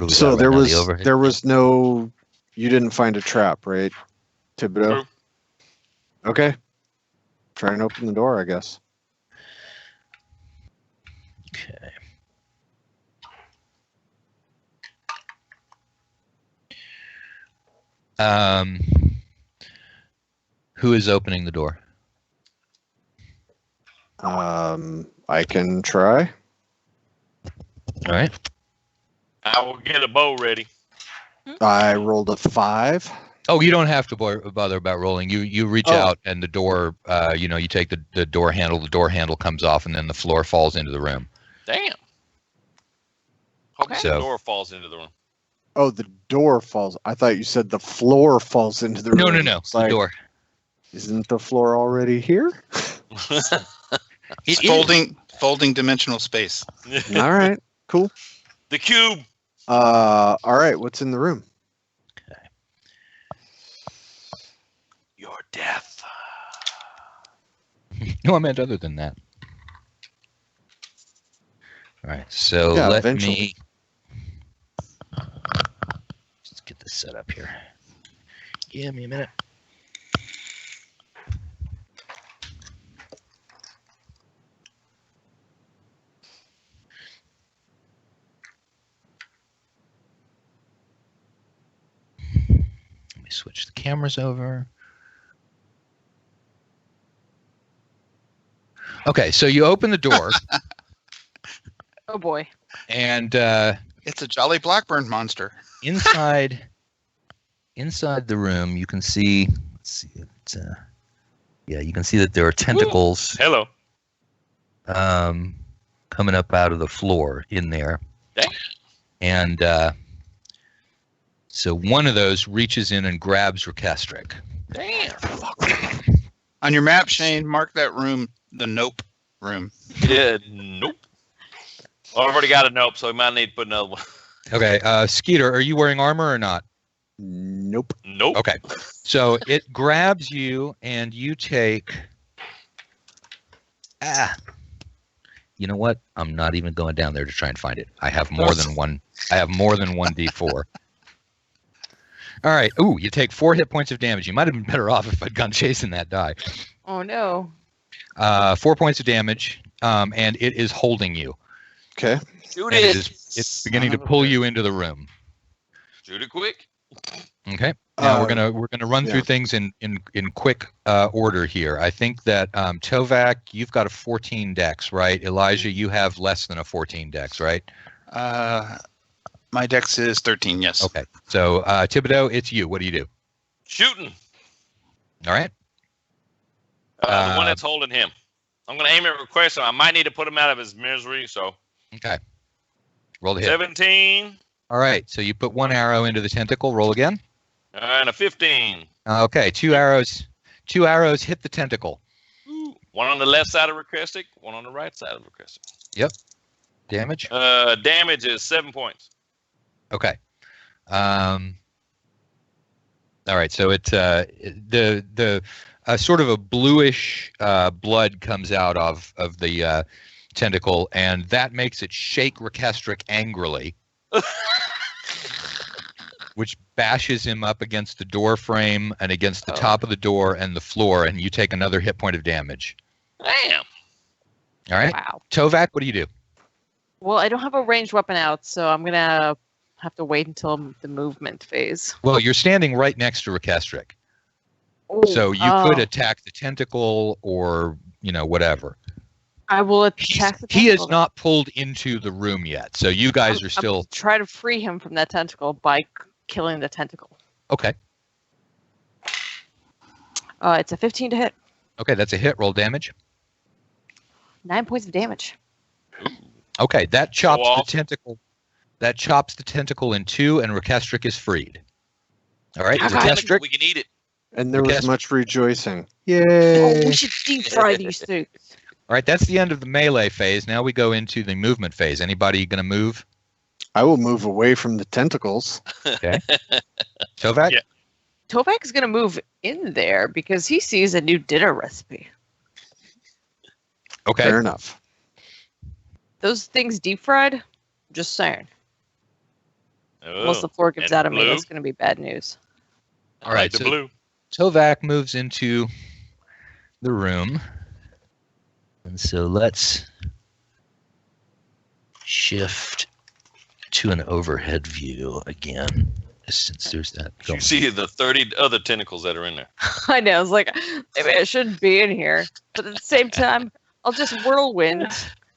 So there was no. You didn't find a trap, right, Thibodeau? True. Okay. Try and open the door, I guess. Okay. Who is opening the door? I can try. All right. I will get a bow ready. I rolled a 5. Oh, you don't have to bother about rolling. You reach out and the door, you take the door handle. The door handle comes off, and then the floor falls into the room. Damn. Okay. So- The door falls into the room. Oh, the door falls. I thought you said the floor falls into the room. No. It's The like, door. Isn't the floor already here? It's folding dimensional space. All right, cool. The cube. All right, what's in the room? Your death. No, I meant other than that. All right, so Yeah, let eventually. me just get this set up here. Give me a minute. Let me switch the cameras over. Okay, so you open the door, Oh boy. and It's a Jolly Blackburn monster. inside the room, you can see. Let's see. You can see that there are tentacles Hello. coming up out of the floor in there, Dang. and so one of those reaches in and grabs Rekestric. Damn. On your map, Shane, mark that room the nope room. Yeah, nope. Well, I've already got a nope, so we might need to put another one. Okay, Skeeter, are you wearing armor or not? Nope. Nope. Okay, so it grabs you, and you take. You know what? I'm not even going down there to try and find it. I have more than one. I have more than one D4. All right. Ooh, you take 4 hit points of damage. You might have been better off if I'd gone chasing that die. Oh no. 4 points of damage, and it is holding you. Okay. Shoot And it. it's beginning to pull you into the room. Shoot it quick. Okay. Now Uh, we're gonna run yeah. through things in quick order here. I think that Tovak, you've got a 14 dex, right? Elijah, you have less than a 14 dex, right? My dex is 13. Yes. Okay. So Thibodeau, it's you. What do you do? Shooting. All right. The one that's holding him. I'm going to aim at request, so I might need to put him out of his misery. So Okay. Roll the hit. 17 All right. So you put 1 arrow into the tentacle. Roll again. and a 15. Okay. 2 arrows. 2 arrows hit the tentacle. Ooh. One on the left side of Recrestic, one on the right side of Recrestic. Damage. Damage is 7 points. Okay. All right. So it's the sort of a bluish blood comes out of the tentacle, and that makes it shake Rekestric angrily, which bashes him up against the door frame and against the top of the door and the floor, and you take another hit point of damage. Damn. All right. Wow. Tovak, what do you do? Well, I don't have a ranged weapon out, so I'm gonna have to wait until the movement phase. Well, you're standing right next to Rekestric, so you could attack the tentacle or whatever. I will attack the tentacle. He is not pulled into the room yet, so you guys are still try to free him from that tentacle by killing the tentacle. okay. It's a 15 to hit. Okay, that's a hit. Roll damage. 9 points of damage. Okay, that chops off. the tentacle. That chops the tentacle in 2, and Rekestric is freed. All right, Okay. Rekestric. We can eat it. And there was Yes. much rejoicing. Oh, Yay! we should deep fry these things. All right, that's the end of the melee phase. Now we go into the movement phase. Anybody going to move? I will move away from the tentacles. Tovak? Yeah. Tovak is going to move in there because he sees a new dinner recipe. Okay. Fair enough. Those things deep fried? Just saying. Once the floor gives and out of me, blue? that's going to be bad news. All right, The so- blue. Tovak moves into the room. And so let's shift to an overhead view again, since there's that You going. see the 30 other tentacles that are in there. I know. I was like, maybe I shouldn't be in here. But at the same time, I'll just whirlwind.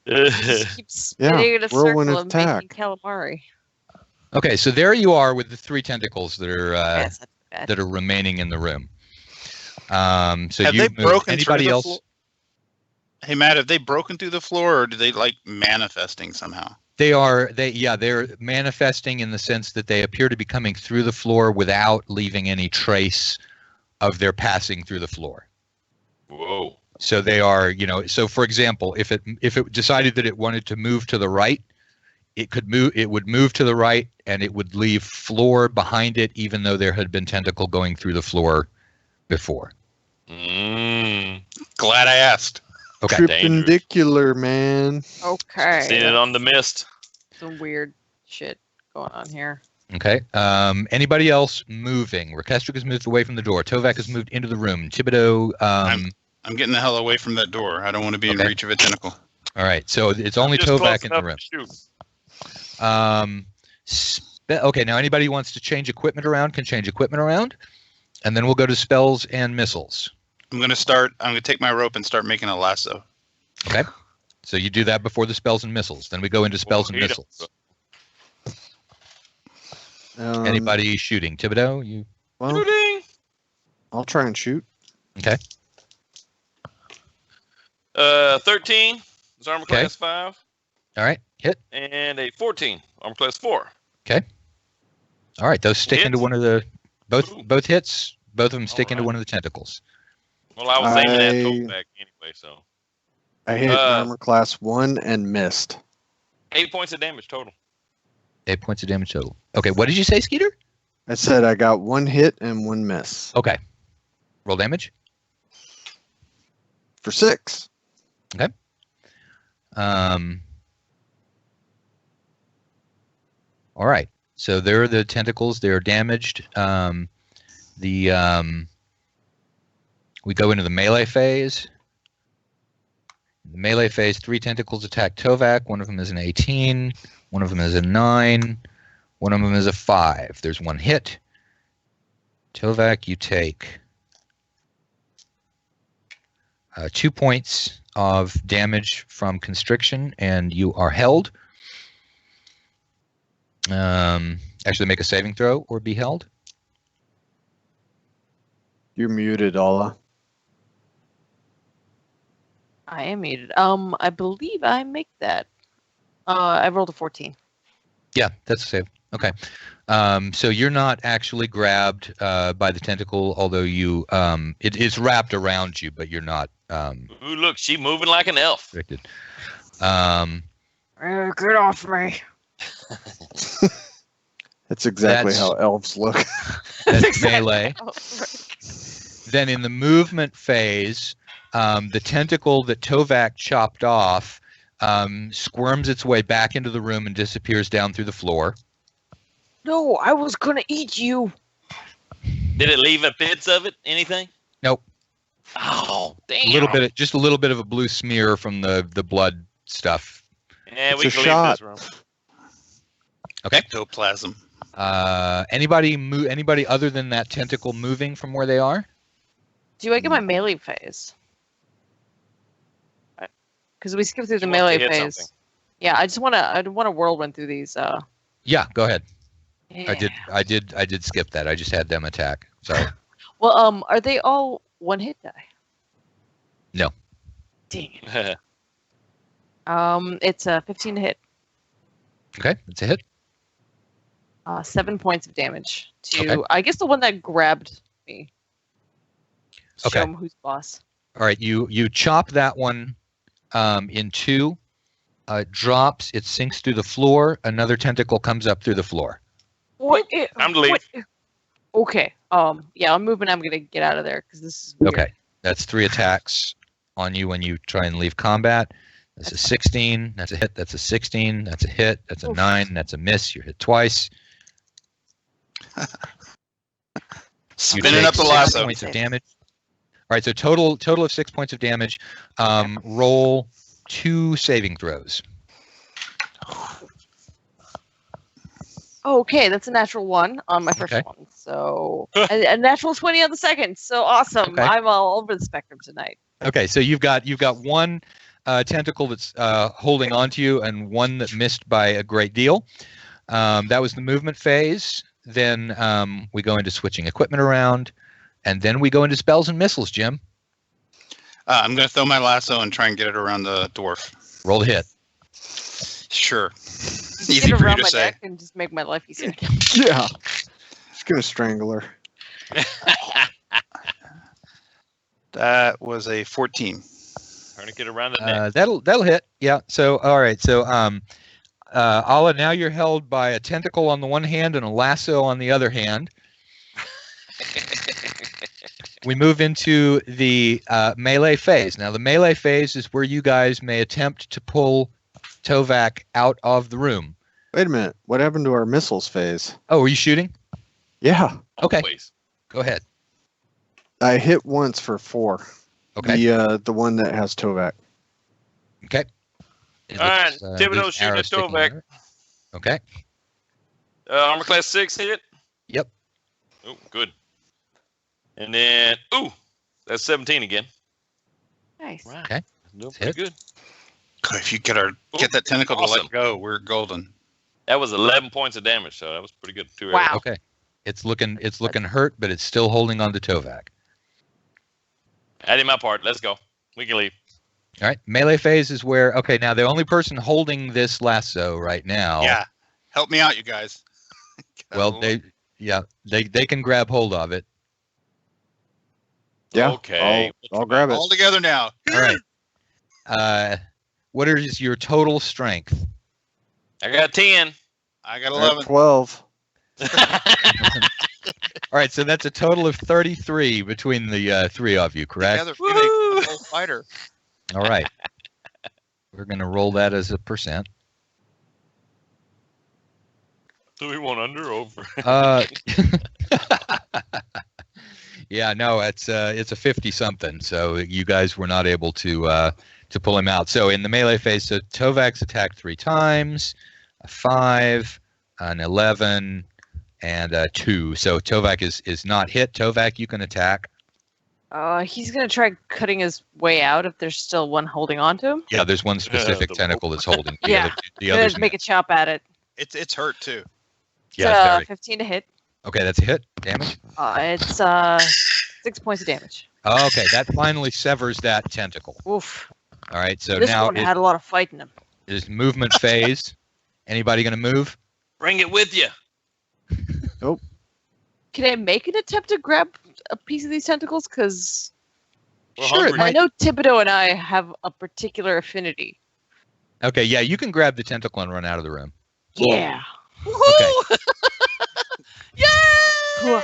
Just keep spinning in a whirlwind circle and attack. making calamari. Okay, so there you are with the 3 tentacles that are Yes, that's bad. that are remaining in the room. So Have you they moved. broken Anybody through the else? floor? Hey Matt, have they broken through the floor, or do they like manifesting somehow? They're manifesting in the sense that they appear to be coming through the floor without leaving any trace of their passing through the floor. Whoa. So they are, so for example, if it decided that it wanted to move to the right, it would move to the right and it would leave floor behind it, even though there had been tentacle going through the floor before. Mm. Glad I asked. Okay. Perpendicular, man. Okay. Seen it on the mist. Some weird shit going on here. Okay. Anybody else moving? Rekestric has moved away from the door. Tovak has moved into the room. Thibodeau. I'm getting the hell away from that door. I don't want to be in Okay. reach of a tentacle. All right. So it's only Just close Tovak in the enough room. to shoot. Okay. Now anybody who wants to change equipment around can change equipment around, and then we'll go to spells and missiles. I'm gonna take my rope and start making a lasso. Okay. So you do that before the spells and missiles. Then we go into spells and Well, missiles. Anybody? Anybody shooting? Thibodeau, you? Well, Shooting. I'll try and shoot. Okay. 13 is armor Okay. class 5, All right. Hit. and a 14 armor class 4. All right. Those stick Hit. into one of the Ooh. both hits. Both of them stick All into right. one of the tentacles. Well, I was aiming at Tovak anyway, so. I hit armor class 1 and missed. 8 points of damage total. 8 points of damage total. Okay, what did you say, Skeeter? I said I got 1 hit and 1 miss. Okay. Roll damage. For 6. Okay. All right. So there are the tentacles. They are damaged. We go into the melee phase. In the melee phase, 3 tentacles attack Tovak. One of them is an 18. One of them is a 9. One of them is a 5. There's 1 hit. Tovak, you take 2 points of damage from constriction, and you are held. Actually, make a saving throw or be held. You're muted, Alla. I am muted. I believe I make that. I rolled a 14. Yeah, that's a save. Okay. So you're not actually grabbed by the tentacle, although you it is wrapped around you, but you're not Ooh, look, she moving like an elf. restricted. Get off me. That's exactly That's- how elves look. That's melee. Oh, right. Then in the movement phase, the tentacle that Tovak chopped off squirms its way back into the room and disappears down through the floor. No, I was gonna eat you. Did it leave a bits of it? Anything? Nope. Oh, damn. Just a little bit of a blue smear from the blood stuff. Yeah, It's we a can shot. leave this room. Okay. Ectoplasm. Anybody other than that tentacle moving from where they are? Do I get my melee phase? Because we skipped through the She wants to melee hit phase. something. Yeah, I want to whirlwind through these. Yeah, go ahead. Yeah. I did skip that. I just had them attack. Sorry. Well, are they all one hit die? No. Dang it. It's a 15 to hit. Okay, it's a hit. 7 points of damage to, Okay. I guess, the one that grabbed me. Okay. Show him who's boss. All right, you chop that one in 2. It drops. It sinks through the floor. Another tentacle comes up through the floor. What? Time to leave. what- Okay. Yeah, I'm moving. I'm gonna get out of there because this is weird. Okay, that's 3 attacks on you when you try and leave combat. That's a 16. That's a hit. That's a 16. That's a hit. That's a Oof. 9. That's a miss. You're hit twice. You Spinning take up the 6 lasso. points of damage. All right, so total of 6 points of damage. Roll 2 saving throws. Oh, okay, that's a natural 1 on my first Okay. one. So a natural 20 on the second. So awesome. Okay. I'm all over the spectrum tonight. Okay, so you've got one tentacle that's holding onto you, and one that missed by a great deal. That was the movement phase. Then we go into switching equipment around, and then we go into spells and missiles. Jim, I'm going to throw my lasso and try and get it around the dwarf. roll the hit. Sure. Just Easy get for you around to my say. neck and just make my life easier. Yeah. Just gonna strangle her. That was a 14. Trying to get around the neck. That'll hit. Yeah. So all right. So Alla, now you're held by a tentacle on the one hand and a lasso on the other hand. We move into the melee phase. Now, the melee phase is where you guys may attempt to pull Tovak out of the room. Wait a minute. What happened to our missiles phase? Oh, are you shooting? Yeah. Okay. Always. Go ahead. I hit once for 4. Okay. The one that has Tovak. Okay. It All right, looks, Thibodeau there's shooting arrow at sticking Tovak. there. Okay. Armor class 6 hit. Yep. Oh, good. And then, that's 17 again. Nice. Right. Okay. Doing Hit. pretty good. If you get that tentacle to Awesome. let go, we're golden. That was 11 points of damage, so that was pretty good. 2 Wow. arrows. Okay. It's looking hurt, but it's still holding on to Tovak. I did my part. Let's go. We can leave. All right. Melee phase is where, okay, now the only person holding this lasso right now. Yeah. Help me out, you guys. Well, they can grab hold of it. Yeah. Okay. I'll grab it. All together now. All right. What is your total strength? I got 10. I got At 11. 12. All right, so that's a total of 33 between the three of you, correct? Together, we make a whole fighter. All right. We're going to roll that as a percent. Do we want under or over? Yeah, no, it's a 50 something. So you guys were not able to pull him out. So in the melee phase, so Tovak's attacked 3 times, a 5, an 11, and a 2. So Tovak is not hit. Tovak, you can attack. He's gonna try cutting his way out if there's still one holding on to him. Yeah, there's one specific the tentacle that's holding. Yeah. The others. Make a chop at it. It's hurt too. Yeah, very. 15 to hit. Okay, that's a hit. Damage. It's 6 points of damage. Okay, that finally severs that tentacle. Oof. All right, so This now one had a lot of fight in him. is movement phase. Anybody going to move? Bring it with you. Can I make an attempt to grab a piece of these tentacles? Because We're Sure, it hungry. I know Thibodeau and I have a particular affinity. Okay, yeah, you can grab the tentacle and run out of the room. Yeah. Okay. Yay!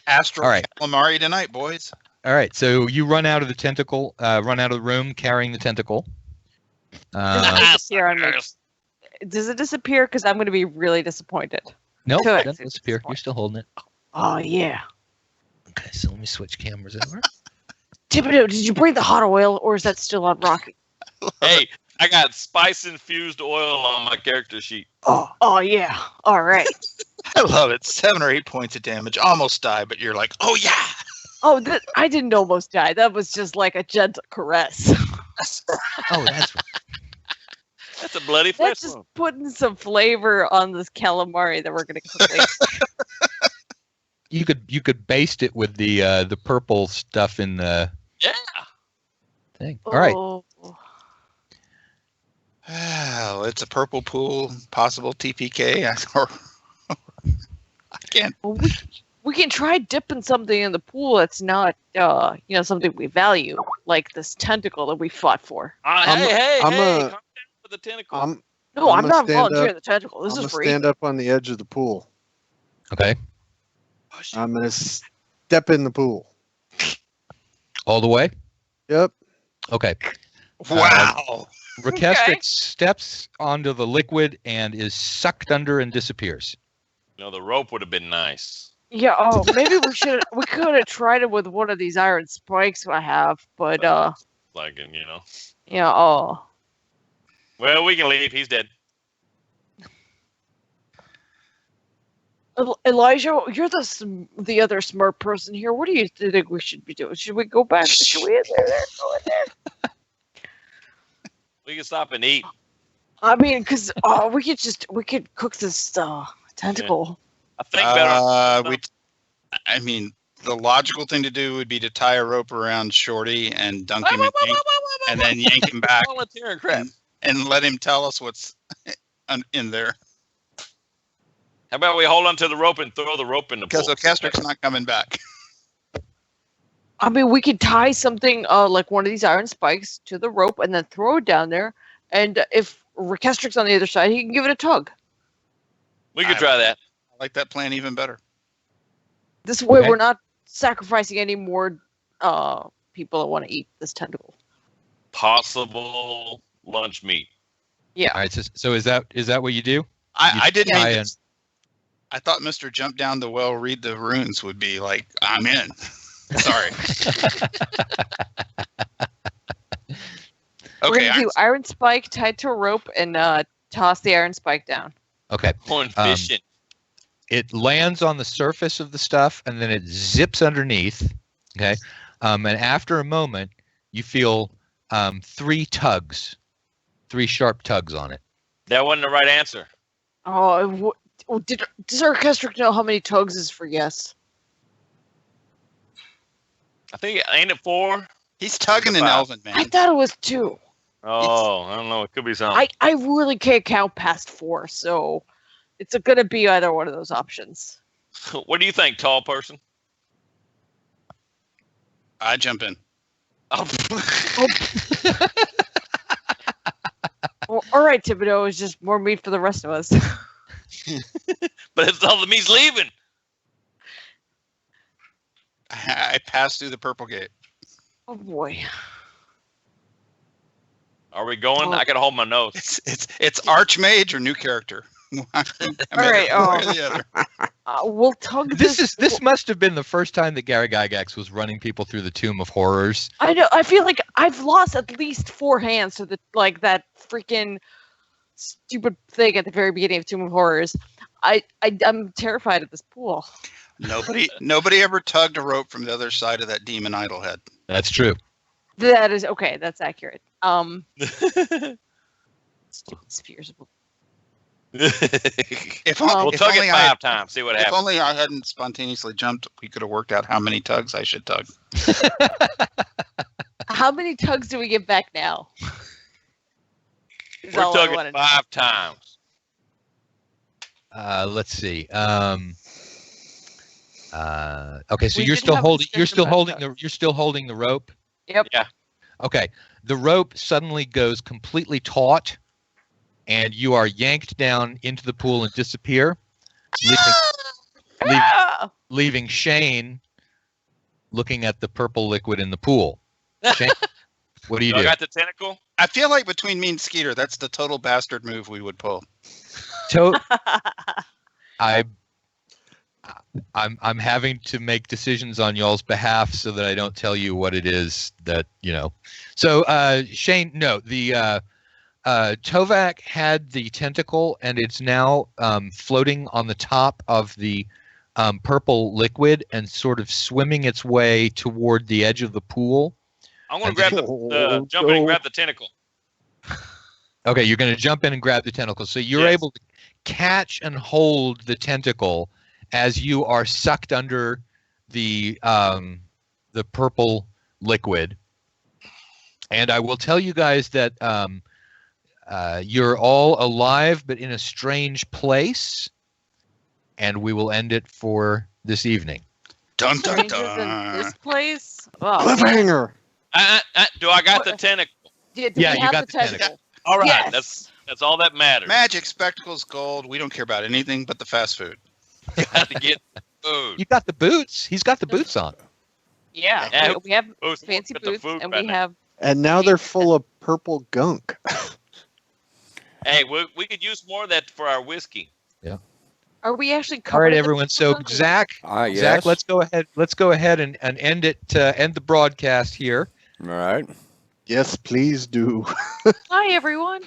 Astral All right. calamari tonight, boys. All right, so you run out of the tentacle, run out of the room carrying the tentacle. Does it disappear on me? Does it disappear? Because I'm going to be really disappointed. Nope, Correct. it doesn't disappear. You're still holding it. Oh, yeah. Okay, so let me switch cameras over. Thibodeau, did you bring the hot oil or is that still on Rocky? Hey, I got spice-infused oil on my character sheet. Oh, yeah. All right. I love it. 7 or 8 points of damage. Almost die, but you're like, oh yeah. Oh, I didn't almost die. That was just like a gentle caress. Oh, that's right. That's a bloody flesh That's just wound. putting some flavor on this calamari that we're going to cook later. You could baste it with the purple stuff in the Yeah. thing. All right. Oh. Well, it's a purple pool, possible TPK. I can't. Well, we can try dipping something in the pool that's not, something we value, like this tentacle that we fought for. Hey, I'm calm a- down with the tentacle. No, I'm I'm gonna not stand volunteering up. the tentacle. This I'm is gonna free. stand up on the edge of the pool. Okay. I'm gonna step in the pool. All the way? Yep. Okay. Wow. Rakestrix Okay. steps onto the liquid and is sucked under and disappears. The rope would have been nice. Yeah. Oh, maybe we could have tried it with one of these iron spikes I have, but Like, yeah. Oh, Well, we can leave. He's dead. Elijah, you're the other smart person here. What do you think we should be doing? Should we go back? Should we go in there? We can stop and eat. I mean, because we could cook this tentacle. I think better. I mean, the logical thing to do would be to tie a rope around Shorty and dunk him and then yank him back Volunteering crap. and let him tell us what's in there. How about we hold on to the rope and throw the rope in the Because pool? Okestric's not coming back. I mean, we could tie something like one of these iron spikes to the rope and then throw it down there. And if Rakestric's on the other side, he can give it a tug. We could try that. I like that plan even better. This way, Okay. we're not sacrificing any more people that want to eat this tentacle. Possible lunch meat. Yeah. All right. So is that what you do? I didn't try mean and- to, I thought Mr. Jump Down the Well, read the runes would be like, I'm in. Sorry. We're Okay. gonna do iron spike tied to a rope and toss the iron spike down. Okay. Going fishing. It lands on the surface of the stuff and then it zips underneath. Okay. And after a moment, you feel 3 sharp tugs on it. That wasn't the right answer. Does our Kestrick know how many tugs is for yes? I think, ain't it 4? He's tugging an Wow. elven, man. I thought it was 2. Oh, I don't know. It could be something. I really can't count past 4, so it's gonna be either one of those options. What do you think, tall person? I jump in. Oh. Well, all right, Thibodeau, it's just more meat for the rest of us. But it's all the meat's leaving. I pass through the purple gate. Oh boy. Are we going? Oh. I gotta hold my notes. It's Archmage or new character. All right. One or the other. We'll tug This must have been the first time that Gary Gygax was running people through the Tomb of Horrors. I know. I feel like I've lost at least 4 hands to that freaking stupid thing at the very beginning of Tomb of Horrors. I'm terrified of this pool. Nobody ever tugged a rope from the other side of that demon idol head. That's true. That is okay. That's accurate. Stupid spheres. If We'll if tug only it I 5 times. See what If happens. only I hadn't spontaneously jumped, we could have worked out how many tugs I should tug. How many tugs do we get back now? Is We're all I tugging wanna know. 5 times. Let's see. Okay, so We you're did still have a holding. You're discussion still about holding. You're still holding the rope. Yep. Yeah. Okay. The rope suddenly goes completely taut, and you are yanked down into the pool and disappear, Ah! leaving Shane looking at the purple liquid in the pool. Shane, what do you I do? got the tentacle. I feel like between me and Skeeter, that's the total bastard move we would pull. I'm having to make decisions on y'all's behalf so that I don't tell you what it is that you know. So Shane, no, the Tovak had the tentacle and it's now floating on the top of the purple liquid and sort of swimming its way toward the edge of the pool. I'm gonna grab the jump in and grab the tentacle. Okay, you're going to jump in and grab the tentacle. So you're Yes. able to catch and hold the tentacle as you are sucked under the purple liquid. And I will tell you guys that you're all alive, but in a strange place. And we will end it for this evening. Dun dun Stranger than dun. this place. Oh, Cliffhanger. Do I got the What? tentacle? do Yeah, we you have got the the tentacle. tentacle? All right. Yes. That's all that matters. Magic, spectacles, gold. We don't care about anything but the fast food. Got to get food. You got the boots. He's got the boots on. Yeah, Yeah. we have Boots, fancy get the boots, food and right we now. have. And now they're full of purple gunk. Hey, we could use more of that for our whiskey. Are we actually All covered? right, in the everyone. So purple? Zach, Yes. Zach, let's go ahead. Let's go ahead and end it. End the broadcast here. All right. Yes, please do. Hi, everyone.